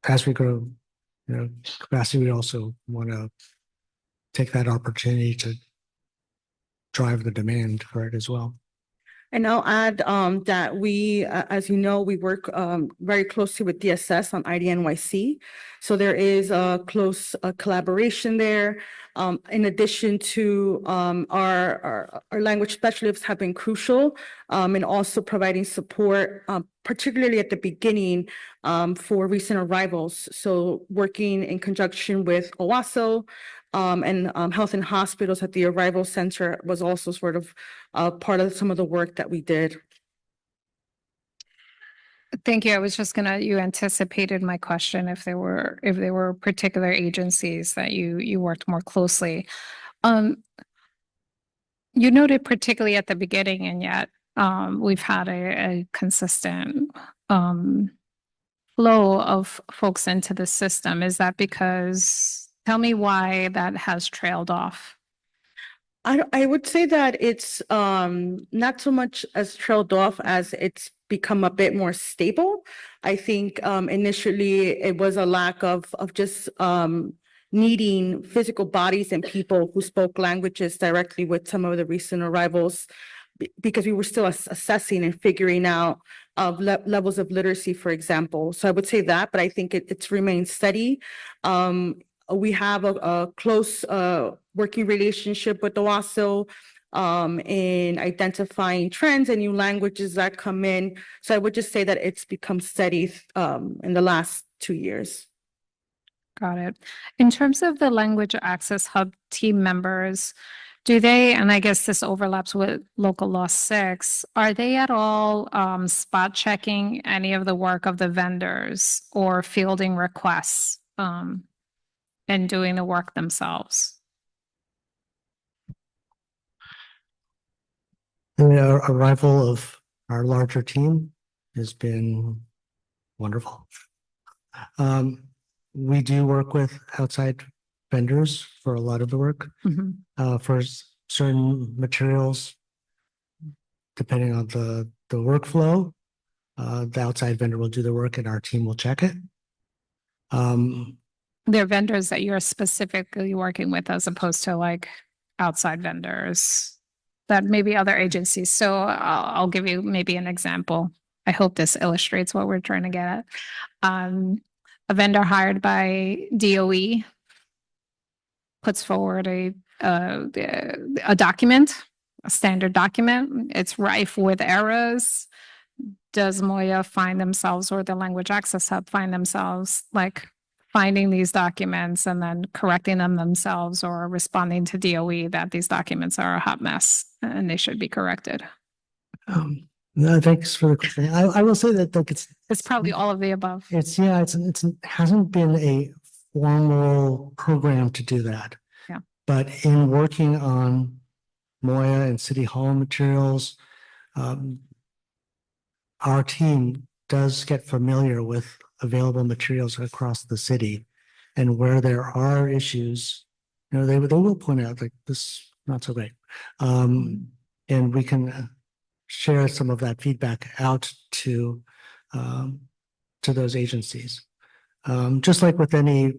Speaker 10: as we grow, capacity, we also want to take that opportunity to drive the demand for it as well.
Speaker 13: And I'll add that we, as you know, we work very closely with DSS on IDNYC. So there is a close collaboration there. In addition to our language specialists have been crucial in also providing support, particularly at the beginning for recent arrivals. So working in conjunction with OWASO, and Health and Hospitals at the Arrival Center was also sort of part of some of the work that we did.
Speaker 8: Thank you. I was just you anticipated my question if there were particular agencies that you worked more closely. You noted particularly at the beginning, and yet we've had a consistent flow of folks into the system. Is that because, tell me why that has trailed off?
Speaker 13: I would say that it's not so much as trailed off as it's become a bit more stable. I think initially it was a lack of just needing physical bodies and people who spoke languages directly with some of the recent arrivals, because we were still assessing and figuring out levels of literacy, for example. So I would say that, but I think it's remained steady. We have a close working relationship with OWASO in identifying trends and new languages that come in. So I would just say that it's become steady in the last 2 years.
Speaker 8: Got it. In terms of the Language Access Hub team members, do they, and I guess this overlaps with Local Law 6, are they at all spot checking any of the work of the vendors or fielding requests and doing the work themselves?
Speaker 10: The arrival of our larger team has been wonderful. We do work with outside vendors for a lot of the work. For certain materials, depending on the workflow, the outside vendor will do the work and our team will check it.
Speaker 8: They're vendors that you're specifically working with as opposed to like outside vendors that maybe other agencies. So I'll give you maybe an example. I hope this illustrates what we're trying to get at. A vendor hired by DOE puts forward a document, a standard document. It's rife with errors. Does Moya find themselves, or the Language Access Hub find themselves like finding these documents and then correcting them themselves, or responding to DOE that these documents are a hot mess and they should be corrected?
Speaker 10: No, thanks for the question. I will say that like
Speaker 8: It's probably all of the above.
Speaker 10: it hasn't been a formal program to do that.
Speaker 8: Yeah.
Speaker 10: But in working on Moya and City Hall materials, our team does get familiar with available materials across the city, and where there are issues, they will point out like this not so great, and we can share some of that feedback out to those agencies. Just like with any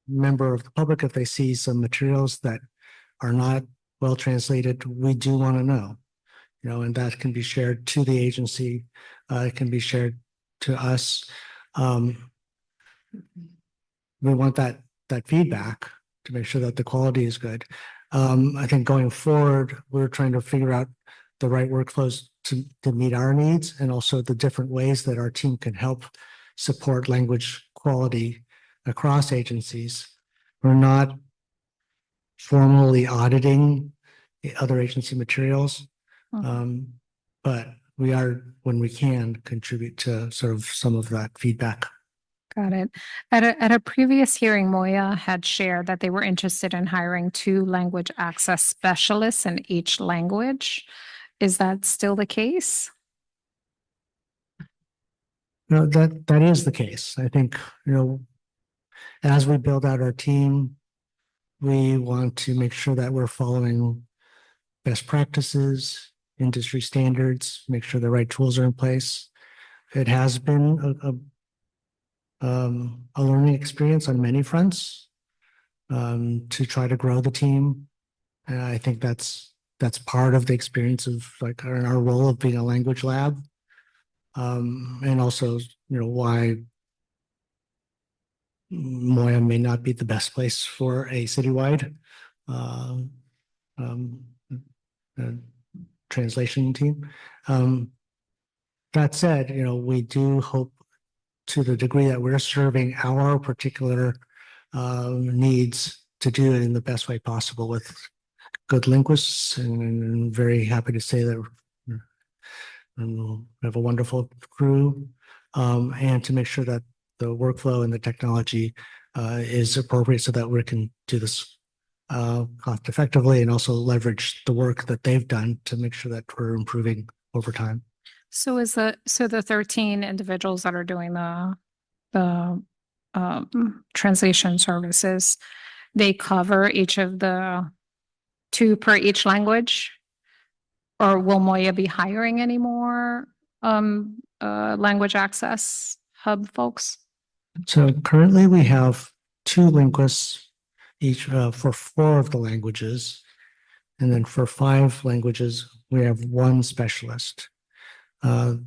Speaker 10: member of the public, if they see some materials that are not well translated, we do want to know, and that can be shared to the agency. It can be shared to us. We want that feedback to make sure that the quality is good. I think going forward, we're trying to figure out the right workflows to meet our needs, and also the different ways that our team can help support language quality across agencies. We're not formally auditing the other agency materials, but we are, when we can, contribute to sort of some of that feedback.
Speaker 8: Got it. At a previous hearing, Moya had shared that they were interested in hiring 2 language access specialists in each language. Is that still the case?
Speaker 10: No, that is the case. I think, as we build out our team, we want to make sure that we're following best practices, industry standards, make sure the right tools are in place. It has been a learning experience on many fronts to try to grow the team. And I think that's part of the experience of like our role of being a language lab. And also, why Moya may not be the best place for a citywide translation team. That said, we do hope to the degree that we're serving our particular needs to do it in the best way possible with good linguists, and very happy to say that we have a wonderful crew, and to make sure that the workflow and the technology is appropriate so that we can do this cost effectively and also leverage the work that they've done to make sure that we're improving over time.
Speaker 8: So the 13 individuals that are doing the translation services, they cover each of the 2 per each language? Or will Moya be hiring any more language access hub folks?
Speaker 10: So currently we have 2 linguists each for 4 of the languages. And then for 5 languages, we have 1 specialist. The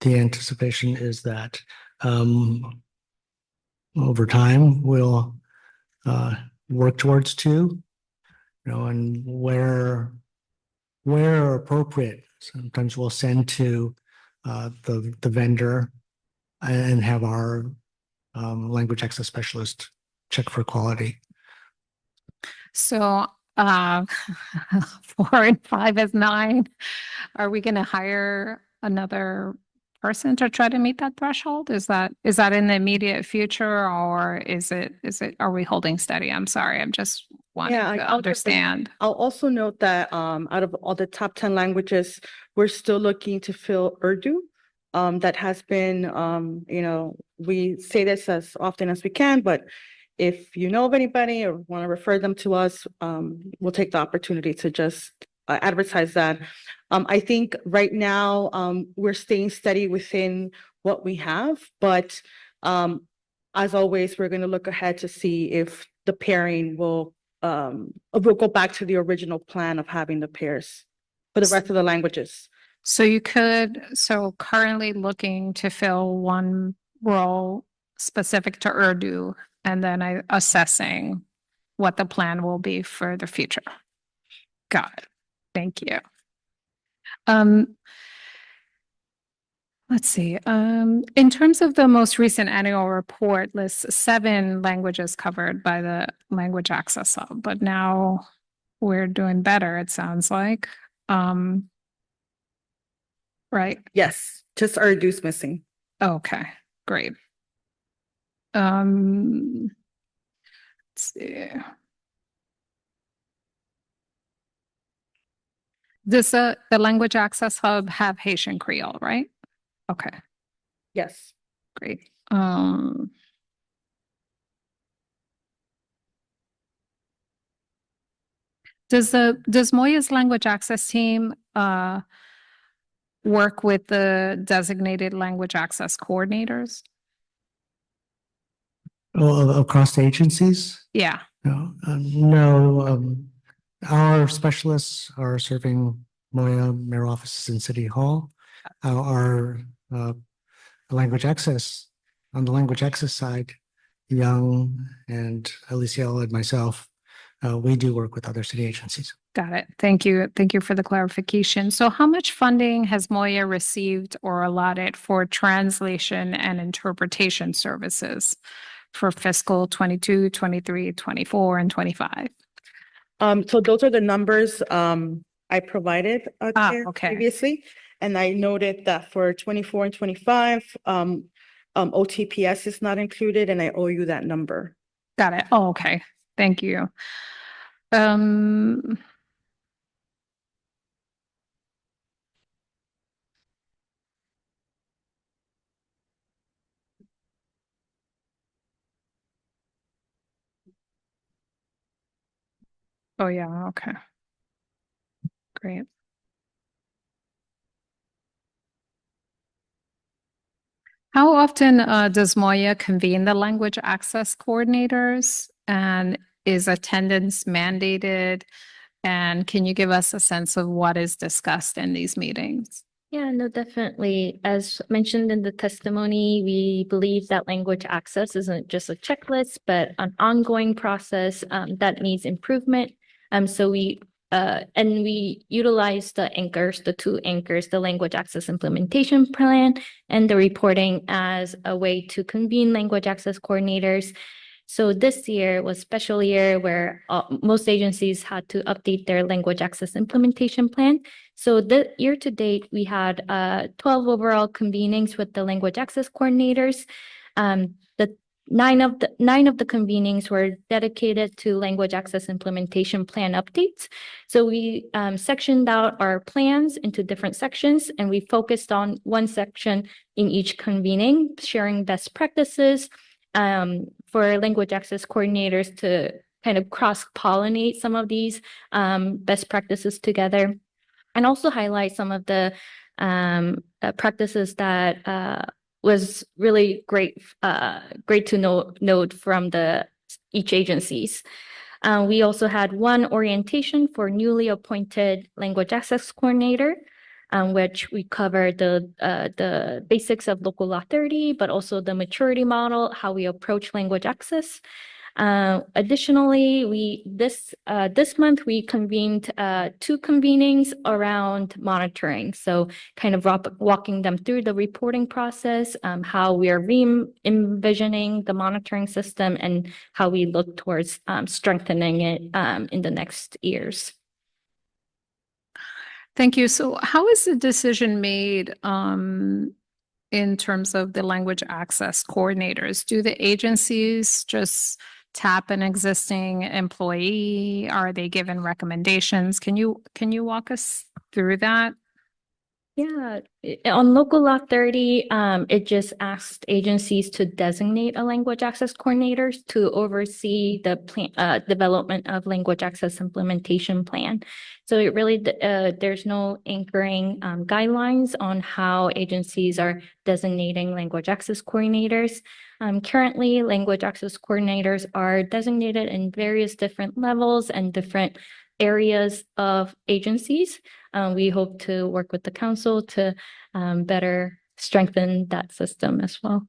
Speaker 10: anticipation is that over time we'll work towards 2, and where appropriate, sometimes we'll send to the vendor and have our language access specialist check for quality.
Speaker 8: So 4 and 5 is 9. Are we going to hire another person to try to meet that threshold? Is that in the immediate future, or are we holding steady? I'm sorry, I'm just wanting to understand.
Speaker 13: I'll also note that out of all the top 10 languages, we're still looking to fill Urdu. That has been, we say this as often as we can, but if you know of anybody or want to refer them to us, we'll take the opportunity to just advertise that. I think right now we're staying steady within what we have, but as always, we're going to look ahead to see if the pairing will go back to the original plan of having the pairs for the rest of the languages.
Speaker 8: So currently looking to fill 1 role specific to Urdu, and then assessing what the plan will be for the future. Got it. Thank you. Let's see. In terms of the most recent annual report lists 7 languages covered by the Language Access Hub, but now we're doing better, it sounds like. Right?
Speaker 13: Yes, just Urdu's missing.
Speaker 8: Okay, great. Let's see. Does the Language Access Hub have Haitian Creole, right? Okay,
Speaker 13: Yes.
Speaker 8: great. Does Moya's language access team work with the designated language access coordinators?
Speaker 10: Across the agencies?
Speaker 8: Yeah.
Speaker 10: No, our specialists are serving Moya mayor offices in City Hall. Our language access, on the language access side, Young and Alicia and myself, we do work with other city agencies.
Speaker 8: Got it. Thank you. Thank you for the clarification. So how much funding has Moya received or allotted for translation and interpretation services for fiscal 22, 23, 24, and 25?
Speaker 13: So those are the numbers I provided Chair,
Speaker 8: okay.
Speaker 13: previously. And I noted that for 24 and 25, OTPS is not included, and I owe you that number.
Speaker 8: Got it. Oh, okay. Thank you. Oh, yeah, okay. Great. How often does Moya convene the language access coordinators? And is attendance mandated? And can you give us a sense of what is discussed in these meetings?
Speaker 11: Yeah, no, definitely. As mentioned in the testimony, we believe that language access isn't just a checklist, but an ongoing process that needs improvement. So we utilize the anchors, the two anchors, the language access implementation plan and the reporting as a way to convene language access coordinators. So this year was a special year where most agencies had to update their language access implementation plan. So the year to date, we had 12 overall convenings with the language access coordinators. The nine of the convenings were dedicated to language access implementation plan updates. So we sectioned out our plans into different sections, and we focused on one section in each convening, sharing best practices for language access coordinators to kind of cross-pollinate some of these best practices together, and also highlight some of the practices that was really great to note from each agencies. We also had one orientation for newly appointed language access coordinator, which we covered the basics of Local Law 30, but also the maturity model, how we approach language access. Additionally, this month we convened 2 convenings around monitoring. So kind of walking them through the reporting process, how we are envisioning the monitoring system and how we look towards strengthening it in the next years.
Speaker 8: Thank you. So how is the decision made in terms of the language access coordinators? Do the agencies just tap an existing employee? Are they given recommendations? Can you walk us through that?
Speaker 11: Yeah, on Local Law 30, it just asked agencies to designate a language access coordinators to oversee the development of language access implementation plan. So it really, there's no anchoring guidelines on how agencies are designating language access coordinators. Currently, language access coordinators are designated in various different levels and different areas of agencies. We hope to work with the council to better strengthen that system as well.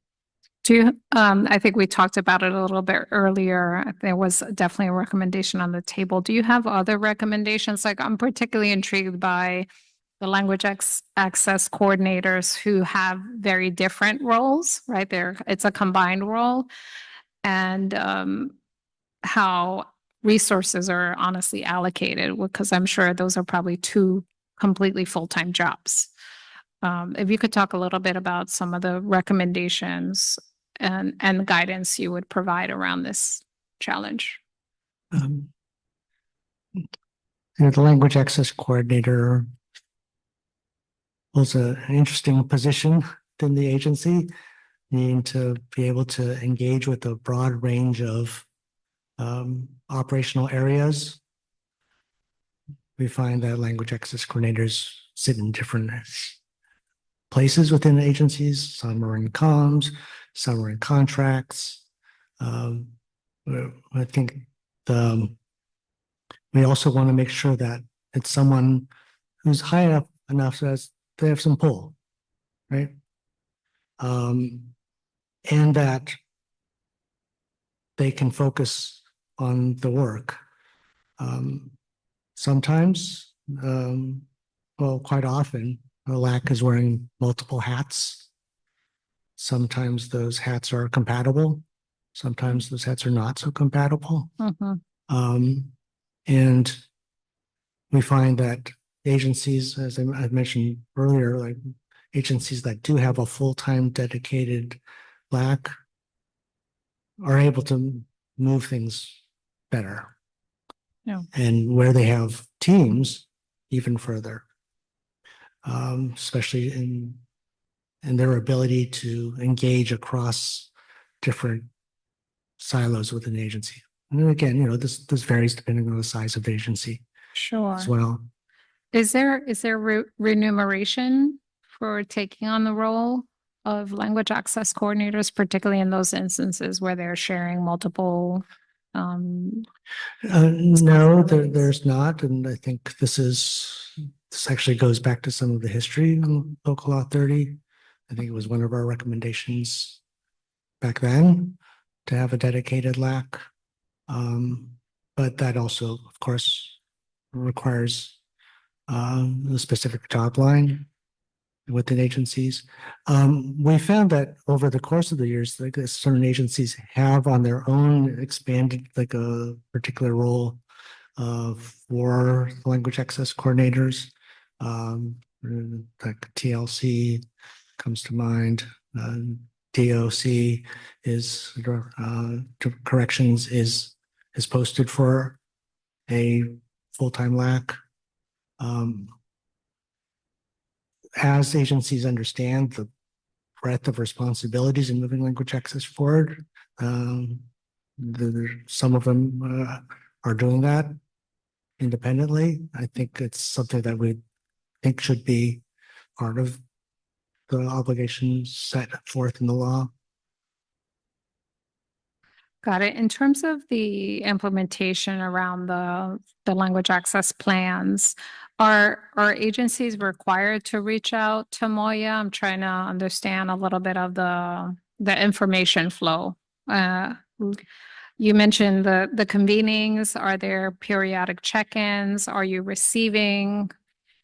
Speaker 8: Do you, I think we talked about it a little bit earlier. There was definitely a recommendation on the table. Do you have other recommendations? Like, I'm particularly intrigued by the language access coordinators who have very different roles, right? It's a combined role, and how resources are honestly allocated, because I'm sure those are probably 2 completely full-time jobs. If you could talk a little bit about some of the recommendations and guidance you would provide around this challenge.
Speaker 10: The language access coordinator was an interesting position within the agency, needing to be able to engage with a broad range of operational areas. We find that language access coordinators sit in different places within the agencies. Some are in comms, some are in contracts. I think we also want to make sure that it's someone who's high enough so that they have some pull, right? And that they can focus on the work. Sometimes, well, quite often, a LAC is wearing multiple hats. Sometimes those hats are compatible. Sometimes those hats are not so compatible. And we find that agencies, as I mentioned earlier, like agencies that do have a full-time dedicated LAC are able to move things better.
Speaker 8: Yeah.
Speaker 10: And where they have teams, even further, especially in their ability to engage across different silos within the agency. And again, this varies depending on the size of the agency
Speaker 8: Sure.
Speaker 10: as well.
Speaker 8: Is there remuneration for taking on the role of language access coordinators, particularly in those instances where they're sharing multiple
Speaker 10: No,
Speaker 8: responsibilities?
Speaker 10: there's not, and I think this actually goes back to some of the history in Local Law 30. I think it was one of our recommendations back then to have a dedicated LAC. But that also, of course, requires a specific job line within agencies. We found that over the course of the years, like certain agencies have on their own expanded like a particular role for language access coordinators. Like TLC comes to mind. DOC is corrections is posted for a full-time LAC. As agencies understand the breadth of responsibilities in moving language access forward, some of them are doing that independently. I think it's something that we think should be part of the obligations set forth in the law.
Speaker 8: Got it. In terms of the implementation around the language access plans, are agencies required to reach out to Moya? I'm trying to understand a little bit of the information flow. You mentioned the convenings. Are there periodic check-ins? Are you receiving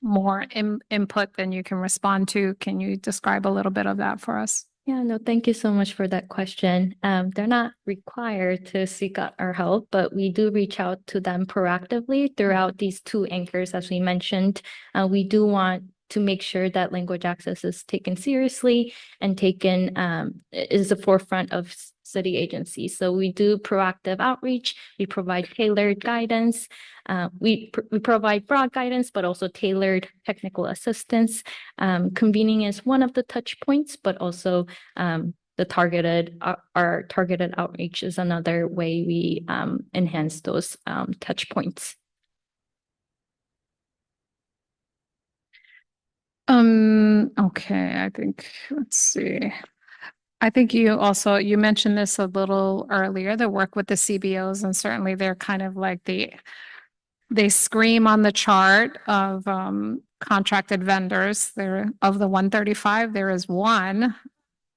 Speaker 8: more input than you can respond to? Can you describe a little bit of that for us?
Speaker 11: Yeah, no, thank you so much for that question. They're not required to seek out our help, but we do reach out to them proactively throughout these two anchors, as we mentioned. We do want to make sure that language access is taken seriously and taken is the forefront of city agencies. So we do proactive outreach. We provide tailored guidance. We provide broad guidance, but also tailored technical assistance. Convening is one of the touch points, but also our targeted outreach is another way we enhance those touch points.
Speaker 8: Okay, I think, let's see. I think you mentioned this a little earlier, the work with the CBOs, and certainly they're kind of like they scream on the chart of contracted vendors. Of the 135, there is one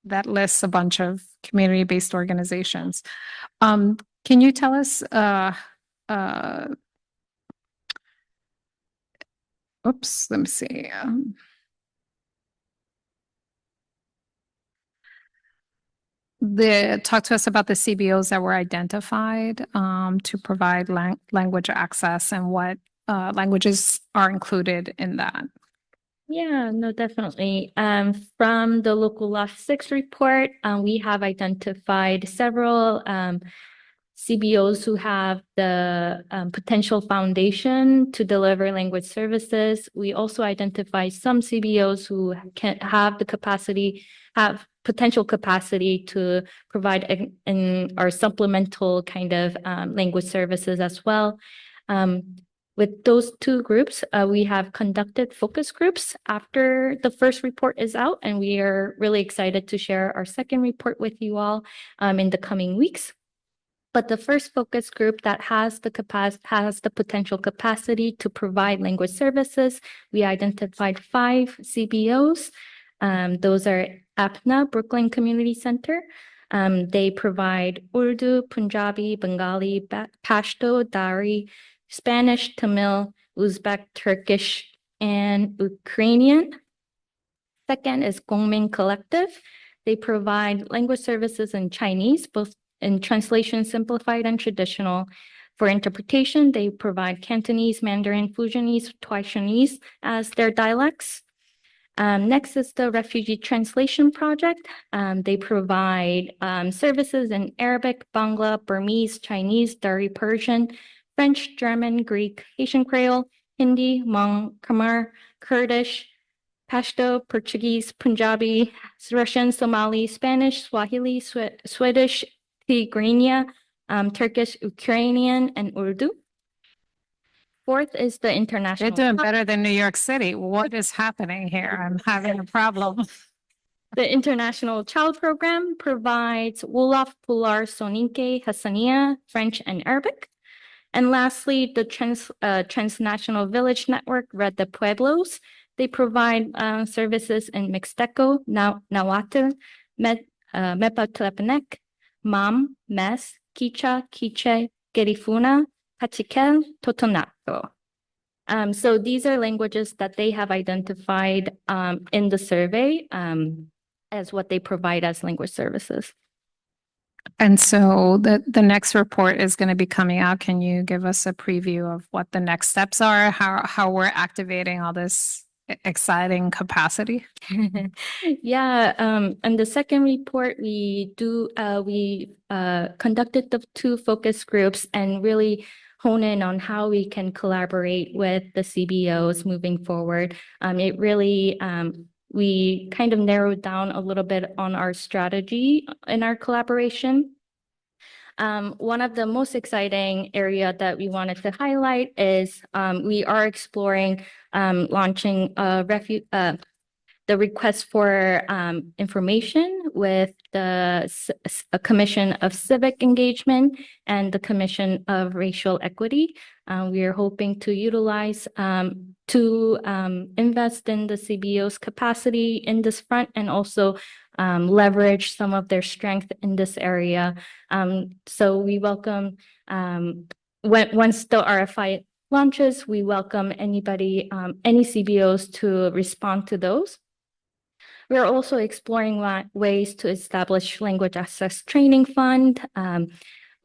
Speaker 8: that lists a bunch of community-based organizations. Can you tell us, oops, let me see. Talk to us about the CBOs that were identified to provide language access and what languages are included in that.
Speaker 11: Yeah, no, definitely. From the Local Law 6 report, we have identified several CBOs who have the potential foundation to deliver language services. We also identified some CBOs who can have the capacity, have potential capacity to provide our supplemental kind of language services as well. With those two groups, we have conducted focus groups after the first report is out, and we are really excited to share our second report with you all in the coming weeks. But the first focus group that has the potential capacity to provide language services, we identified 5 CBOs. Those are APNA, Brooklyn Community Center. They provide Urdu, Punjabi, Bengali, Pashto, Dari, Spanish, Tamil, Uzbek, Turkish, and Ukrainian. Second is Gongming Collective. They provide language services in Chinese, both in translation, simplified and traditional. For interpretation, they provide Cantonese, Mandarin, Fujianese, Taishanese as their dialects. Next is the Refugee Translation Project. They provide services in Arabic, Bangla, Burmese, Chinese, Dari Persian, French, German, Greek, Haitian Creole, Hindi, Hmong, Khmer, Kurdish, Pashto, Portuguese, Punjabi, Russian, Somali, Spanish, Swahili, Swedish, Tigrinya, Turkish, Ukrainian, and Urdu. Fourth is the
Speaker 8: They're
Speaker 11: international.
Speaker 8: doing better than New York City. What is happening here? I'm having a problem.
Speaker 11: The International Child Program provides Wolof, Pular, Soninke, Hassaniya, French, and Arabic. And lastly, the Transnational Village Network, Red de Pueblos. They provide services in Mixteco, Nahuatl, Mepatlepanec, Mam, Mes, Quicha, Quiche, Gerifuna, Pachiquel, Totonaco. So these are languages that they have identified in the survey as what they provide as language services.
Speaker 8: And so the next report is going to be coming out. Can you give us a preview of what the next steps are, how we're activating all this exciting capacity?
Speaker 11: Yeah, and the second report, we conducted the 2 focus groups and really hone in on how we can collaborate with the CBOs moving forward. It really, we kind of narrowed down a little bit on our strategy in our collaboration. One of the most exciting area that we wanted to highlight is we are exploring launching the request for information with the Commission of Civic Engagement and the Commission of Racial Equity. We are hoping to utilize to invest in the CBO's capacity in this front and also leverage some of their strength in this area. So we welcome, once the RFI launches, we welcome anybody, any CBOs to respond to those. We are also exploring ways to establish language access training fund.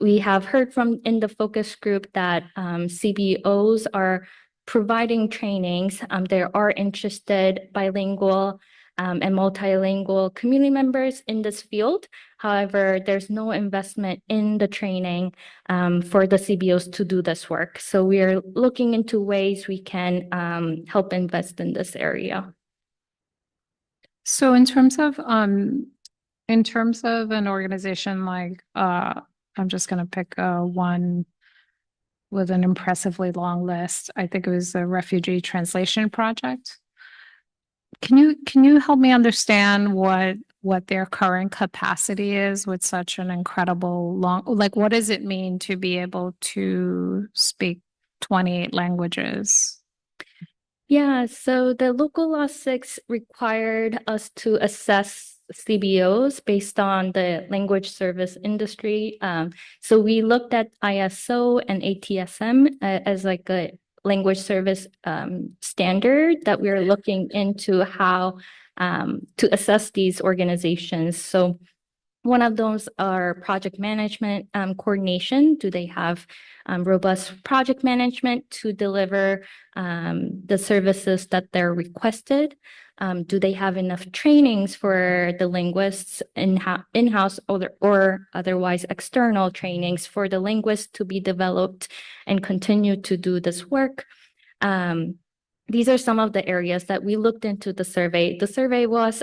Speaker 11: We have heard from in the focus group that CBOs are providing trainings. There are interested bilingual and multilingual community members in this field. However, there's no investment in the training for the CBOs to do this work. So we are looking into ways we can help invest in this area.
Speaker 8: So in terms of an organization like I'm just going to pick one with an impressively long list. I think it was the Refugee Translation Project. Can you help me understand what their current capacity is with such an incredible long, like what does it mean to be able to speak 28 languages?
Speaker 11: Yeah, so the local law 6 required us to assess CBOs based on the language service industry. So we looked at ISO and ATSM as like a language service standard that we're looking into how to assess these organizations. So one of those are project management coordination. Do they have robust project management to deliver the services that they're requested? Do they have enough trainings for the linguists in-house or otherwise external trainings for the linguists to be developed and continue to do this work? These are some of the areas that we looked into the survey. The survey was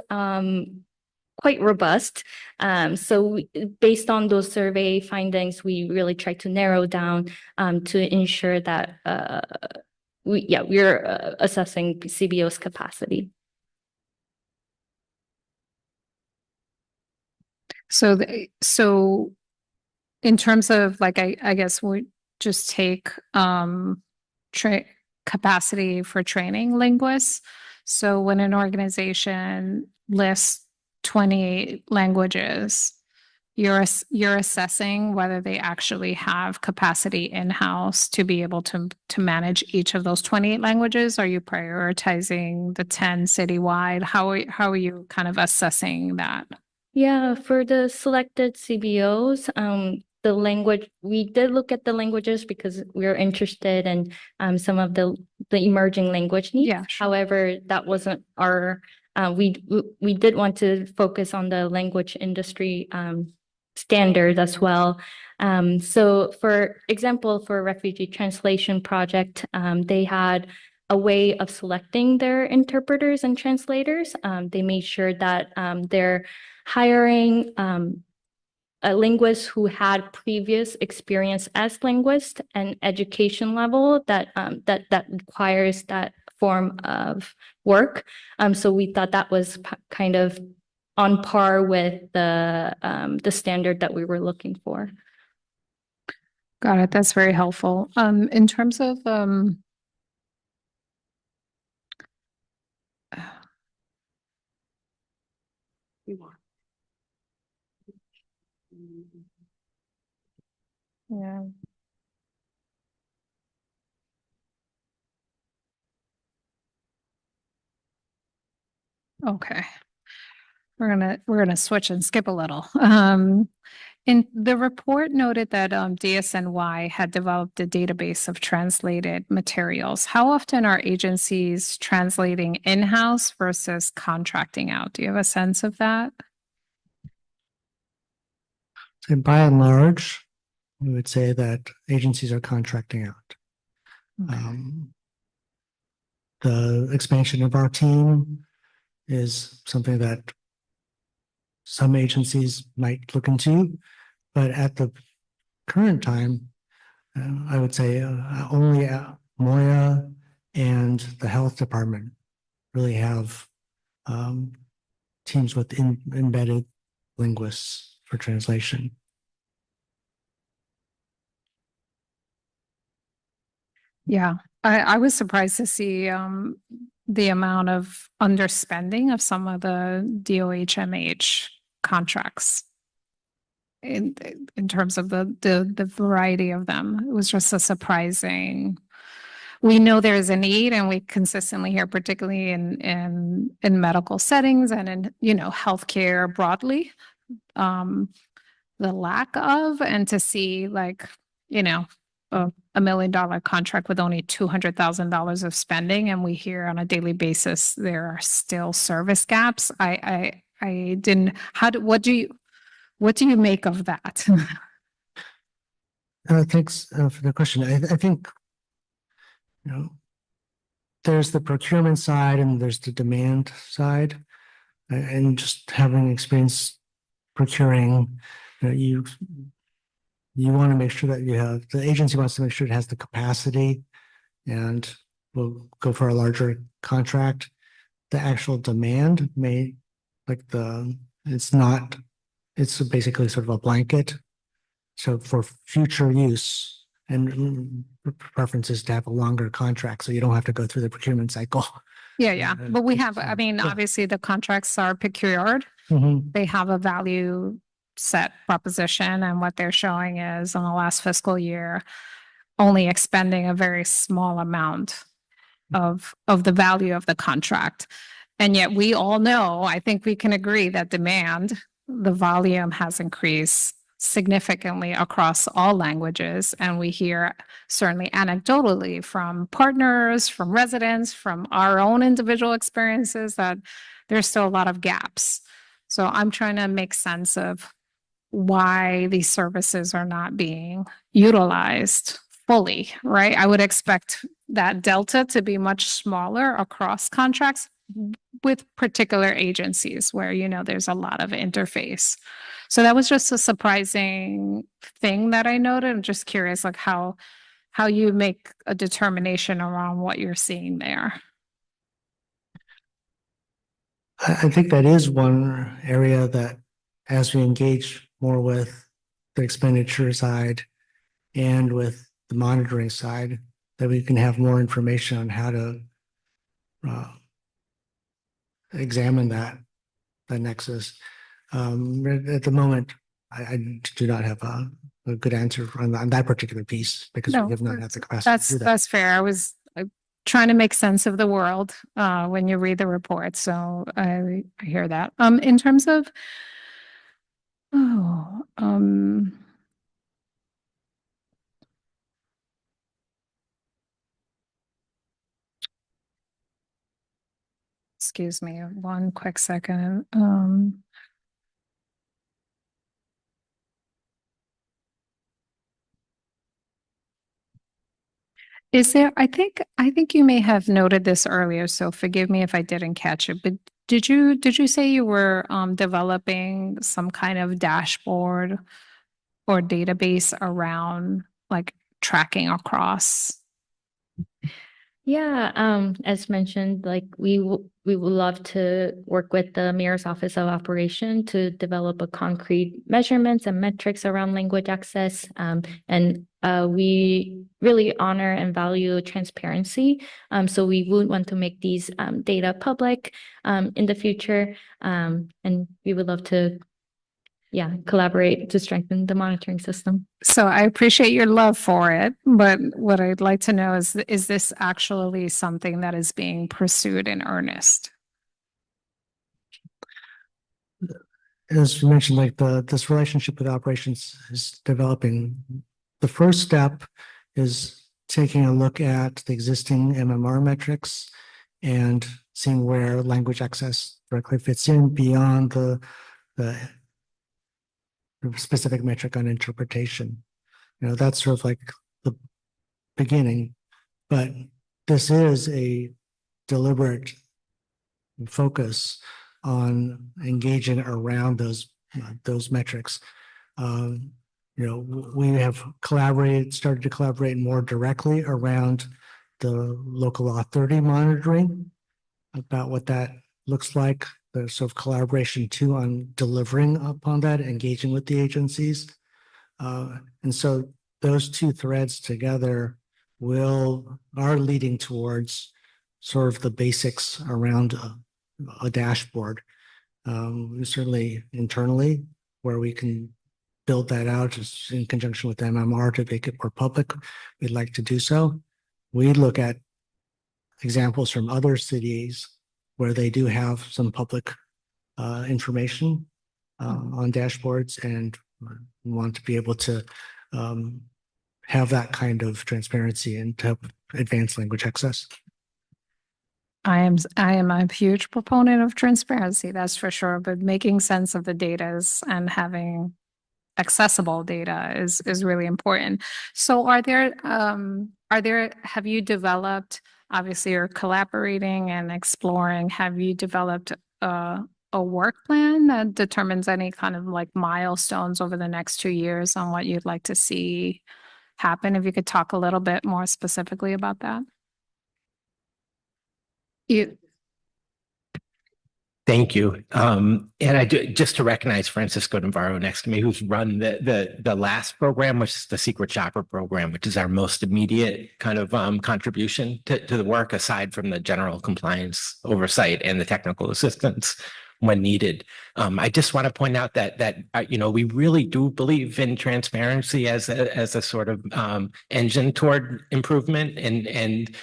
Speaker 11: quite robust. So based on those survey findings, we really tried to narrow down to ensure that we're assessing CBO's capacity.
Speaker 8: So in terms of like, I guess we just take capacity for training linguists. So when an organization lists 28 languages, you're assessing whether they actually have capacity in-house to be able to manage each of those 28 languages. Are you prioritizing the 10 citywide? How are you kind of assessing that?
Speaker 11: Yeah, for the selected CBOs, the language, we did look at the languages because we're interested in some of the emerging language needs.
Speaker 8: Yeah, sure.
Speaker 11: However, that wasn't our, we did want to focus on the language industry standard as well. So for example, for Refugee Translation Project, they had a way of selecting their interpreters and translators. They made sure that they're hiring linguists who had previous experience as linguists and education level that that requires that form of work. So we thought that was kind of on par with the standard that we were looking for.
Speaker 8: Got it. That's very helpful. In terms of yeah. Okay. We're gonna switch and skip a little. In the report noted that DSNY had developed a database of translated materials. How often are agencies translating in-house versus contracting out? Do you have a sense of that?
Speaker 10: So by and large, we would say that agencies are contracting out. The expansion of our team is something that some agencies might look into, but at the current time, I would say only Moya and the health department really have teams with embedded linguists for translation.
Speaker 8: Yeah, I was surprised to see the amount of underspending of some of the DOHMH contracts in terms of the variety of them. It was just a surprising. We know there is a need, and we consistently hear, particularly in medical settings and in healthcare broadly, the lack of, and to see like a $1 million contract with only $200,000 of spending, and we hear on a daily basis there are still service gaps. I didn't. What do you make of that?
Speaker 10: Thanks for the question. I think there's the procurement side and there's the demand side, and just having experience procuring, you want to make sure that the agency wants to make sure it has the capacity and will go for a larger contract. The actual demand it's basically sort of a blanket. So for future use, and preference is to have a longer contract so you don't have to go through the procurement cycle.
Speaker 8: Yeah. But we have, I mean, obviously the contracts are procured. They have a value set proposition, and what they're showing is on the last fiscal year only expending a very small amount of the value of the contract. And yet we all know, I think we can agree that demand, the volume has increased significantly across all languages. And we hear certainly anecdotally from partners, from residents, from our own individual experiences that there's still a lot of gaps. So I'm trying to make sense of why these services are not being utilized fully, right? I would expect that delta to be much smaller across contracts with particular agencies where, there's a lot of interface. So that was just a surprising thing that I noted. I'm just curious, like how you make a determination around what you're seeing there.
Speaker 10: I think that is one area that, as we engage more with the expenditure side and with the monitoring side, that we can have more information on how to examine that nexus. At the moment, I do not have a good answer on that particular piece because we have not had the capacity to do that.
Speaker 8: That's fair. I was trying to make sense of the world when you read the report. So I hear that. In terms of, excuse me, one quick second. Is there, I think you may have noted this earlier, so forgive me if I didn't catch it, but Did you say you were developing some kind of dashboard or database around like tracking across?
Speaker 11: Yeah, as mentioned, like we would love to work with the Mayor's Office of Operation to develop a concrete measurements and metrics around language access. And we really honor and value transparency. So we would want to make these data public in the future. And we would love to, collaborate to strengthen the monitoring system.
Speaker 8: So I appreciate your love for it, but what I'd like to know is this actually something that is being pursued in earnest?
Speaker 10: As you mentioned, like this relationship with operations is developing. The first step is taking a look at the existing MMR metrics and seeing where language access directly fits in beyond the specific metric on interpretation. That's sort of like the beginning, but this is a deliberate focus on engaging around those metrics. We have started to collaborate more directly around the local law 30 monitoring about what that looks like. The sort of collaboration too on delivering upon that, engaging with the agencies. And so those two threads together are leading towards sort of the basics around a dashboard. Certainly internally, where we can build that out in conjunction with MMR to make it more public, we'd like to do so. We look at examples from other cities where they do have some public information on dashboards and want to be able to have that kind of transparency and to help advance language access.
Speaker 8: I am a huge proponent of transparency, that's for sure, but making sense of the data and having accessible data is really important. So have you developed, obviously you're collaborating and exploring, have you developed a work plan that determines any kind of like milestones over the next 2 years on what you'd like to see happen? If you could talk a little bit more specifically about that.
Speaker 12: Thank you. And I do just to recognize Francisco Navarro next to me, who's run the last program, which is the Secret Shopper program, which is our most immediate kind of contribution to the work, aside from the general compliance oversight and the technical assistance when needed. I just want to point out that we really do believe in transparency as a sort of engine toward improvement, and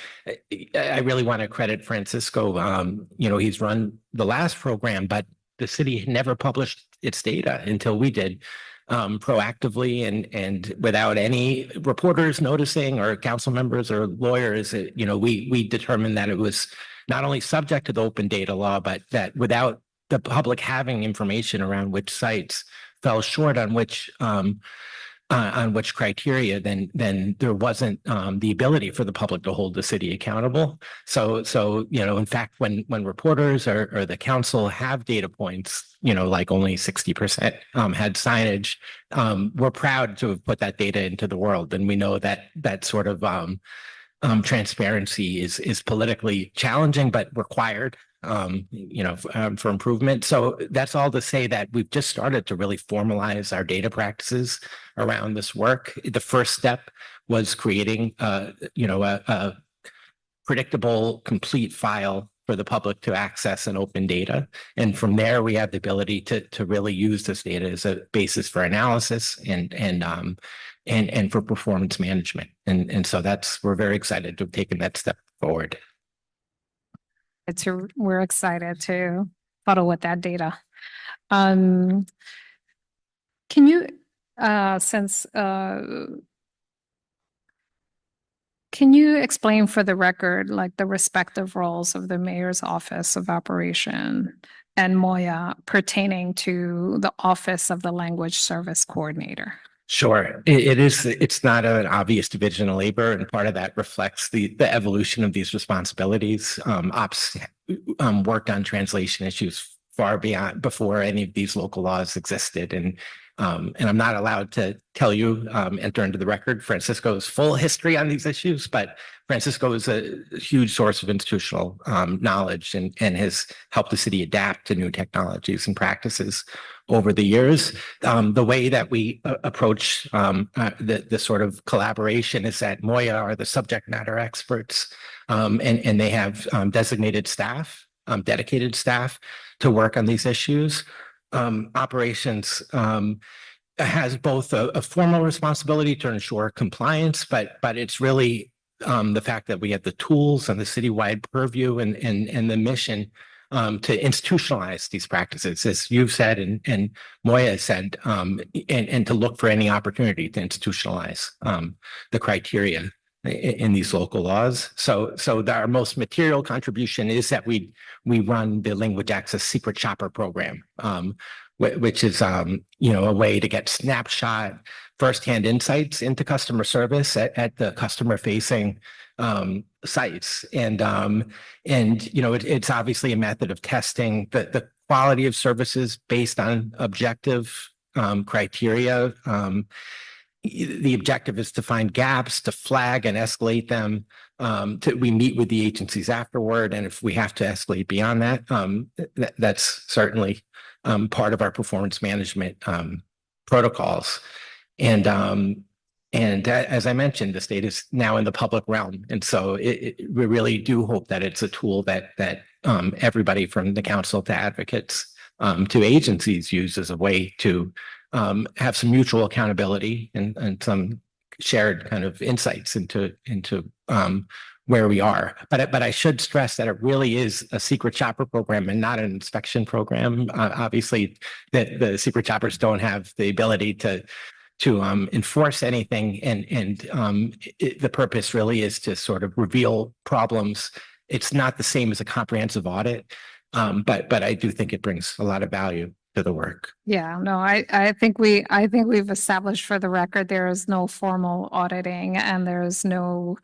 Speaker 12: I really want to credit Francisco. He's run the last program, but the city had never published its data until we did, proactively and without any reporters noticing or council members or lawyers. We determined that it was not only subject to the open data law, but that without the public having information around which sites fell short on which criteria, then there wasn't the ability for the public to hold the city accountable. So in fact, when reporters or the council have data points, like only 60% had signage, we're proud to have put that data into the world, and we know that sort of transparency is politically challenging but required. For improvement. So that's all to say that we've just started to really formalize our data practices around this work. The first step was creating, a predictable, complete file for the public to access and open data. And from there, we have the ability to really use this data as a basis for analysis and for performance management. And so we're very excited to have taken that step forward.
Speaker 8: We're excited to follow with that data. Can you explain for the record, like the respective roles of the Mayor's Office of Operation and MOIA pertaining to the Office of the Language Service Coordinator?
Speaker 12: Sure. It's not an obvious division of labor, and part of that reflects the evolution of these responsibilities. Ops worked on translation issues far before any of these local laws existed. And I'm not allowed to tell you, enter into the record, Francisco's full history on these issues, but Francisco is a huge source of institutional knowledge and has helped the city adapt to new technologies and practices over the years. The way that we approach the sort of collaboration is that Moya are the subject matter experts, and they have designated staff, dedicated staff to work on these issues. Operations has both a formal responsibility to ensure compliance, but it's really the fact that we have the tools and the citywide purview and the mission to institutionalize these practices, as you've said and Moya said, and to look for any opportunity to institutionalize the criteria in these local laws. So our most material contribution is that we run the Language Access Secret Shopper program, which is a way to get snapshot firsthand insights into customer service at the customer facing sites. And it's obviously a method of testing the quality of services based on objective criteria. The objective is to find gaps, to flag and escalate them. We meet with the agencies afterward, and if we have to escalate beyond that, that's certainly part of our performance management protocols. And as I mentioned, the state is now in the public realm, and so we really do hope that it's a tool that everybody from the council to advocates to agencies use as a way to have some mutual accountability and some shared kind of insights into where we are. But I should stress that it really is a secret shopper program and not an inspection program. Obviously, the secret shoppers don't have the ability to enforce anything, and the purpose really is to sort of reveal problems. It's not the same as a comprehensive audit, but I do think it brings a lot of value to the work.
Speaker 8: Yeah, no, I think we've established for the record, there is no formal auditing and there is no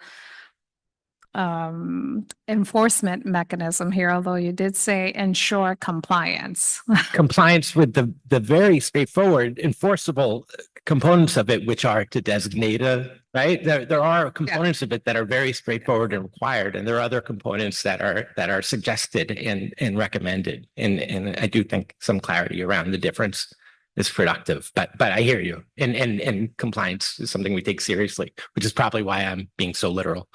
Speaker 8: enforcement mechanism here, although you did say ensure compliance.
Speaker 12: Compliance with the very straightforward enforceable components of it, which are to designate right? There are components of it that are very straightforward and required, and there are other components that are suggested and recommended. And I do think some clarity around the difference is productive. But I hear you. And compliance is something we take seriously, which is probably why I'm being so literal.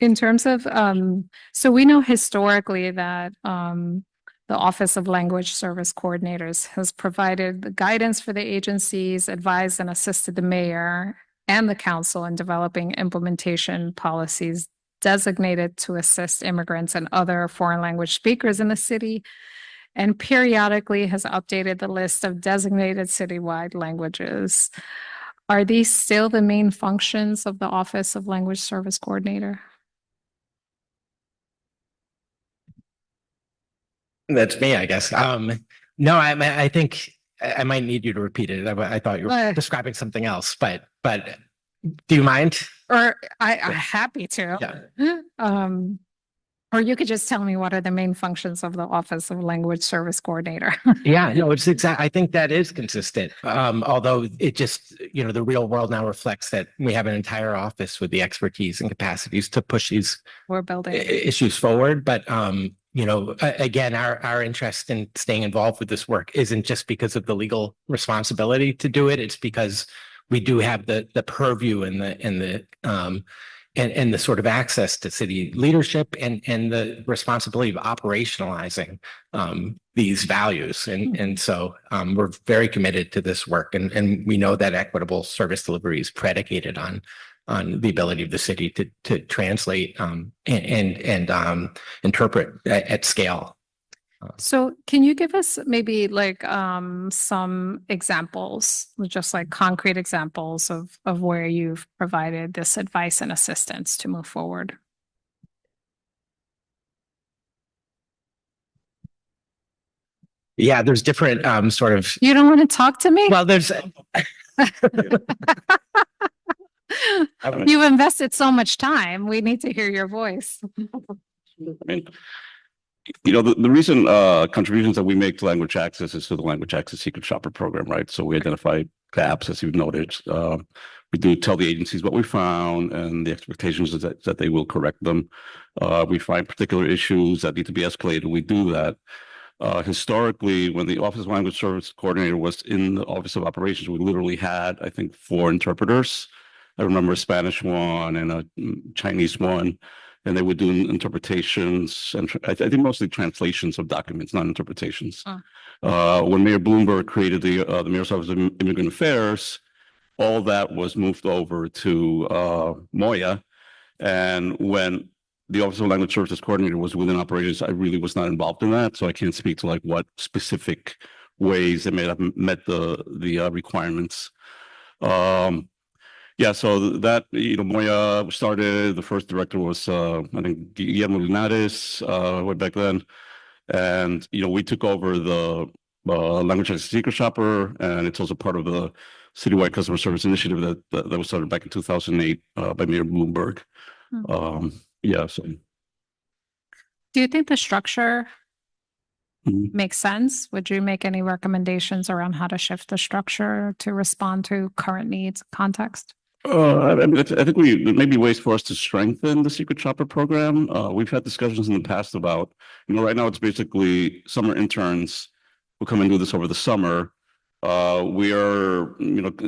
Speaker 8: In terms of, so we know historically that the Office of Language Service Coordinators has provided the guidance for the agencies, advised and assisted the mayor and the council in developing implementation policies designated to assist immigrants and other foreign language speakers in the city, and periodically has updated the list of designated citywide languages. Are these still the main functions of the Office of Language Service Coordinator?
Speaker 12: That's me, I guess. No, I think I might need you to repeat it. I thought you were describing something else, but do you mind?
Speaker 8: Or I'm happy to.
Speaker 12: Yeah.
Speaker 8: Or you could just tell me what are the main functions of the Office of Language Service Coordinator.
Speaker 12: Yeah, no, it's exact. I think that is consistent. Although it just, the real world now reflects that we have an entire office with the expertise and capacities to push these
Speaker 8: We're building
Speaker 12: issues forward. But again, our interest in staying involved with this work isn't just because of the legal responsibility to do it. It's because we do have the purview and the sort of access to city leadership and the responsibility of operationalizing these values. And so we're very committed to this work, and we know that equitable service delivery is predicated on the ability of the city to translate and interpret at scale.
Speaker 8: So can you give us maybe like some examples, just like concrete examples of where you've provided this advice and assistance to move forward?
Speaker 12: Yeah, there's different sort of,
Speaker 8: You don't want to talk to me?
Speaker 12: well, there's,
Speaker 8: You've invested so much time. We need to hear your voice.
Speaker 14: I mean, the recent contributions that we make to language access is to the Language Access Secret Shopper program, right? So we identify gaps, as you've noted. We do tell the agencies what we found, and the expectations is that they will correct them. We find particular issues that need to be escalated. We do that. Historically, when the Office of Language Service Coordinator was in the Office of Operations, we literally had, I think, 4 interpreters. I remember a Spanish one and a Chinese one, and they would do interpretations and I think mostly translations of documents, not interpretations. When Mayor Bloomberg created the Mayor's Office of Immigrant Affairs, all that was moved over to Moya, and when the Office of Language Services Coordinator was within operations, I really was not involved in that, so I can't speak to like what specific ways it may have met the requirements. Yeah, so that, Moya started, the first director was, I think, Guillermo Linares, way back then. And, we took over the Language Access Secret Shopper, and it's also part of the Citywide Customer Service Initiative that was started back in 2008 by Mayor Bloomberg. Yeah, so.
Speaker 8: Do you think the structure
Speaker 14: Mhm.
Speaker 8: makes sense? Would you make any recommendations around how to shift the structure to respond to current needs, context?
Speaker 14: I think there may be ways for us to strengthen the Secret Shopper program. We've had discussions in the past about, right now it's basically summer interns who come and do this over the summer. We are,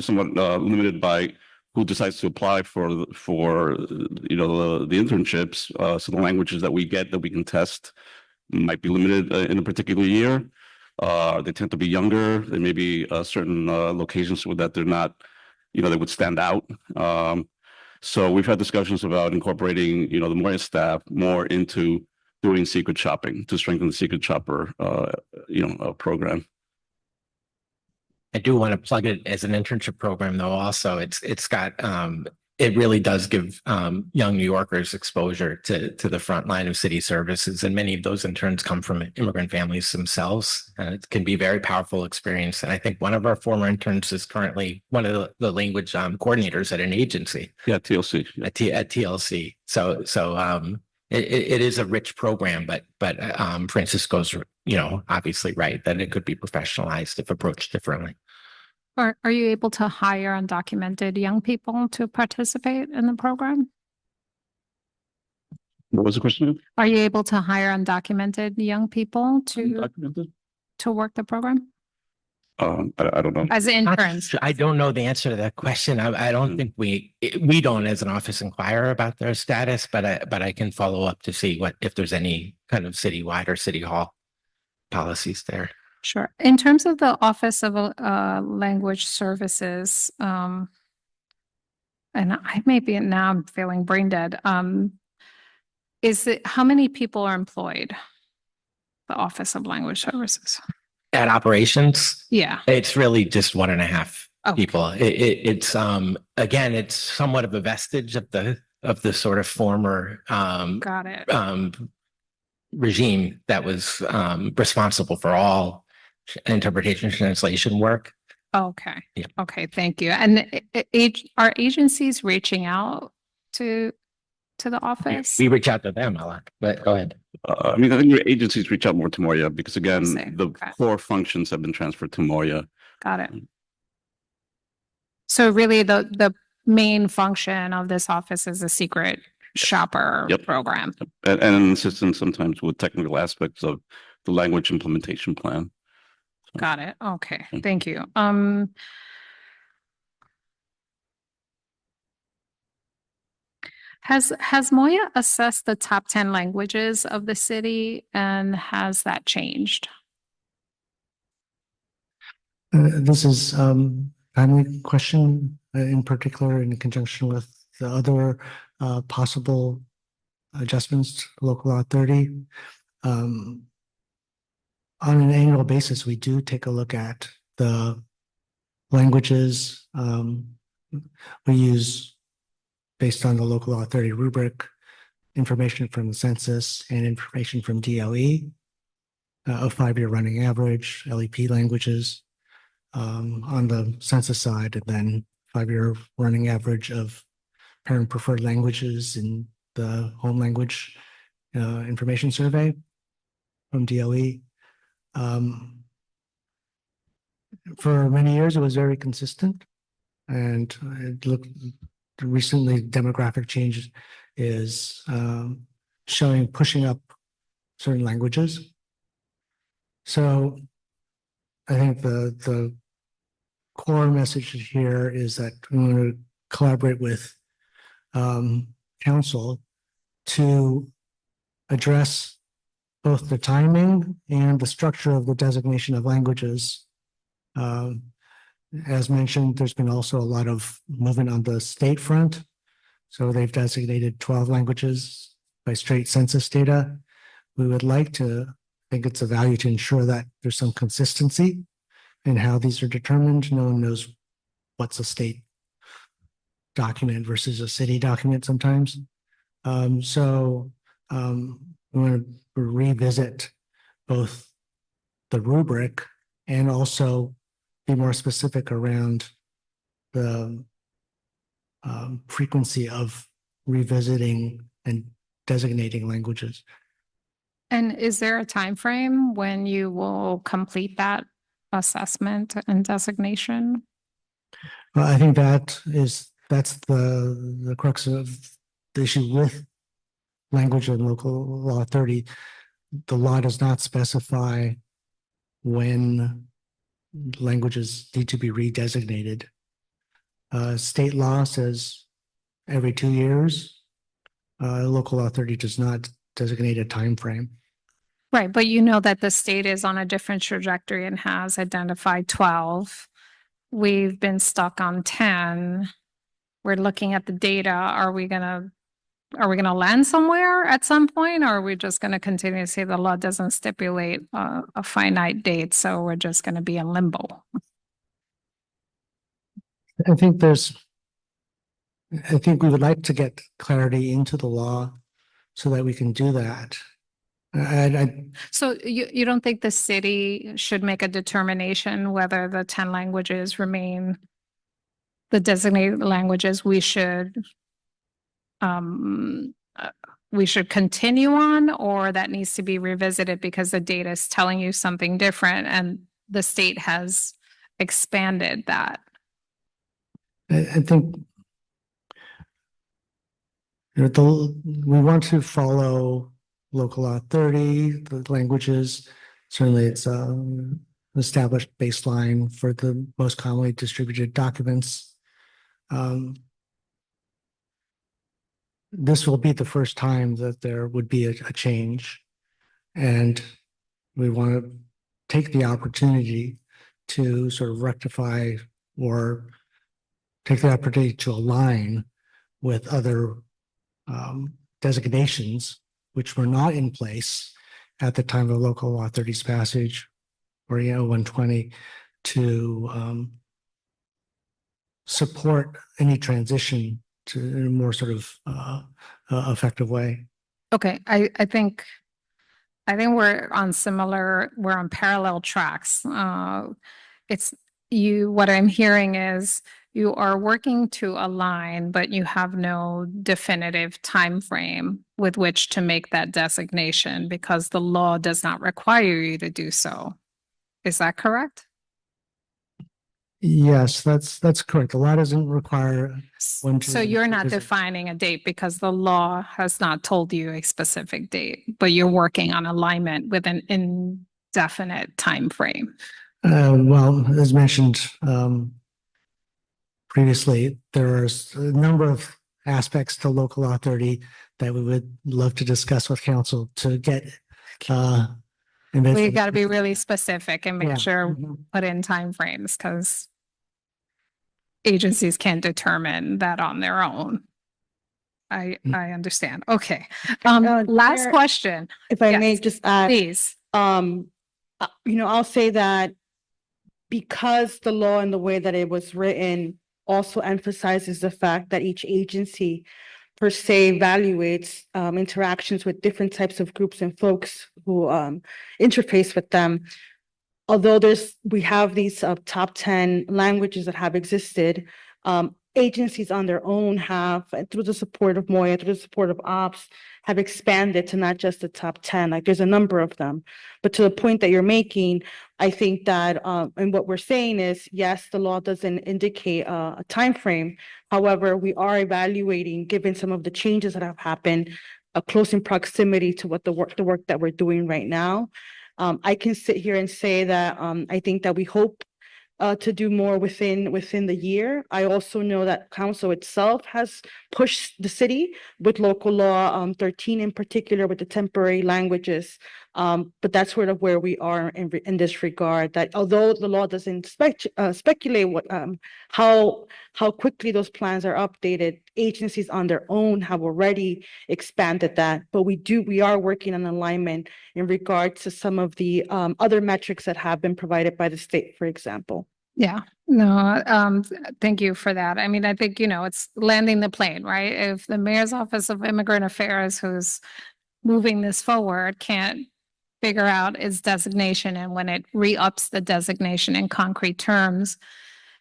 Speaker 14: somewhat limited by who decides to apply for the internships. So the languages that we get that we can test might be limited in a particular year. They tend to be younger. There may be certain locations where that they're not, they would stand out. So we've had discussions about incorporating, the Moya staff more into doing secret shopping to strengthen the Secret Shopper, program.
Speaker 12: I do want to plug it as an internship program, though. Also, it's got it really does give young New Yorkers exposure to the front line of city services, and many of those interns come from immigrant families themselves. And it can be a very powerful experience. And I think one of our former interns is currently one of the language coordinators at an agency.
Speaker 14: Yeah, TLC.
Speaker 12: At TLC. So it is a rich program, but Francisco's obviously right that it could be professionalized if approached differently.
Speaker 8: Are you able to hire undocumented young people to participate in the program?
Speaker 14: What was the question?
Speaker 8: Are you able to hire undocumented young people to work the program
Speaker 14: I don't know.
Speaker 8: as interns?
Speaker 12: I don't know the answer to that question. I don't think we don't as an office inquire about their status, but I can follow up to see if there's any kind of citywide or city hall policies there.
Speaker 8: Sure. In terms of the Office of Language Services, and now I'm feeling brain dead. How many people are employed? The Office of Language Services.
Speaker 12: At operations,
Speaker 8: Yeah.
Speaker 12: it's really just 1.5
Speaker 8: Okay.
Speaker 12: people. It's again, it's somewhat of a vestige of the sort of former
Speaker 8: Got it.
Speaker 12: regime that was responsible for all interpretation translation work.
Speaker 8: Okay.
Speaker 12: Yeah.
Speaker 8: Okay. Thank you. And are agencies reaching out to the office?
Speaker 12: We reach out to them a lot, but go ahead.
Speaker 14: I think your agencies reach out more to Moya because again,
Speaker 8: see.
Speaker 14: the
Speaker 8: Okay.
Speaker 14: core functions have been transferred to Moya.
Speaker 8: Got it. So really the main function of this office is a secret shopper
Speaker 14: Yep.
Speaker 8: program.
Speaker 14: And assistance sometimes with technical aspects of the language implementation plan.
Speaker 8: Got it. Okay.
Speaker 14: Mm.
Speaker 8: Thank you. Has Moya assessed the top 10 languages of the city, and has that changed?
Speaker 10: This is timely question in particular in conjunction with the other possible adjustments to local law 30. On an annual basis, we do take a look at the languages we use based on the local law 30 rubric, information from the census and information from DLE. a 5-year running average, LEP languages on the census side, and then 5-year running average of parent preferred languages in the home language information survey from DOE. For many years, it was very consistent, and it looked recently demographic change is pushing up certain languages. So I think the core message here is that we want to collaborate with council to address both the timing and the structure of the designation of languages. As mentioned, there's been also a lot of movement on the state front. So they've designated 12 languages by straight census data. We would like to think it's a value to ensure that there's some consistency in how these are determined. No one knows what's a state document versus a city document sometimes. We want to revisit both the rubric and also be more specific around the frequency of revisiting and designating languages.
Speaker 8: And is there a time frame when you will complete that assessment and designation?
Speaker 10: Well, I think that's the crux of the issue with language and local law 30. The law does not specify when languages need to be redesignated. State law says every 2 years. Local law 30 does not designate a time frame.
Speaker 8: Right, but you know that the state is on a different trajectory and has identified 12. We've been stuck on 10. We're looking at the data. Are we gonna land somewhere at some point, or are we just gonna continue to say the law doesn't stipulate a finite date, so we're just gonna be in limbo?
Speaker 10: I think we would like to get clarity into the law so that we can do that.
Speaker 8: So you don't think the city should make a determination whether the 10 languages remain the designated languages we should continue on, or that needs to be revisited because the data is telling you something different and the state has expanded that?
Speaker 10: I think we want to follow local law 30, the languages. Certainly it's an established baseline for the most commonly distributed documents. This will be the first time that there would be a change, and we want to take the opportunity to sort of rectify or take the opportunity to align with other designations which were not in place at the time of local law 30's passage, or 120, to support any transition to in a more sort of effective way.
Speaker 8: Okay, I think we're on parallel tracks. What I'm hearing is you are working to align, but you have no definitive time frame with which to make that designation because the law does not require you to do so. Is that correct?
Speaker 10: Yes, that's correct. The law doesn't require one to.
Speaker 8: So you're not defining a date because the law has not told you a specific date, but you're working on alignment with an indefinite time frame.
Speaker 10: Well, as mentioned previously, there's a number of aspects to local law 30 that we would love to discuss with council to get.
Speaker 8: We got to be really specific and make
Speaker 10: Yeah.
Speaker 8: sure put in timeframes because agencies can't determine that on their own. I understand. Okay. Last
Speaker 13: Chair,
Speaker 8: question.
Speaker 13: If I may
Speaker 8: Yes,
Speaker 13: just add,
Speaker 8: please.
Speaker 13: I'll say that because the law and the way that it was written also emphasizes the fact that each agency per se evaluates interactions with different types of groups and folks who interface with them. Although we have these top 10 languages that have existed, agencies on their own have, through the support of Moya, through the support of OPS, have expanded to not just the top 10, like there's a number of them. But to the point that you're making, I think that, and what we're saying is, yes, the law doesn't indicate a time frame. However, we are evaluating, given some of the changes that have happened, close in proximity to what the work that we're doing right now. I can sit here and say that I think that we hope to do more within the year. I also know that council itself has pushed the city with local law 13 in particular with the temporary languages. But that's sort of where we are in this regard, that although the law doesn't speculate what how quickly those plans are updated, agencies on their own have already expanded that. But we are working on alignment in regards to some of the other metrics that have been provided by the state, for example.
Speaker 8: Yeah, no, thank you for that. I mean, I think, it's landing the plane, right? If the Mayor's Office of Immigrant Affairs, who's moving this forward, can't figure out its designation, and when it re-ups the designation in concrete terms,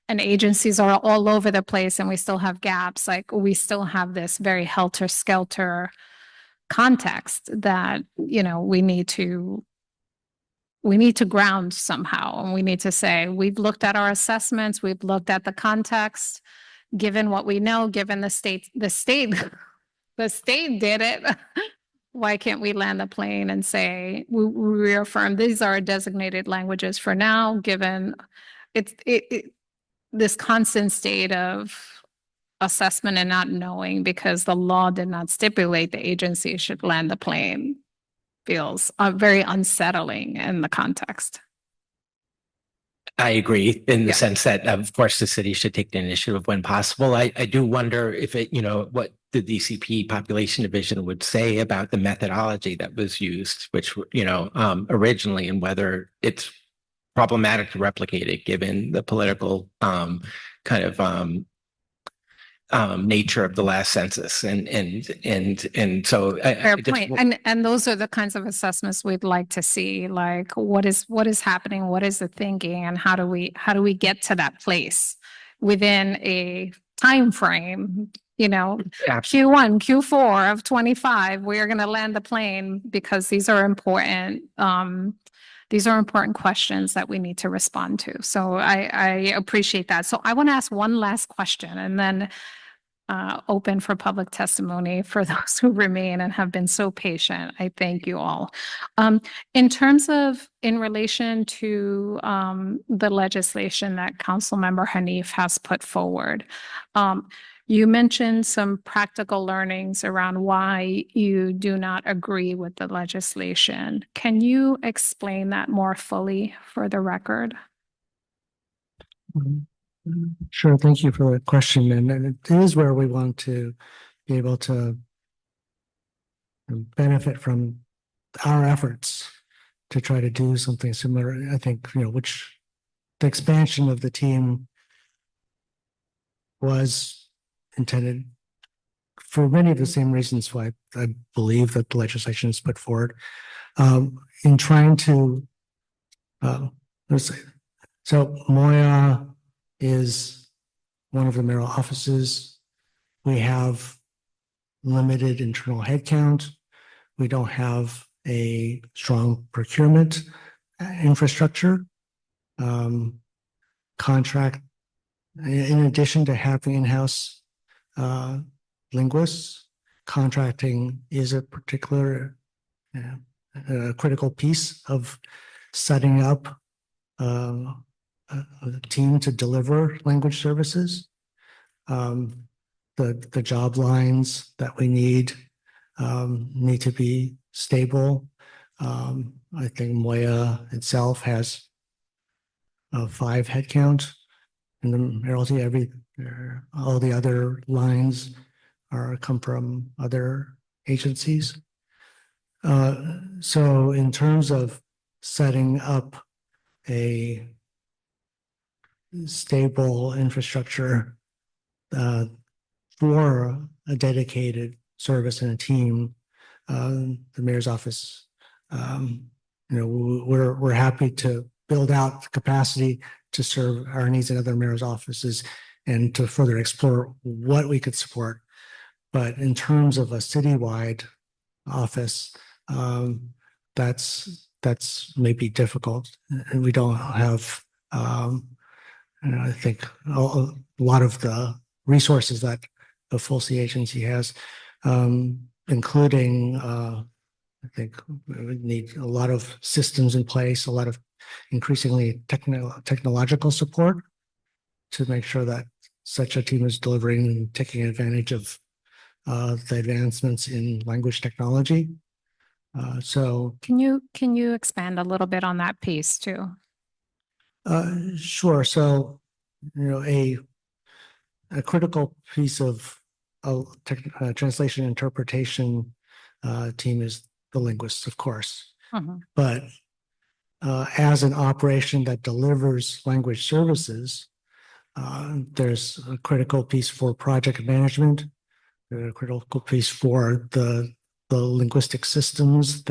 Speaker 8: and agencies are all over the place and we still have gaps, like we still have this very helter-skelter context that, we need to ground somehow, and we need to say, we've looked at our assessments, we've looked at the context, given what we know, given the state did it. Why can't we land the plane and say, we reaffirm these are designated languages for now, given this constant state of assessment and not knowing because the law did not stipulate the agency should land the plane feels very unsettling in the context.
Speaker 12: I agree in the
Speaker 8: Yeah.
Speaker 12: sense that, of course, the city should take the initiative when possible. I do wonder if what the DCP population division would say about the methodology that was used, which, originally, and whether it's problematic to replicate it given the political nature of the last census. And so
Speaker 8: Fair point. And those are the kinds of assessments we'd like to see, like what is happening, what is the thinking, and how do we get to that place within a time frame? Q1, Q4 of 25, we are going to land the plane because these are important. These are important questions that we need to respond to. So I appreciate that. So I want to ask one last question and then open for public testimony for those who remain and have been so patient. I thank you all. In relation to the legislation that Councilmember Hanif has put forward, you mentioned some practical learnings around why you do not agree with the legislation. Can you explain that more fully for the record?
Speaker 10: Sure, thank you for the question. And it is where we want to be able to benefit from our efforts to try to do something similar. I think, which the expansion of the team was intended for many of the same reasons why I believe that the legislation is put forward in trying to, let's say, so Moya is one of the mayoral offices. We have limited internal headcount. We don't have a strong procurement infrastructure. Contract, in addition to having in-house linguists, contracting is a particular critical piece of setting up a team to deliver language services. The job lines that we need to be stable. I think Moya itself has 5 headcount, and then all the other lines come from other agencies. So in terms of setting up a stable infrastructure, for a dedicated service and a team, the mayor's office, we're happy to build out the capacity to serve our needs in other mayor's offices and to further explore what we could support. But in terms of a citywide office, that's maybe difficult, and we don't have, I think a lot of the resources that a full city agency has, including, I think we would need a lot of systems in place, a lot of increasingly technological support to make sure that such a team is delivering and taking advantage of the advancements in language technology. So
Speaker 8: Can you expand a little bit on that piece too?
Speaker 10: sure. So, a critical piece of translation interpretation team is the linguists, of course. But as an operation that delivers language services, there's a critical piece for project management, a critical piece for the linguistic systems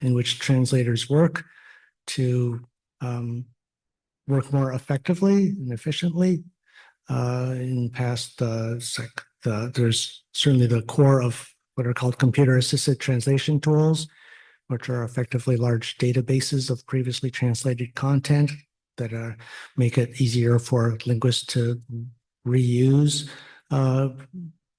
Speaker 10: in which translators work to work more effectively and efficiently. In past, there's certainly the core of what are called computer-assisted translation tools, which are effectively large databases of previously translated content that make it easier for linguists to reuse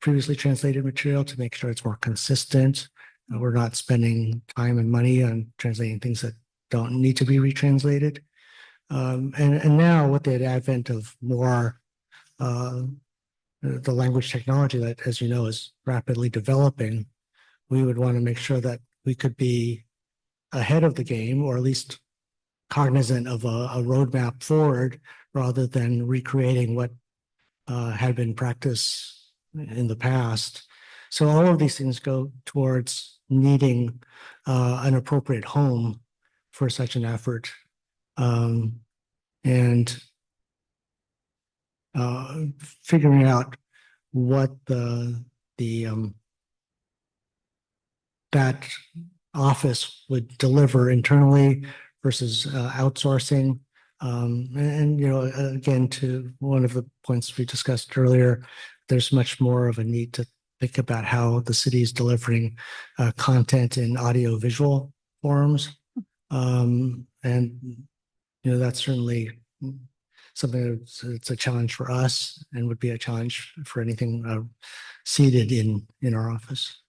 Speaker 10: previously translated material to make sure it's more consistent. We're not spending time and money on translating things that don't need to be retranslated. And now with the advent of more the language technology that, as you know, is rapidly developing, we would want to make sure that we could be ahead of the game, or at least cognizant of a roadmap forward, rather than recreating what had been practiced in the past. So all of these things go towards needing an appropriate home for such an effort. And figuring out what that office would deliver internally versus outsourcing. And again, to one of the points we discussed earlier, there's much more of a need to think about how the city is delivering content in audio-visual forms. And that's certainly something that's a challenge for us and would be a challenge for anything seated in our office.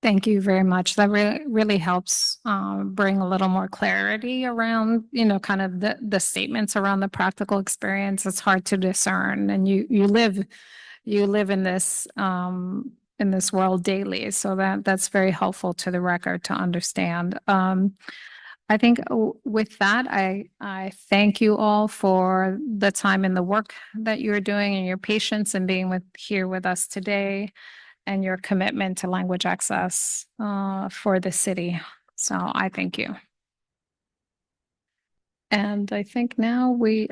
Speaker 8: Thank you very much. That really helps bring a little more clarity around, kind of the statements around the practical experience. It's hard to discern, and you live in this world daily, so that's very helpful to the record to understand. I think with that, I thank you all for the time and the work that you're doing and your patience and being here with us today, and your commitment to language access for the city. So I thank you. And I think now
Speaker 10: Okay.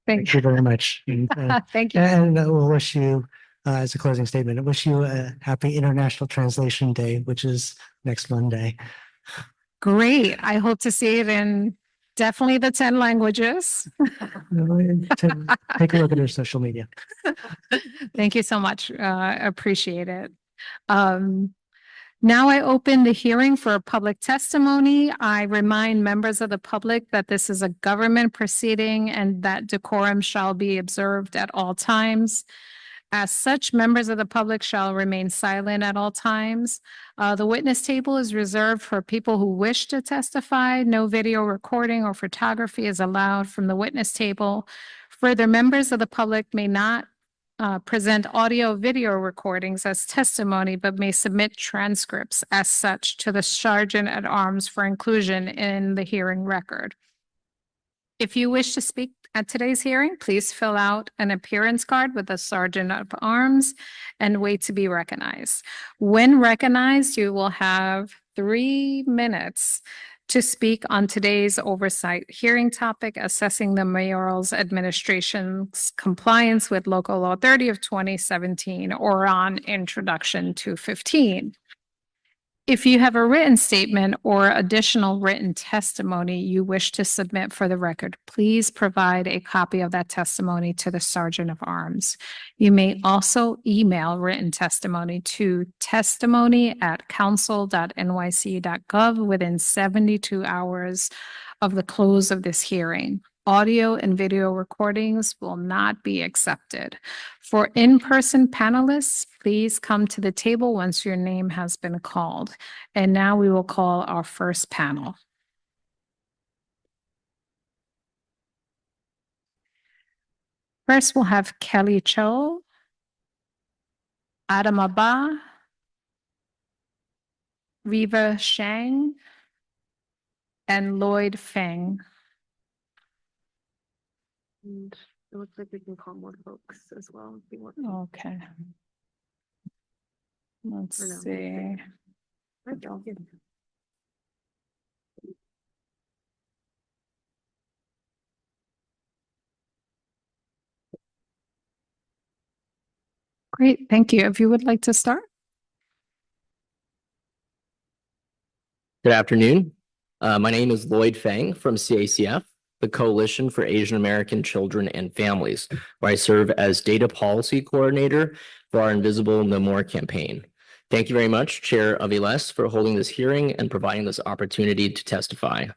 Speaker 10: Thank you very much. And,
Speaker 8: thank you.
Speaker 10: And we'll wish you, as a closing statement, I wish you a happy International Translation Day, which is next Monday.
Speaker 8: Great. I hope to see it in definitely the 10 languages.
Speaker 10: Take a look at our social media.
Speaker 8: Thank you so much. Appreciate it. Now I open the hearing for public testimony. I remind members of the public that this is a government proceeding and that decorum shall be observed at all times. As such, members of the public shall remain silent at all times. The witness table is reserved for people who wish to testify. No video recording or photography is allowed from the witness table. Further, members of the public may not present audio video recordings as testimony, but may submit transcripts as such to the Sergeant at Arms for inclusion in the hearing record. If you wish to speak at today's hearing, please fill out an appearance card with the Sergeant at Arms and wait to be recognized. When recognized, you will have 3 minutes to speak on today's oversight hearing topic, assessing the mayoral's administration's compliance with Local Law 30 of 2017, or on Introduction 215. If you have a written statement or additional written testimony you wish to submit for the record, please provide a copy of that testimony to the Sergeant of Arms. You may also email written testimony to testimony@council.nyc.gov within 72 hours of the close of this hearing. Audio and video recordings will not be accepted. For in-person panelists, please come to the table once your name has been called. And now we will call our first panel. First, we'll have Kelly Cho, Adam Abba, Riva Shang, and Lloyd Feng.
Speaker 9: And it looks like we can call more folks as well. If you want.
Speaker 8: Okay. Let's
Speaker 9: Or no.
Speaker 8: see. Great, thank you. If you would like to start.
Speaker 15: Good afternoon. My name is Lloyd Feng from CACF, the Coalition for Asian American Children and Families, where I serve as Data Policy Coordinator for our Invisible No More campaign. Thank you very much, Chair Aviles, for holding this hearing and providing this opportunity to testify.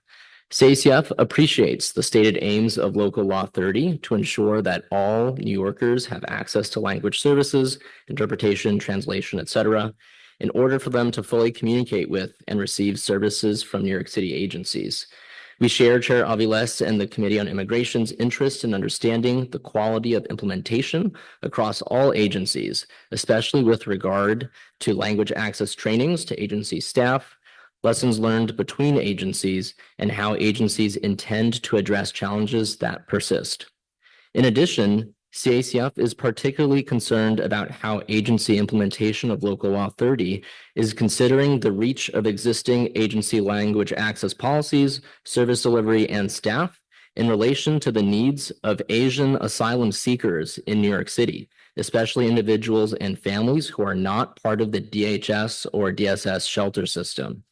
Speaker 15: CACF appreciates the stated aims of Local Law 30 to ensure that all New Yorkers have access to language services, interpretation, translation, etc., in order for them to fully communicate with and receive services from New York City agencies. We share Chair Aviles and the Committee on Immigration's interest in understanding the quality of implementation across all agencies, especially with regard to language access trainings to agency staff, lessons learned between agencies, and how agencies intend to address challenges that persist. In addition, CACF is particularly concerned about how agency implementation of Local Law 30 is considering the reach of existing agency language access policies, service delivery, and staff in relation to the needs of Asian asylum seekers in New York City, especially individuals and families who are not part of the DHS or DSS shelter system.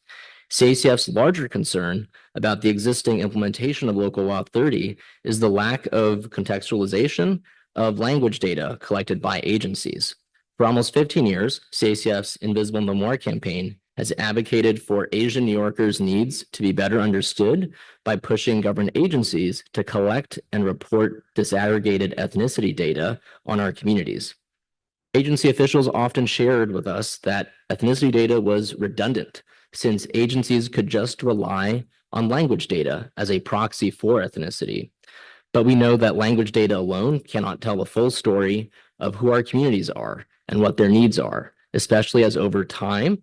Speaker 15: CACF's larger concern about the existing implementation of Local Law 30 is the lack of contextualization of language data collected by agencies. For almost 15 years, CACF's Invisible No More campaign has advocated for Asian New Yorkers' needs to be better understood by pushing government agencies to collect and report disaggregated ethnicity data on our communities. Agency officials often shared with us that ethnicity data was redundant, since agencies could just rely on language data as a proxy for ethnicity. But we know that language data alone cannot tell the full story of who our communities are and what their needs are, especially as over time,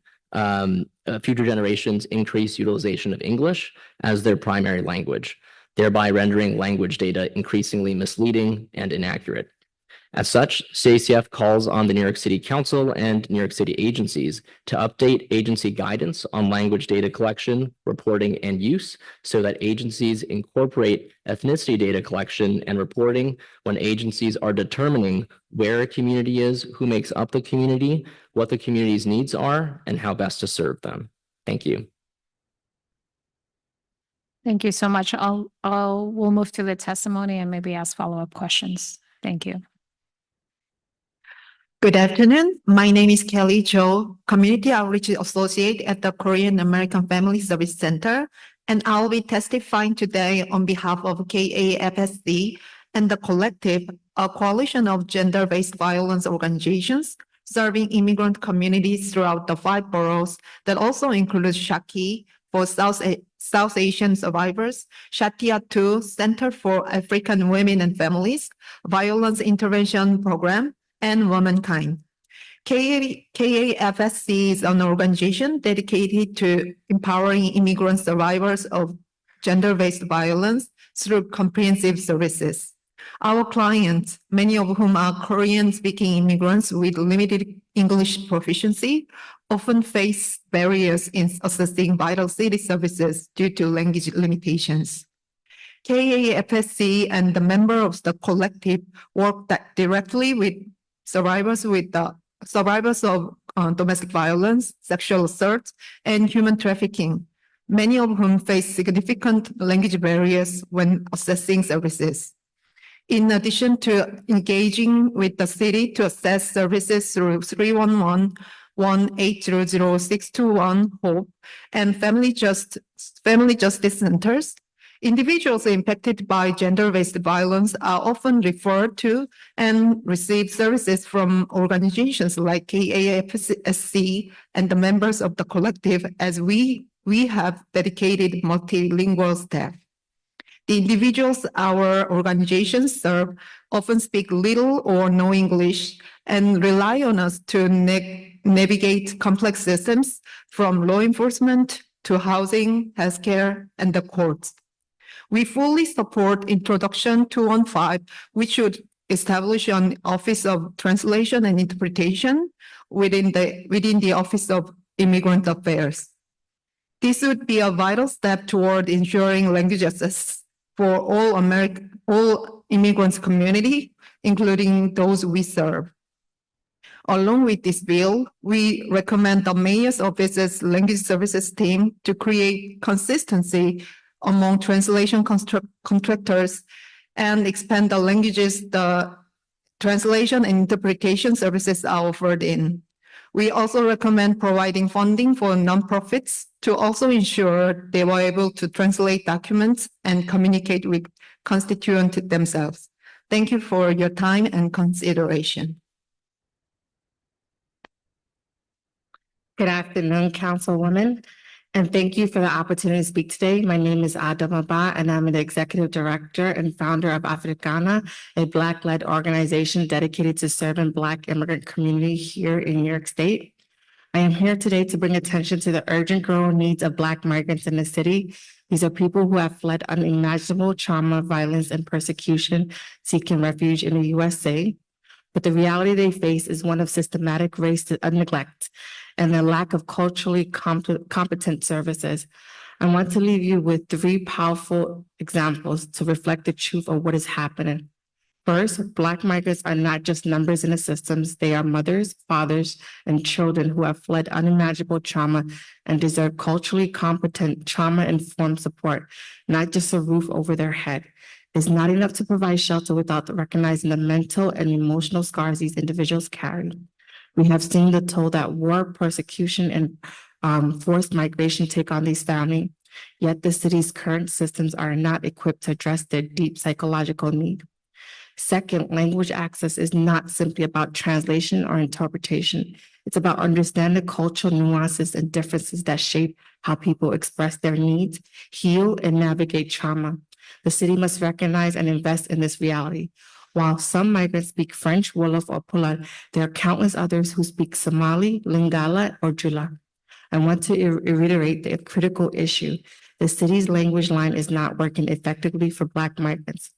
Speaker 15: future generations increase utilization of English as their primary language, thereby rendering language data increasingly misleading and inaccurate. As such, CACF calls on the New York City Council and New York City agencies to update agency guidance on language data collection, reporting, and use so that agencies incorporate ethnicity data collection and reporting when agencies are determining where a community is, who makes up the community, what the community's needs are, and how best to serve them. Thank you.
Speaker 8: Thank you so much. We'll move to the testimony and maybe ask follow-up questions. Thank you.
Speaker 16: Good afternoon. My name is Kelly Cho, Community Outreach Associate at the Korean American Family Service Center, and I'll be testifying today on behalf of KAFSC and the collective, a coalition of gender-based violence organizations serving immigrant communities throughout the 5 boroughs that also includes Shaki for South Asian survivors, Shatia 2 Center for African Women and Families, Violence Intervention Program, and Womankind. KAFSC is an organization dedicated to empowering immigrant survivors of gender-based violence through comprehensive services. Our clients, many of whom are Korean-speaking immigrants with limited English proficiency, often face barriers in accessing vital city services due to language limitations. KAFSC and the member of the collective work directly with survivors of domestic violence, sexual assault, and human trafficking, many of whom face significant language barriers when accessing services. In addition to engaging with the city to access services through 311-1800621 HOPE and family justice centers, individuals impacted by gender-based violence are often referred to and receive services from organizations like KAFSC and the members of the collective, as we have dedicated multilingual staff. The individuals our organizations serve often speak little or no English and rely on us to navigate complex systems from law enforcement to housing, healthcare, and the courts. We fully support Introduction 215, which would establish an Office of Translation and Interpretation within the Office of Immigrant Affairs. This would be a vital step toward ensuring language access for all immigrants community, including those we serve. Along with this bill, we recommend the Mayor's Office's Language Services team to create consistency among translation contractors and expand the languages the translation and interpretation services are offered in. We also recommend providing funding for nonprofits to also ensure they were able to translate documents and communicate with constituents themselves. Thank you for your time and consideration.
Speaker 17: Good afternoon, Councilwoman, and thank you for the opportunity to speak today. My name is Adama Ba, and I'm the Executive Director and founder of Africana, a Black-led organization dedicated to serving Black immigrant community here in New York State. I am here today to bring attention to the urgent growing needs of Black migrants in the city. These are people who have fled unimaginable trauma, violence, and persecution, seeking refuge in the USA. But the reality they face is one of systematic race neglect and the lack of culturally competent services. I want to leave you with 3 powerful examples to reflect the truth of what is happening. First, Black migrants are not just numbers in the systems, they are mothers, fathers, and children who have fled unimaginable trauma and deserve culturally competent, trauma-informed support, not just a roof over their head. It's not enough to provide shelter without recognizing the mental and emotional scars these individuals carry. We have seen the toll that war, persecution, and forced migration take on these families, yet the city's current systems are not equipped to address their deep psychological need. Second, language access is not simply about translation or interpretation. It's about understanding the cultural nuances and differences that shape how people express their needs, heal, and navigate trauma. The city must recognize and invest in this reality. While some migrants speak French, Wolof, or Pula, there are countless others who speak Somali, Lingala, or Jula. I want to reiterate the critical issue. The city's language line is not working effectively for Black migrants.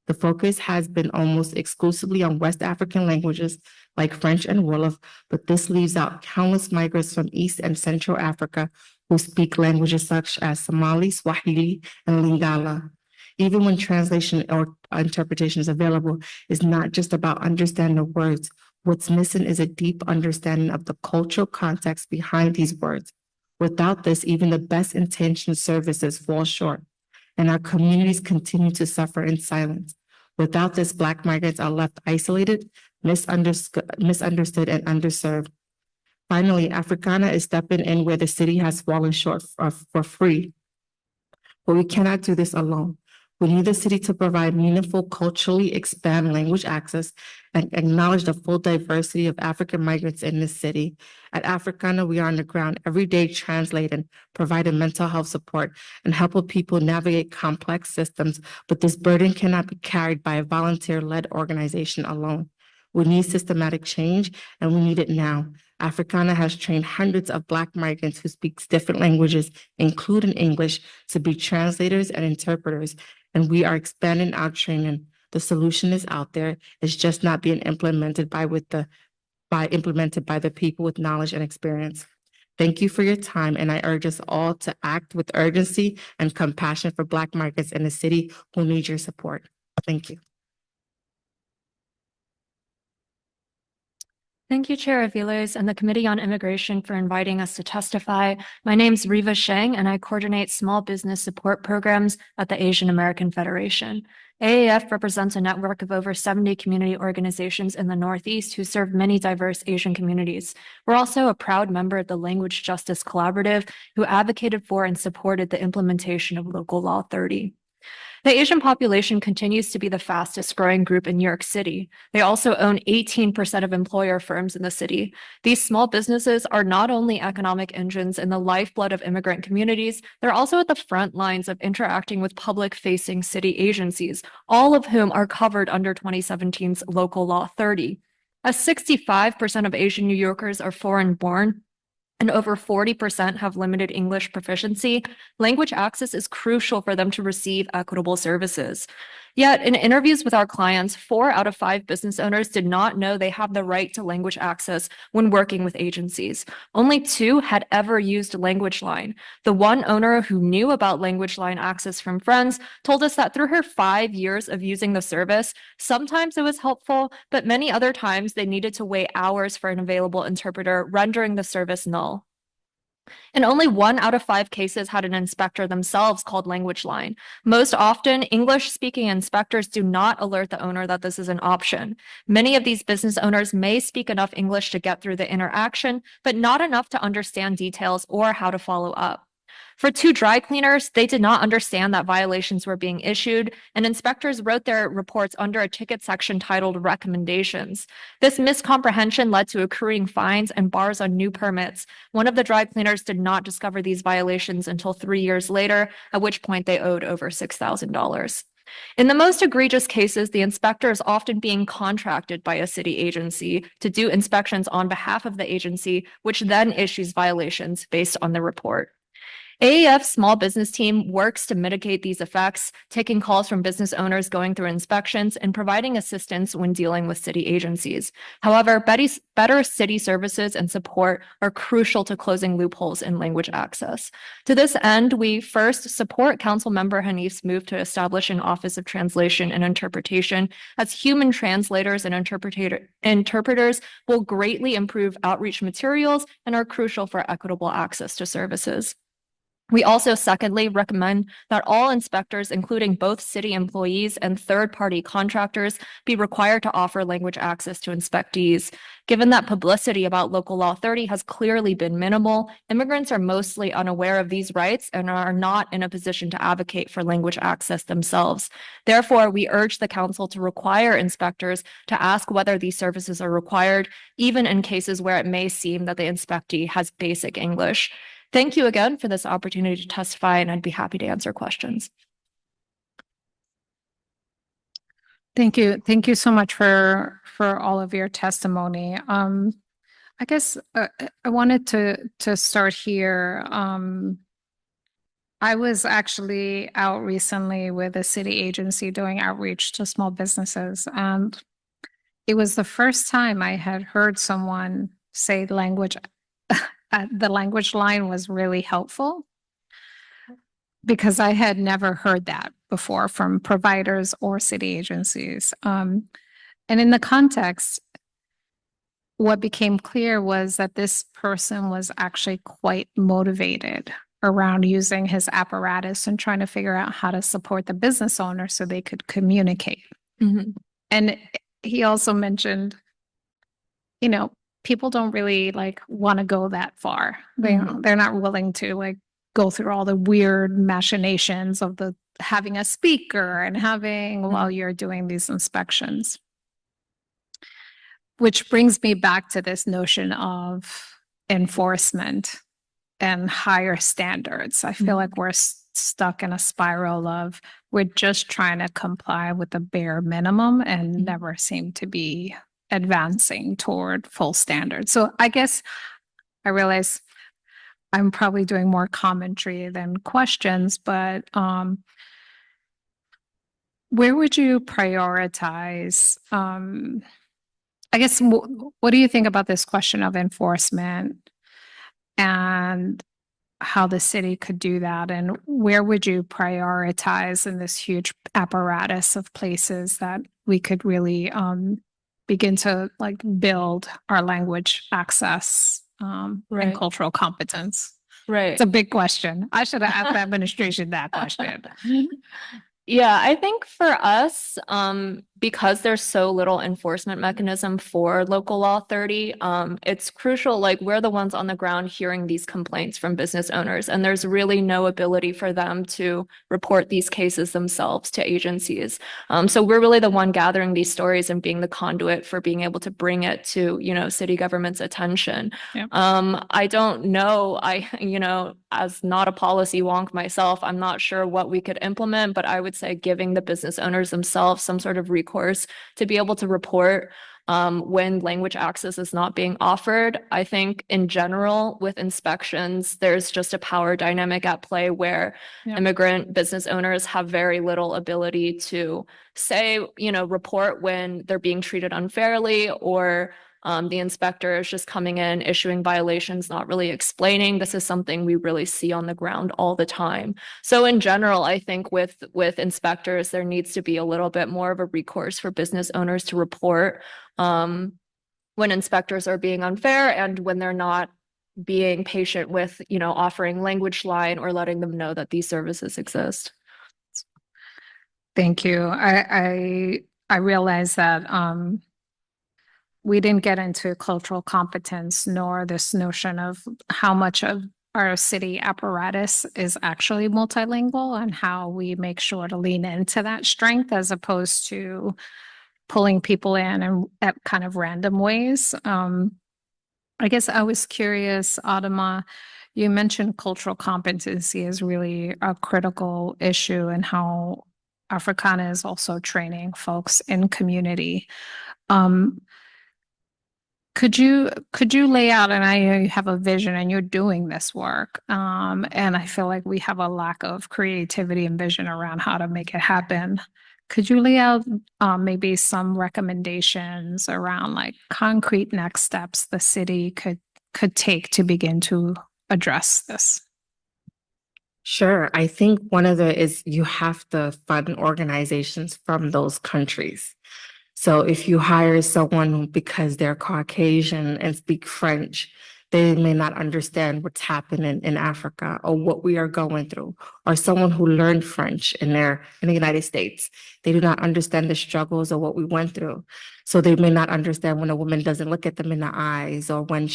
Speaker 17: The focus has been almost exclusively on West African languages like French and Wolof, but this leaves out countless migrants from East and Central Africa who speak languages such as Somali, Swahili, and Lingala. Even when translation or interpretation is available, it's not just about understanding the words. What's missing is a deep understanding of the cultural context behind these words. Without this, even the best intentioned services fall short, and our communities continue to suffer in silence. Without this, Black migrants are left isolated, misunderstood, and underserved. Finally, Africana is stepping in where the city has fallen short for free. But we cannot do this alone. We need the city to provide meaningful, culturally expand language access and acknowledge the full diversity of African migrants in this city. At Africana, we are on the ground every day translating, providing mental health support, and helping people navigate complex systems, but this burden cannot be carried by a volunteer-led organization alone. We need systematic change, and we need it now. Africana has trained hundreds of Black migrants who speak different languages, including English, to be translators and interpreters, and we are expanding our training. The solution is out there. It's just not being implemented by the people with knowledge and experience. Thank you for your time, and I urge us all to act with urgency and compassion for Black markets in the city who need your support. Thank you.
Speaker 11: Thank you, Chair Aviles and the Committee on Immigration for inviting us to testify. My name's Riva Sheng, and I coordinate small business support programs at the Asian American Federation. AAF represents a network of over 70 community organizations in the Northeast who serve many diverse Asian communities. We're also a proud member of the Language Justice Collaborative, who advocated for and supported the implementation of Local Law 30. The Asian population continues to be the fastest growing group in New York City. They also own 18% of employer firms in the city. These small businesses are not only economic engines and the lifeblood of immigrant communities, they're also at the front lines of interacting with public-facing city agencies, all of whom are covered under 2017's Local Law 30. As 65% of Asian New Yorkers are foreign-born, and over 40% have limited English proficiency, language access is crucial for them to receive equitable services. Yet, in interviews with our clients, 4 out of 5 business owners did not know they have the right to language access when working with agencies. Only 2 had ever used LanguageLine. The one owner who knew about LanguageLine access from friends told us that through her 5 years of using the service, sometimes it was helpful, but many other times they needed to wait hours for an available interpreter, rendering the service null. And only 1 out of 5 cases had an inspector themselves called LanguageLine. Most often, English-speaking inspectors do not alert the owner that this is an option. Many of these business owners may speak enough English to get through the interaction, but not enough to understand details or how to follow up. For 2 dry cleaners, they did not understand that violations were being issued, and inspectors wrote their reports under a ticket section titled Recommendations. This miscomprehension led to accruing fines and bars on new permits. One of the dry cleaners did not discover these violations until 3 years later, at which point they owed over $6,000. In the most egregious cases, the inspector is often being contracted by a city agency to do inspections on behalf of the agency, which then issues violations based on the report. AAF's small business team works to mitigate these effects, taking calls from business owners going through inspections and providing assistance when dealing with city agencies. However, better city services and support are crucial to closing loopholes in language access. To this end, we first support Councilmember Hanif's move to establish an Office of Translation and Interpretation, as human translators and interpreters will greatly improve outreach materials and are crucial for equitable access to services. We also, secondly, recommend that all inspectors, including both city employees and third-party contractors, be required to offer language access to inspectees. Given that publicity about Local Law 30 has clearly been minimal, immigrants are mostly unaware of these rights and are not in a position to advocate for language access themselves. Therefore, we urge the Council to require inspectors to ask whether these services are required, even in cases where it may seem that the inspectee has basic English. Thank you again for this opportunity to testify, and I'd be happy to answer questions.
Speaker 8: Thank you. Thank you so much for all of your testimony. I guess I wanted to start here. I was actually out recently with a city agency doing outreach to small businesses, and it was the first time I had heard someone say the LanguageLine was really helpful, because I had never heard that before from providers or city agencies. And in the context, what became clear was that this person was actually quite motivated around using his apparatus and trying to figure out how to support the business owner so they could communicate.
Speaker 11: Mm-hmm.
Speaker 8: And he also mentioned, people don't really want to go that far. They're not willing to go through all the weird machinations of having a speaker and having while you're doing these inspections. Which brings me back to this notion of enforcement and higher standards. I feel like we're stuck in a spiral of we're just trying to comply with the bare minimum and never seem to be advancing toward full standards. So I guess I realize I'm probably doing more commentary than questions, but where would you prioritize? I guess, what do you think about this question of enforcement and how the city could do that? And where would you prioritize in this huge apparatus of places that we could really begin to like build our language access and
Speaker 11: Right.
Speaker 8: cultural competence?
Speaker 11: Right.
Speaker 8: It's a big question. I should have asked the administration that question.
Speaker 11: Yeah, I think for us, because there's so little enforcement mechanism for local law 30, it's crucial, like we're the ones on the ground hearing these complaints from business owners, and there's really no ability for them to report these cases themselves to agencies. So we're really the one gathering these stories and being the conduit for being able to bring it to, city government's attention.
Speaker 8: Yeah.
Speaker 11: I don't know, as not a policy wonk myself, I'm not sure what we could implement, but I would say giving the business owners themselves some sort of recourse to be able to report when language access is not being offered. I think in general with inspections, there's just a power dynamic at play where
Speaker 8: Yeah.
Speaker 11: immigrant business owners have very little ability to say, report when they're being treated unfairly, or the inspector is just coming in, issuing violations, not really explaining. This is something we really see on the ground all the time. So in general, I think with inspectors, there needs to be a little bit more of a recourse for business owners to report when inspectors are being unfair and when they're not being patient with, offering language line or letting them know that these services exist.
Speaker 8: Thank you. I realize that we didn't get into cultural competence nor this notion of how much of our city apparatus is actually multilingual and how we make sure to lean into that strength as opposed to pulling people in and at kind of random ways. I guess I was curious, Adama, you mentioned cultural competency is really a critical issue and how Africana is also training folks in community. Could you lay out, and I know you have a vision and you're doing this work, and I feel like we have a lack of creativity and vision around how to make it happen. Could you lay out maybe some recommendations around like concrete next steps the city could take to begin to address this?
Speaker 17: Sure. I think one of the is you have to fund organizations from those countries. So if you hire someone because they're Caucasian and speak French, they may not understand what's happening in Africa or what we are going through. Or someone who learned French in the United States, they do not understand the struggles of what we went through. So they may not understand when a woman doesn't look at them in the eyes or when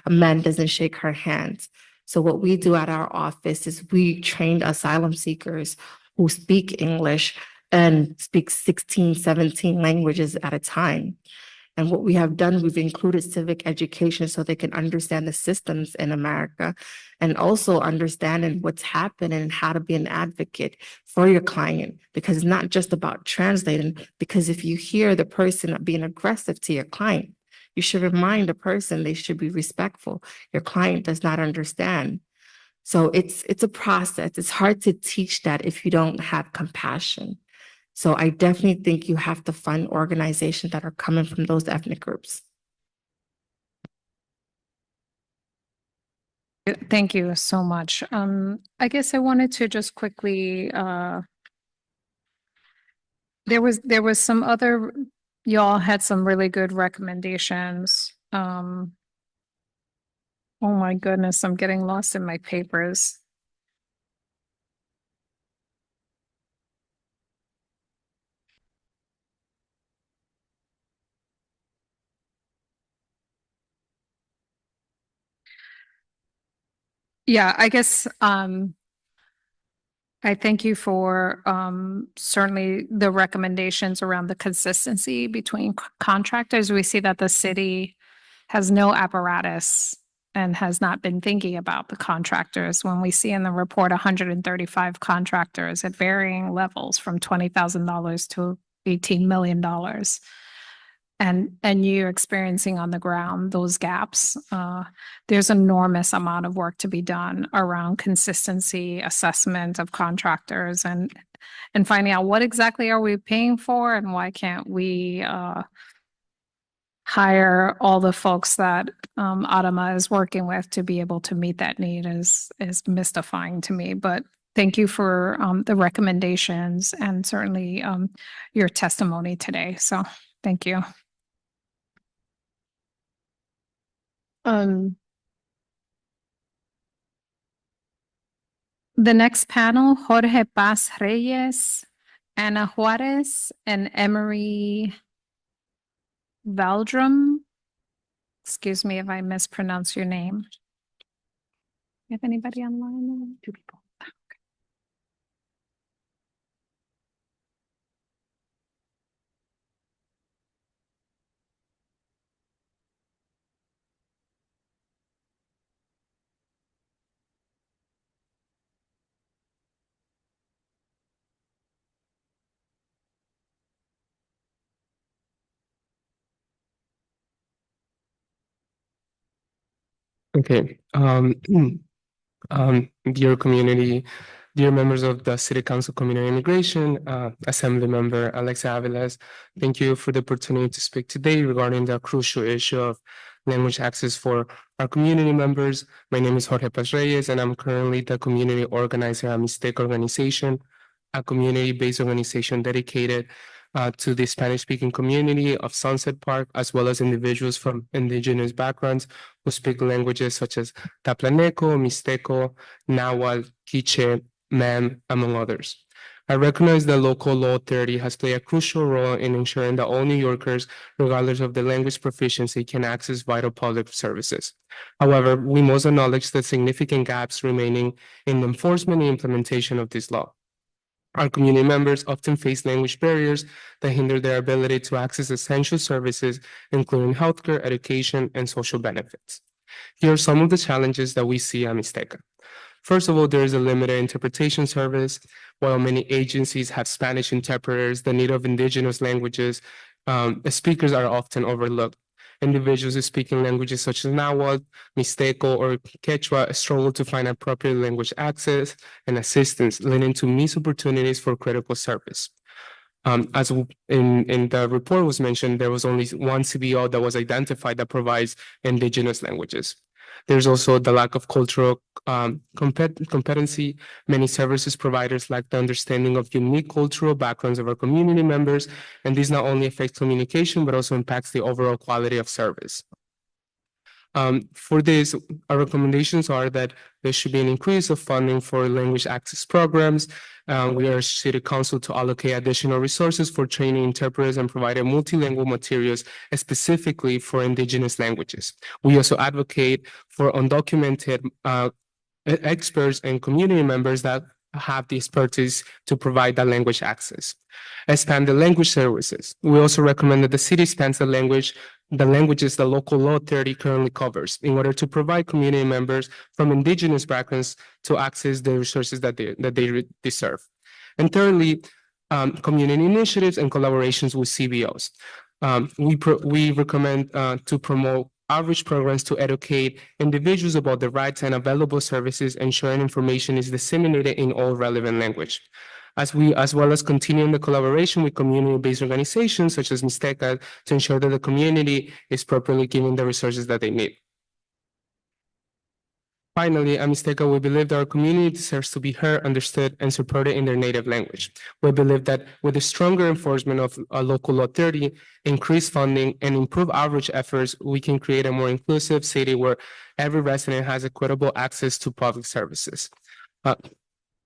Speaker 17: a man doesn't shake her hands. So what we do at our office is we train asylum seekers who speak English and speak 16, 17 languages at a time. And what we have done, we've included civic education so they can understand the systems in America and also understanding what's happening and how to be an advocate for your client, because it's not just about translating, because if you hear the person being aggressive to your client, you should remind the person they should be respectful. Your client does not understand. So it's a process. It's hard to teach that if you don't have compassion. So I definitely think you have to fund organizations that are coming from those ethnic groups.
Speaker 8: Thank you so much. I guess I wanted to just quickly, there was some other, y'all had some really good recommendations. Oh my goodness, I'm getting lost in my papers. Yeah, I guess I thank you for certainly the recommendations around the consistency between contractors. We see that the city has no apparatus and has not been thinking about the contractors. When we see in the report 135 contractors at varying levels from $20,000 to $18 million. And you experiencing on the ground those gaps, there's enormous amount of work to be done around consistency, assessment of contractors, and and finding out what exactly are we paying for and why can't we hire all the folks that Adama is working with to be able to meet that need is mystifying to me. But thank you for the recommendations and certainly your testimony today. So thank you. The next panel, Jorge Paz Reyes, Ana Juarez, and Emery Valdrum. Excuse me if I mispronounce your name. You have anybody online? 2 people.
Speaker 18: Okay. Dear community, dear members of the City Council Community Immigration, Assembly Member Alexa Aviles, thank you for the opportunity to speak today regarding the crucial issue of language access for our community members. My name is Jorge Paz Reyes, and I'm currently the community organizer at Mixteca Organization, a community-based organization dedicated to the Spanish-speaking community of Sunset Park, as well as individuals from indigenous backgrounds who speak languages such as Taplaneco, Mixteco, Nahuatl, Quiche, Mam, among others. I recognize that local law 30 has played a crucial role in ensuring that all New Yorkers, regardless of their language proficiency, can access vital public services. However, we must acknowledge the significant gaps remaining in the enforcement and implementation of this law. Our community members often face language barriers that hinder their ability to access essential services, including healthcare, education, and social benefits. Here are some of the challenges that we see at Mixteca. First of all, there is a limited interpretation service. While many agencies have Spanish interpreters, the need of indigenous languages, speakers are often overlooked. Individuals speaking languages such as Nahuatl, Mixteco, or Quechua struggle to find appropriate language access and assistance, leading to missed opportunities for critical service. As in the report was mentioned, there was only one CBO that was identified that provides indigenous languages. There's also the lack of cultural competency. Many services providers lack the understanding of unique cultural backgrounds of our community members, and this not only affects communication, but also impacts the overall quality of service. For this, our recommendations are that there should be an increase of funding for language access programs. We urge City Council to allocate additional resources for training interpreters and provide multilingual materials specifically for indigenous languages. We also advocate for undocumented experts and community members that have the expertise to provide that language access. Expand the language services. We also recommend that the city expands the languages the local law 30 currently covers in order to provide community members from indigenous backgrounds to access the resources that they deserve. And thirdly, community initiatives and collaborations with CBOs. We recommend to promote outreach programs to educate individuals about the rights and available services, ensuring information is disseminated in all relevant language. As well as continuing the collaboration with community-based organizations such as Mixteca to ensure that the community is properly given the resources that they need. Finally, at Mixteca, we believe that our community deserves to be heard, understood, and supported in their native language. We believe that with a stronger enforcement of Local Law 30, increased funding, and improved outreach efforts, we can create a more inclusive city where every resident has equitable access to public services.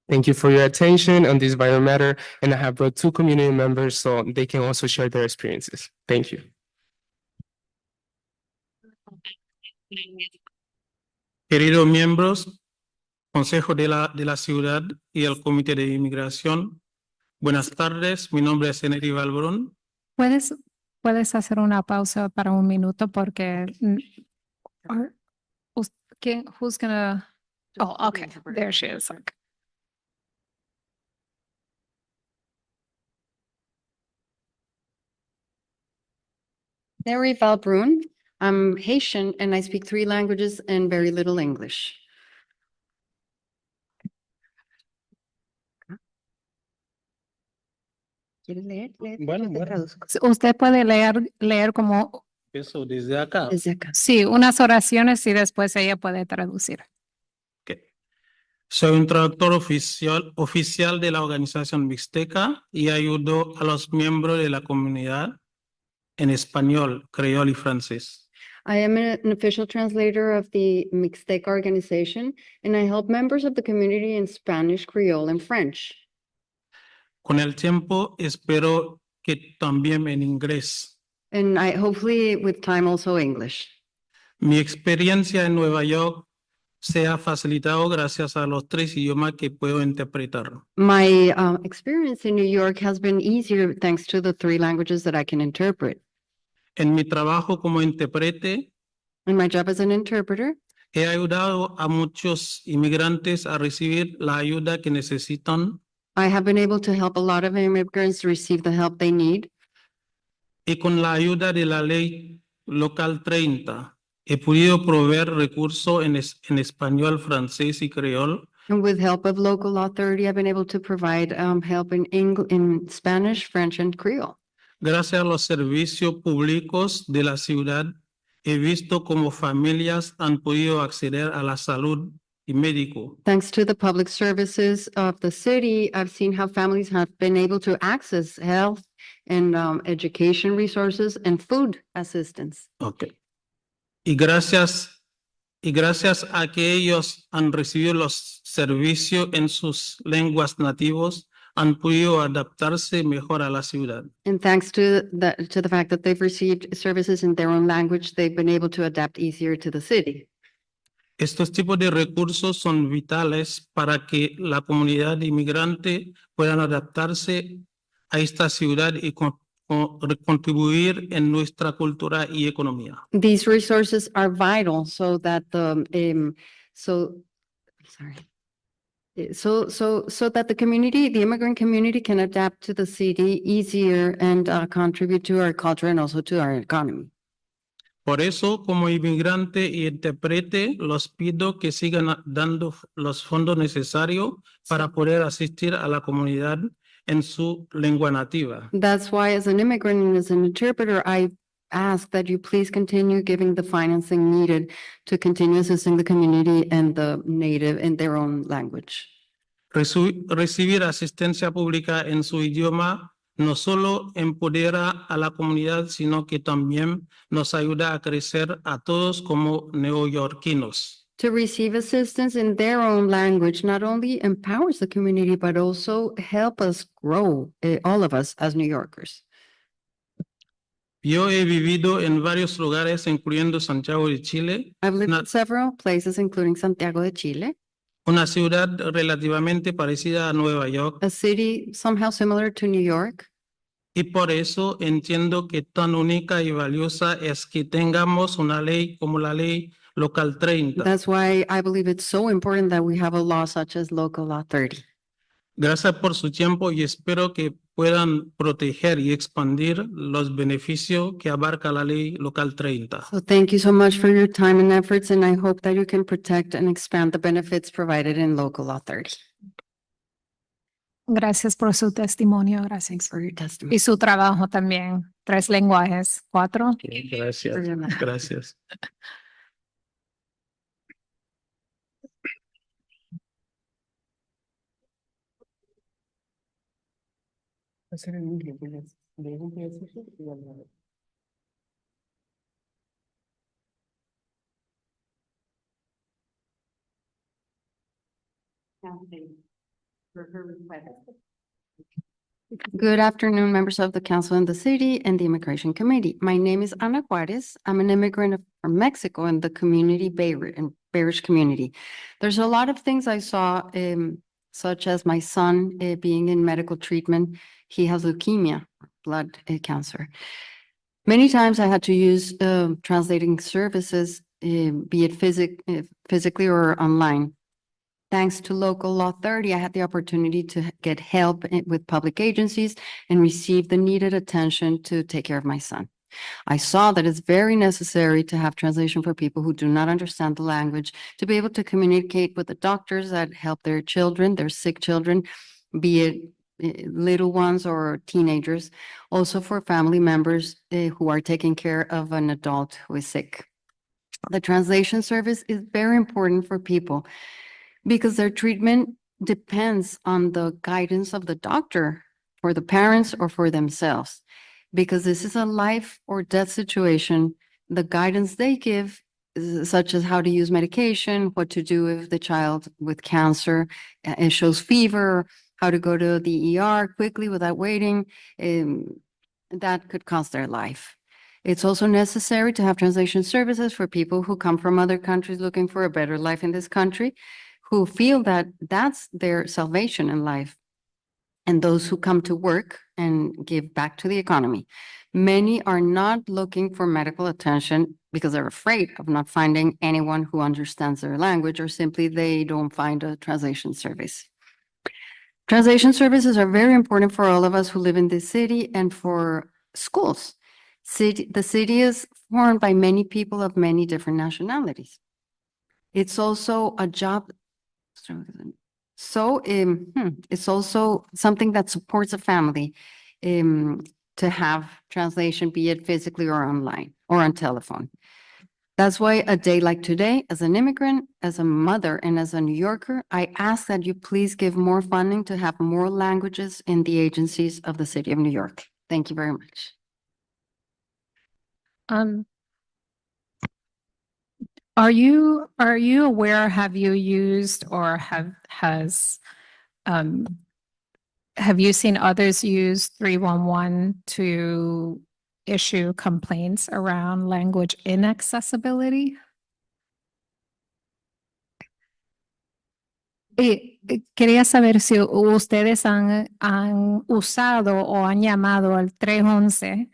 Speaker 18: Thank you for your attention on this vital matter, and I have brought 2 community members so they can also share their experiences. Thank you.
Speaker 19: Queridos miembros, Consejo de la Ciudad y el Comité de Inmigración, buenas tardes, mi nombre es Emery Valdrum.
Speaker 8: ¿Puedes hacer una pausa para un minuto porque who's gonna? Oh, okay, there she is. Okay.
Speaker 5: Mary Valbrun. I'm Haitian and I speak 3 languages and very little English. ¿Quiere leer?
Speaker 19: Bueno,
Speaker 5: Yo te
Speaker 19: bueno.
Speaker 5: traduzco.
Speaker 8: Usted puede leer como,
Speaker 19: Eso desde acá.
Speaker 5: Desde acá.
Speaker 8: sí, unas oraciones y después ella puede traducir.
Speaker 19: Soy un traductor oficial de la organización Mixteca y ayudo a los miembros de la comunidad en español, creol y francés.
Speaker 5: I am an official translator of the Mixteca organization, and I help members of the community in Spanish, Creole, and French.
Speaker 19: Con el tiempo espero que también en inglés.
Speaker 5: And I hopefully with time also English.
Speaker 19: Mi experiencia en Nueva York se ha facilitado gracias a los 3 idiomas que puedo interpretar.
Speaker 5: My experience in New York has been easier thanks to the 3 languages that I can interpret.
Speaker 19: En mi trabajo como intérprete,
Speaker 5: In my job as an interpreter,
Speaker 19: he ayudado a muchos inmigrantes a recibir la ayuda que necesitan
Speaker 5: I have been able to help a lot of immigrants receive the help they need.
Speaker 19: y con la ayuda de la ley local 30 he podido proveer recursos en español, francés y creol
Speaker 5: And with help of local law 30, I've been able to provide help in Spanish, French, and Creole.
Speaker 19: Gracias a los servicios públicos de la ciudad, he visto cómo familias han podido acceder a la salud y médico.
Speaker 5: Thanks to the public services of the city, I've seen how families have been able to access health and education resources and food assistance.
Speaker 19: Okay. Y gracias a que ellos han recibido los servicios en sus lenguas nativos, han podido adaptarse mejor a la ciudad.
Speaker 5: And thanks to the fact that they've received services in their own language, they've been able to adapt easier to the city.
Speaker 19: Estos tipos de recursos son vitales para que la comunidad inmigrante puedan adaptarse a esta ciudad y contribuir en nuestra cultura y economía.
Speaker 5: These resources are vital so that the community, the immigrant community can adapt to the city easier and contribute to our culture and also to our economy.
Speaker 19: Por eso, como inmigrante y intérprete, los pido que sigan dando los fondos necesarios para poder asistir a la comunidad en su lengua nativa.
Speaker 5: That's why as an immigrant and as an interpreter, I ask that you please continue giving the financing needed to continue assisting the community and the native in their own language.
Speaker 19: Recibir asistencia pública en su idioma no solo empodera a la comunidad, sino que también nos ayuda a crecer a todos como neoyorquinos.
Speaker 5: To receive assistance in their own language not only empowers the community, but also help us grow, all of us as New Yorkers.
Speaker 19: Yo he vivido en varios lugares, incluyendo Santiago de Chile,
Speaker 5: I've lived in several places, including Santiago de Chile,
Speaker 19: una ciudad relativamente parecida a Nueva York,
Speaker 5: a city somehow similar to New York.
Speaker 19: y por eso entiendo que tan única y valiosa es que tengamos una ley como la ley local 30.
Speaker 5: That's why I believe it's so important that we have a law such as Local Law 30.
Speaker 19: Gracias por su tiempo y espero que puedan proteger y expandir los beneficios que abarca la ley local 30.
Speaker 5: So thank you so much for your time and efforts, and I hope that you can protect and expand the benefits provided in Local Law 30.
Speaker 8: Gracias por su testimonio, gracias.
Speaker 5: For your testimony.
Speaker 8: Y su trabajo también. 3 lenguajes, 4.
Speaker 19: Gracias. Gracias.
Speaker 5: Good afternoon, members of the council and the city and the immigration committee. My name is Ana Juarez. I'm an immigrant from Mexico in the community Bayrish community. There's a lot of things I saw, such as my son being in medical treatment. He has leukemia, blood cancer. Many times I had to use translating services, be it physically or online. Thanks to Local Law 30, I had the opportunity to get help with public agencies and receive the needed attention to take care of my son. I saw that it's very necessary to have translation for people who do not understand the language, to be able to communicate with the doctors that help their children, their sick children, be it little ones or teenagers, also for family members who are taking care of an adult who is sick. The translation service is very important for people because their treatment depends on the guidance of the doctor for the parents or for themselves. Because this is a life or death situation, the guidance they give, such as how to use medication, what to do if the child with cancer it shows fever, how to go to the ER quickly without waiting, that could cost their life. It's also necessary to have translation services for people who come from other countries looking for a better life in this country, who feel that that's their salvation in life, and those who come to work and give back to the economy. Many are not looking for medical attention because they're afraid of not finding anyone who understands their language, or simply they don't find a translation service. Translation services are very important for all of us who live in this city and for schools. The city is formed by many people of many different nationalities. It's also a job. So it's also something that supports a family to have translation, be it physically or online or on telephone. That's why a day like today, as an immigrant, as a mother, and as a New Yorker, I ask that you please give more funding to have more languages in the agencies of the City of New York. Thank you very much.
Speaker 8: Are you aware, have you used or have you seen others use 311 to issue complaints around language inaccessibility? Quería saber si ustedes han usado o han llamado al 311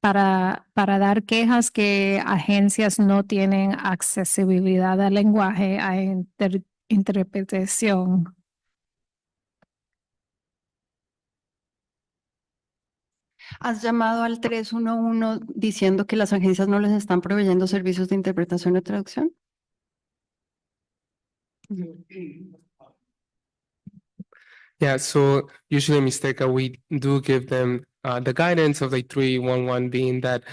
Speaker 8: para dar quejas que agencias no tienen accesibilidad al lenguaje, a interpretación.
Speaker 5: ¿Has llamado al 311 diciendo que las agencias no les están proveyendo servicios de interpretación o traducción?
Speaker 18: Yeah, so usually, Mistake, we do give them the guidance of like 311 being that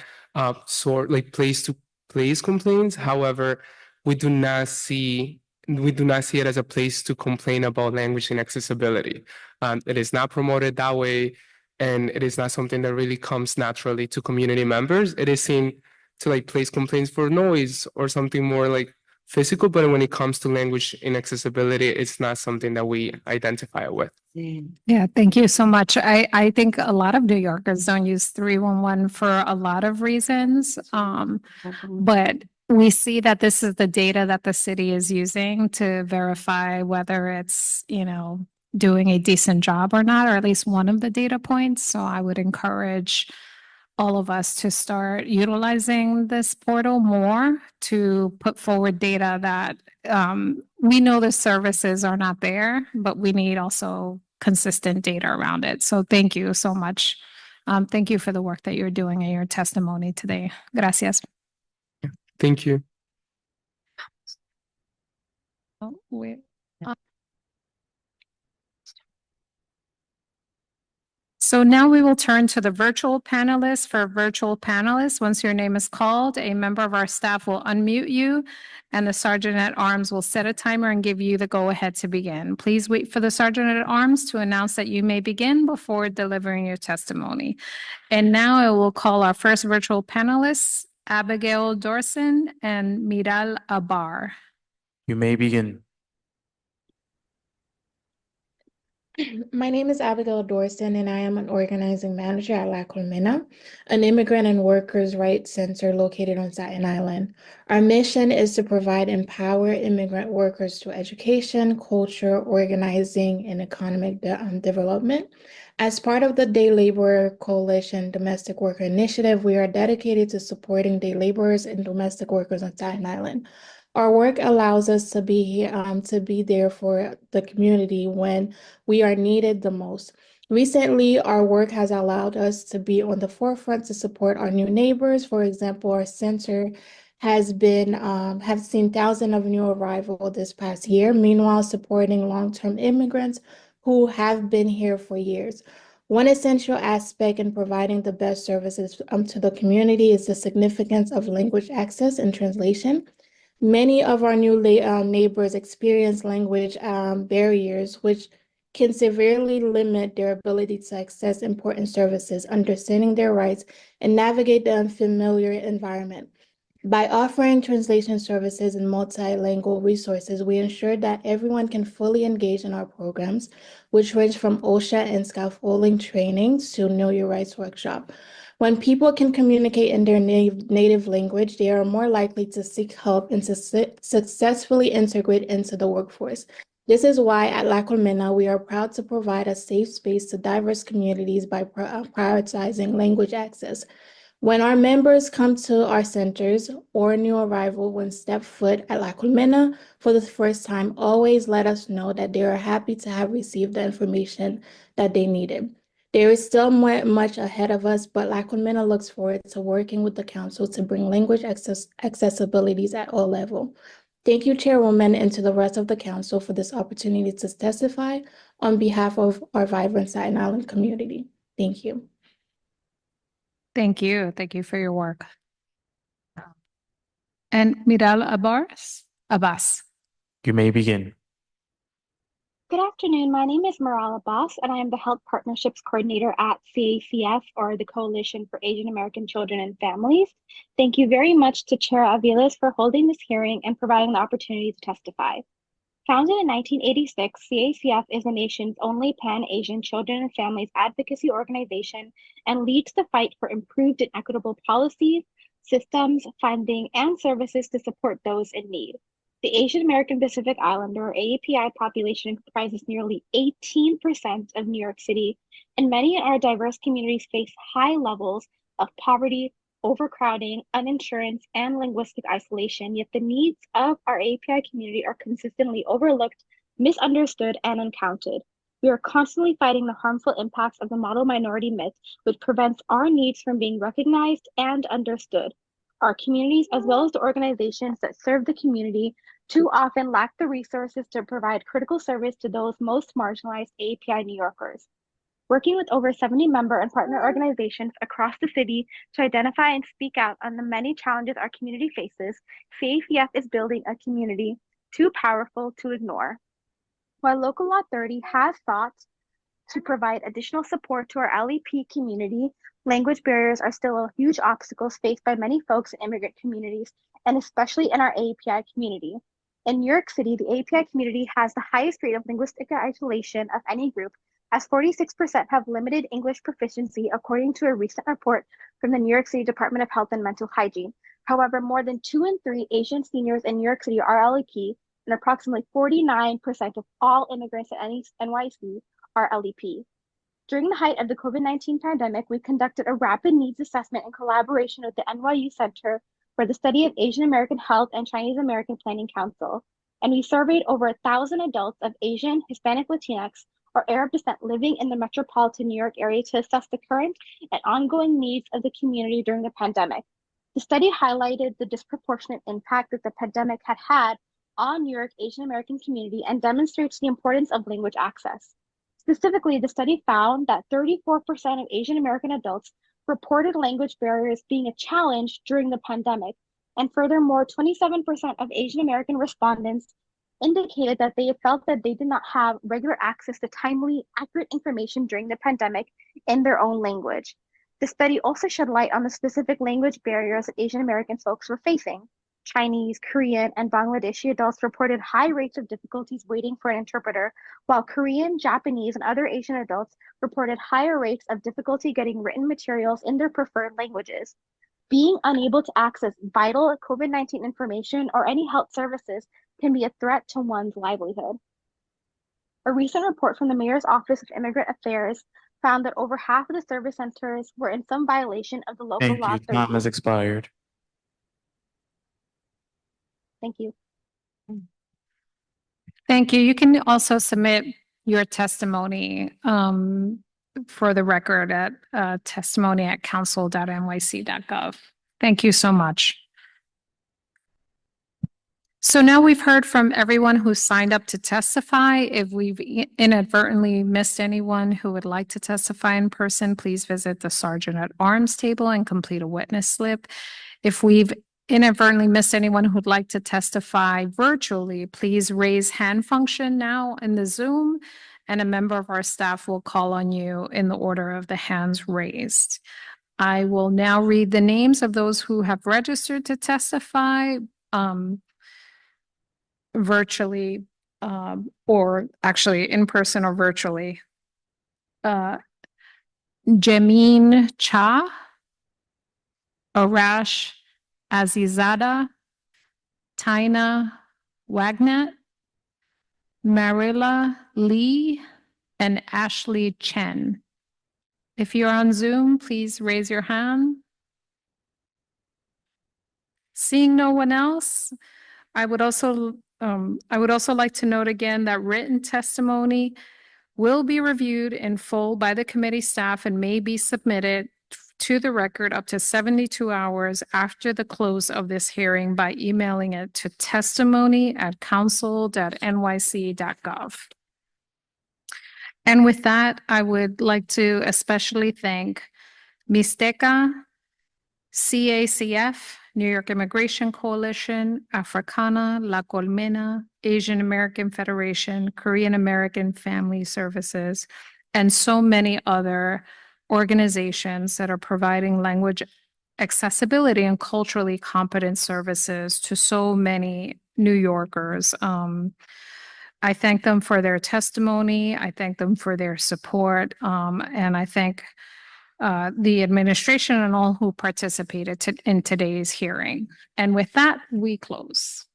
Speaker 18: sort like place to place complaints. However, we do not see it as a place to complain about language inaccessibility. It is not promoted that way, and it is not something that really comes naturally to community members. It is seen to like place complaints for noise or something more like physical, but when it comes to language inaccessibility, it's not something that we identify with.
Speaker 8: Yeah, thank you so much. I think a lot of New Yorkers don't use 311 for a lot of reasons. But we see that this is the data that the city is using to verify whether it's, doing a decent job or not, or at least one of the data points. So I would encourage all of us to start utilizing this portal more to put forward data that we know the services are not there, but we need also consistent data around it. So thank you so much. Thank you for the work that you're doing in your testimony today. Gracias.
Speaker 18: Thank you.
Speaker 8: So now we will turn to the virtual panelists. For virtual panelists, once your name is called, a member of our staff will unmute you, and the Sergeant at Arms will set a timer and give you the go-ahead to begin. Please wait for the Sergeant at Arms to announce that you may begin before delivering your testimony. And now I will call our first virtual panelists, Abigail Dorson and Miral Abar.
Speaker 20: You may begin.
Speaker 21: My name is Abigail Dorson, and I am an organizing manager at La Colmena, an immigrant and workers' rights center located on Staten Island. Our mission is to provide empowered immigrant workers to education, culture, organizing, and economic development. As part of the Day Laborer Coalition Domestic Worker Initiative, we are dedicated to supporting day laborers and domestic workers on Staten Island. Our work allows us to be there for the community when we are needed the most. Recently, our work has allowed us to be on the forefront to support our new neighbors. For example, our center has seen thousands of new arrivals this past year. Meanwhile, supporting long-term immigrants who have been here for years. One essential aspect in providing the best services to the community is the significance of language access and translation. Many of our new neighbors experience language barriers, which can severely limit their ability to access important services, understanding their rights, and navigate the unfamiliar environment. By offering translation services and multilingual resources, we ensure that everyone can fully engage in our programs, which range from OSHA and scaffolding trainings to Know Your Rights workshop. When people can communicate in their native language, they are more likely to seek help and to successfully integrate into the workforce. This is why at La Colmena, we are proud to provide a safe space to diverse communities by prioritizing language access. When our members come to our centers or a new arrival when step foot at La Colmena for the first time, always let us know that they are happy to have received the information that they needed. There is still much ahead of us, but La Colmena looks forward to working with the council to bring language accessibilities at all levels. Thank you, Chairwoman, and to the rest of the council for this opportunity to testify on behalf of our vibrant Staten Island community. Thank you.
Speaker 8: Thank you. Thank you for your work. And Miral Abbas.
Speaker 20: You may begin.
Speaker 2: Good afternoon. My name is Maral Abbas, and I am the Health Partnerships Coordinator at CACF, or the Coalition for Asian American Children and Families. Thank you very much to Chair Aviles for holding this hearing and providing the opportunity to testify. Founded in 1986, CACF is the nation's only Pan-Asian children and families advocacy organization and leads the fight for improved and equitable policies, systems, funding, and services to support those in need. The Asian American Pacific Islander, or AAPI, population comprises nearly 18% of New York City, and many in our diverse communities face high levels of poverty, overcrowding, uninsurance, and linguistic isolation, yet the needs of our API community are consistently overlooked, misunderstood, and uncounted. We are constantly fighting the harmful impacts of the model minority myth, which prevents our needs from being recognized and understood. Our communities, as well as the organizations that serve the community, too often lack the resources to provide critical service to those most marginalized API New Yorkers. Working with over 70 member and partner organizations across the city to identify and speak out on the many challenges our community faces, CACF is building a community too powerful to ignore. While Local Law 30 has sought to provide additional support to our LEP community, language barriers are still huge obstacles faced by many folks in immigrant communities, and especially in our API community. In New York City, the API community has the highest rate of linguistic isolation of any group, as 46% have limited English proficiency, according to a recent report from the New York City Department of Health and Mental Hygiene. However, more than 2 in 3 Asian seniors in New York City are LEP, and approximately 49% of all immigrants at NYC are LEP. During the height of the COVID-19 pandemic, we conducted a rapid needs assessment in collaboration with the NYU Center for the Study of Asian American Health and Chinese American Planning Council, and we surveyed over 1,000 adults of Asian, Hispanic, Latinx, or Arab descent living in the metropolitan New York area to assess the current and ongoing needs of the community during the pandemic. The study highlighted the disproportionate impact that the pandemic had had on New York Asian American community and demonstrates the importance of language access. Specifically, the study found that 34% of Asian American adults reported language barriers being a challenge during the pandemic, and furthermore, 27% of Asian American respondents indicated that they felt that they did not have regular access to timely, accurate information during the pandemic in their own language. The study also shed light on the specific language barriers that Asian American folks were facing. Chinese, Korean, and Bangladeshi adults reported high rates of difficulties waiting for an interpreter, while Korean, Japanese, and other Asian adults reported higher rates of difficulty getting written materials in their preferred languages. Being unable to access vital COVID-19 information or any health services can be a threat to one's livelihood. A recent report from the Mayor's Office of Immigrant Affairs found that over half of the service centers were in some violation of the local
Speaker 20: Thank
Speaker 2: law
Speaker 20: you.
Speaker 2: 30.
Speaker 20: Time has expired.
Speaker 2: Thank you.
Speaker 8: Thank you. You can also submit your testimony for the record at testimony@council.nyc.gov. Thank you so much. So now we've heard from everyone who signed up to testify. If we've inadvertently missed anyone who would like to testify in person, please visit the Sergeant at Arms table and complete a witness slip. If we've inadvertently missed anyone who'd like to testify virtually, please raise hand function now in the Zoom, and a member of our staff will call on you in the order of the hands raised. I will now read the names of those who have registered to testify virtually, or actually in person or virtually. Jameen Cha, Arash Azizada, Tina Wagner, Marilla Lee, and Ashley Chen. If you're on Zoom, please raise your hand. Seeing no one else, I would also like to note again that written testimony will be reviewed in full by the committee staff and may be submitted to the record up to 72 hours after the close of this hearing by emailing it to testimony@council.nyc.gov. And with that, I would like to especially thank Mixteca, CACF, New York Immigration Coalition, Africana, La Colmena, Asian American Federation, Korean American Family Services, and so many other organizations that are providing language accessibility and culturally competent services to so many New Yorkers. I thank them for their testimony. I thank them for their support. And I thank the administration and all who participated in today's hearing. And with that, we close.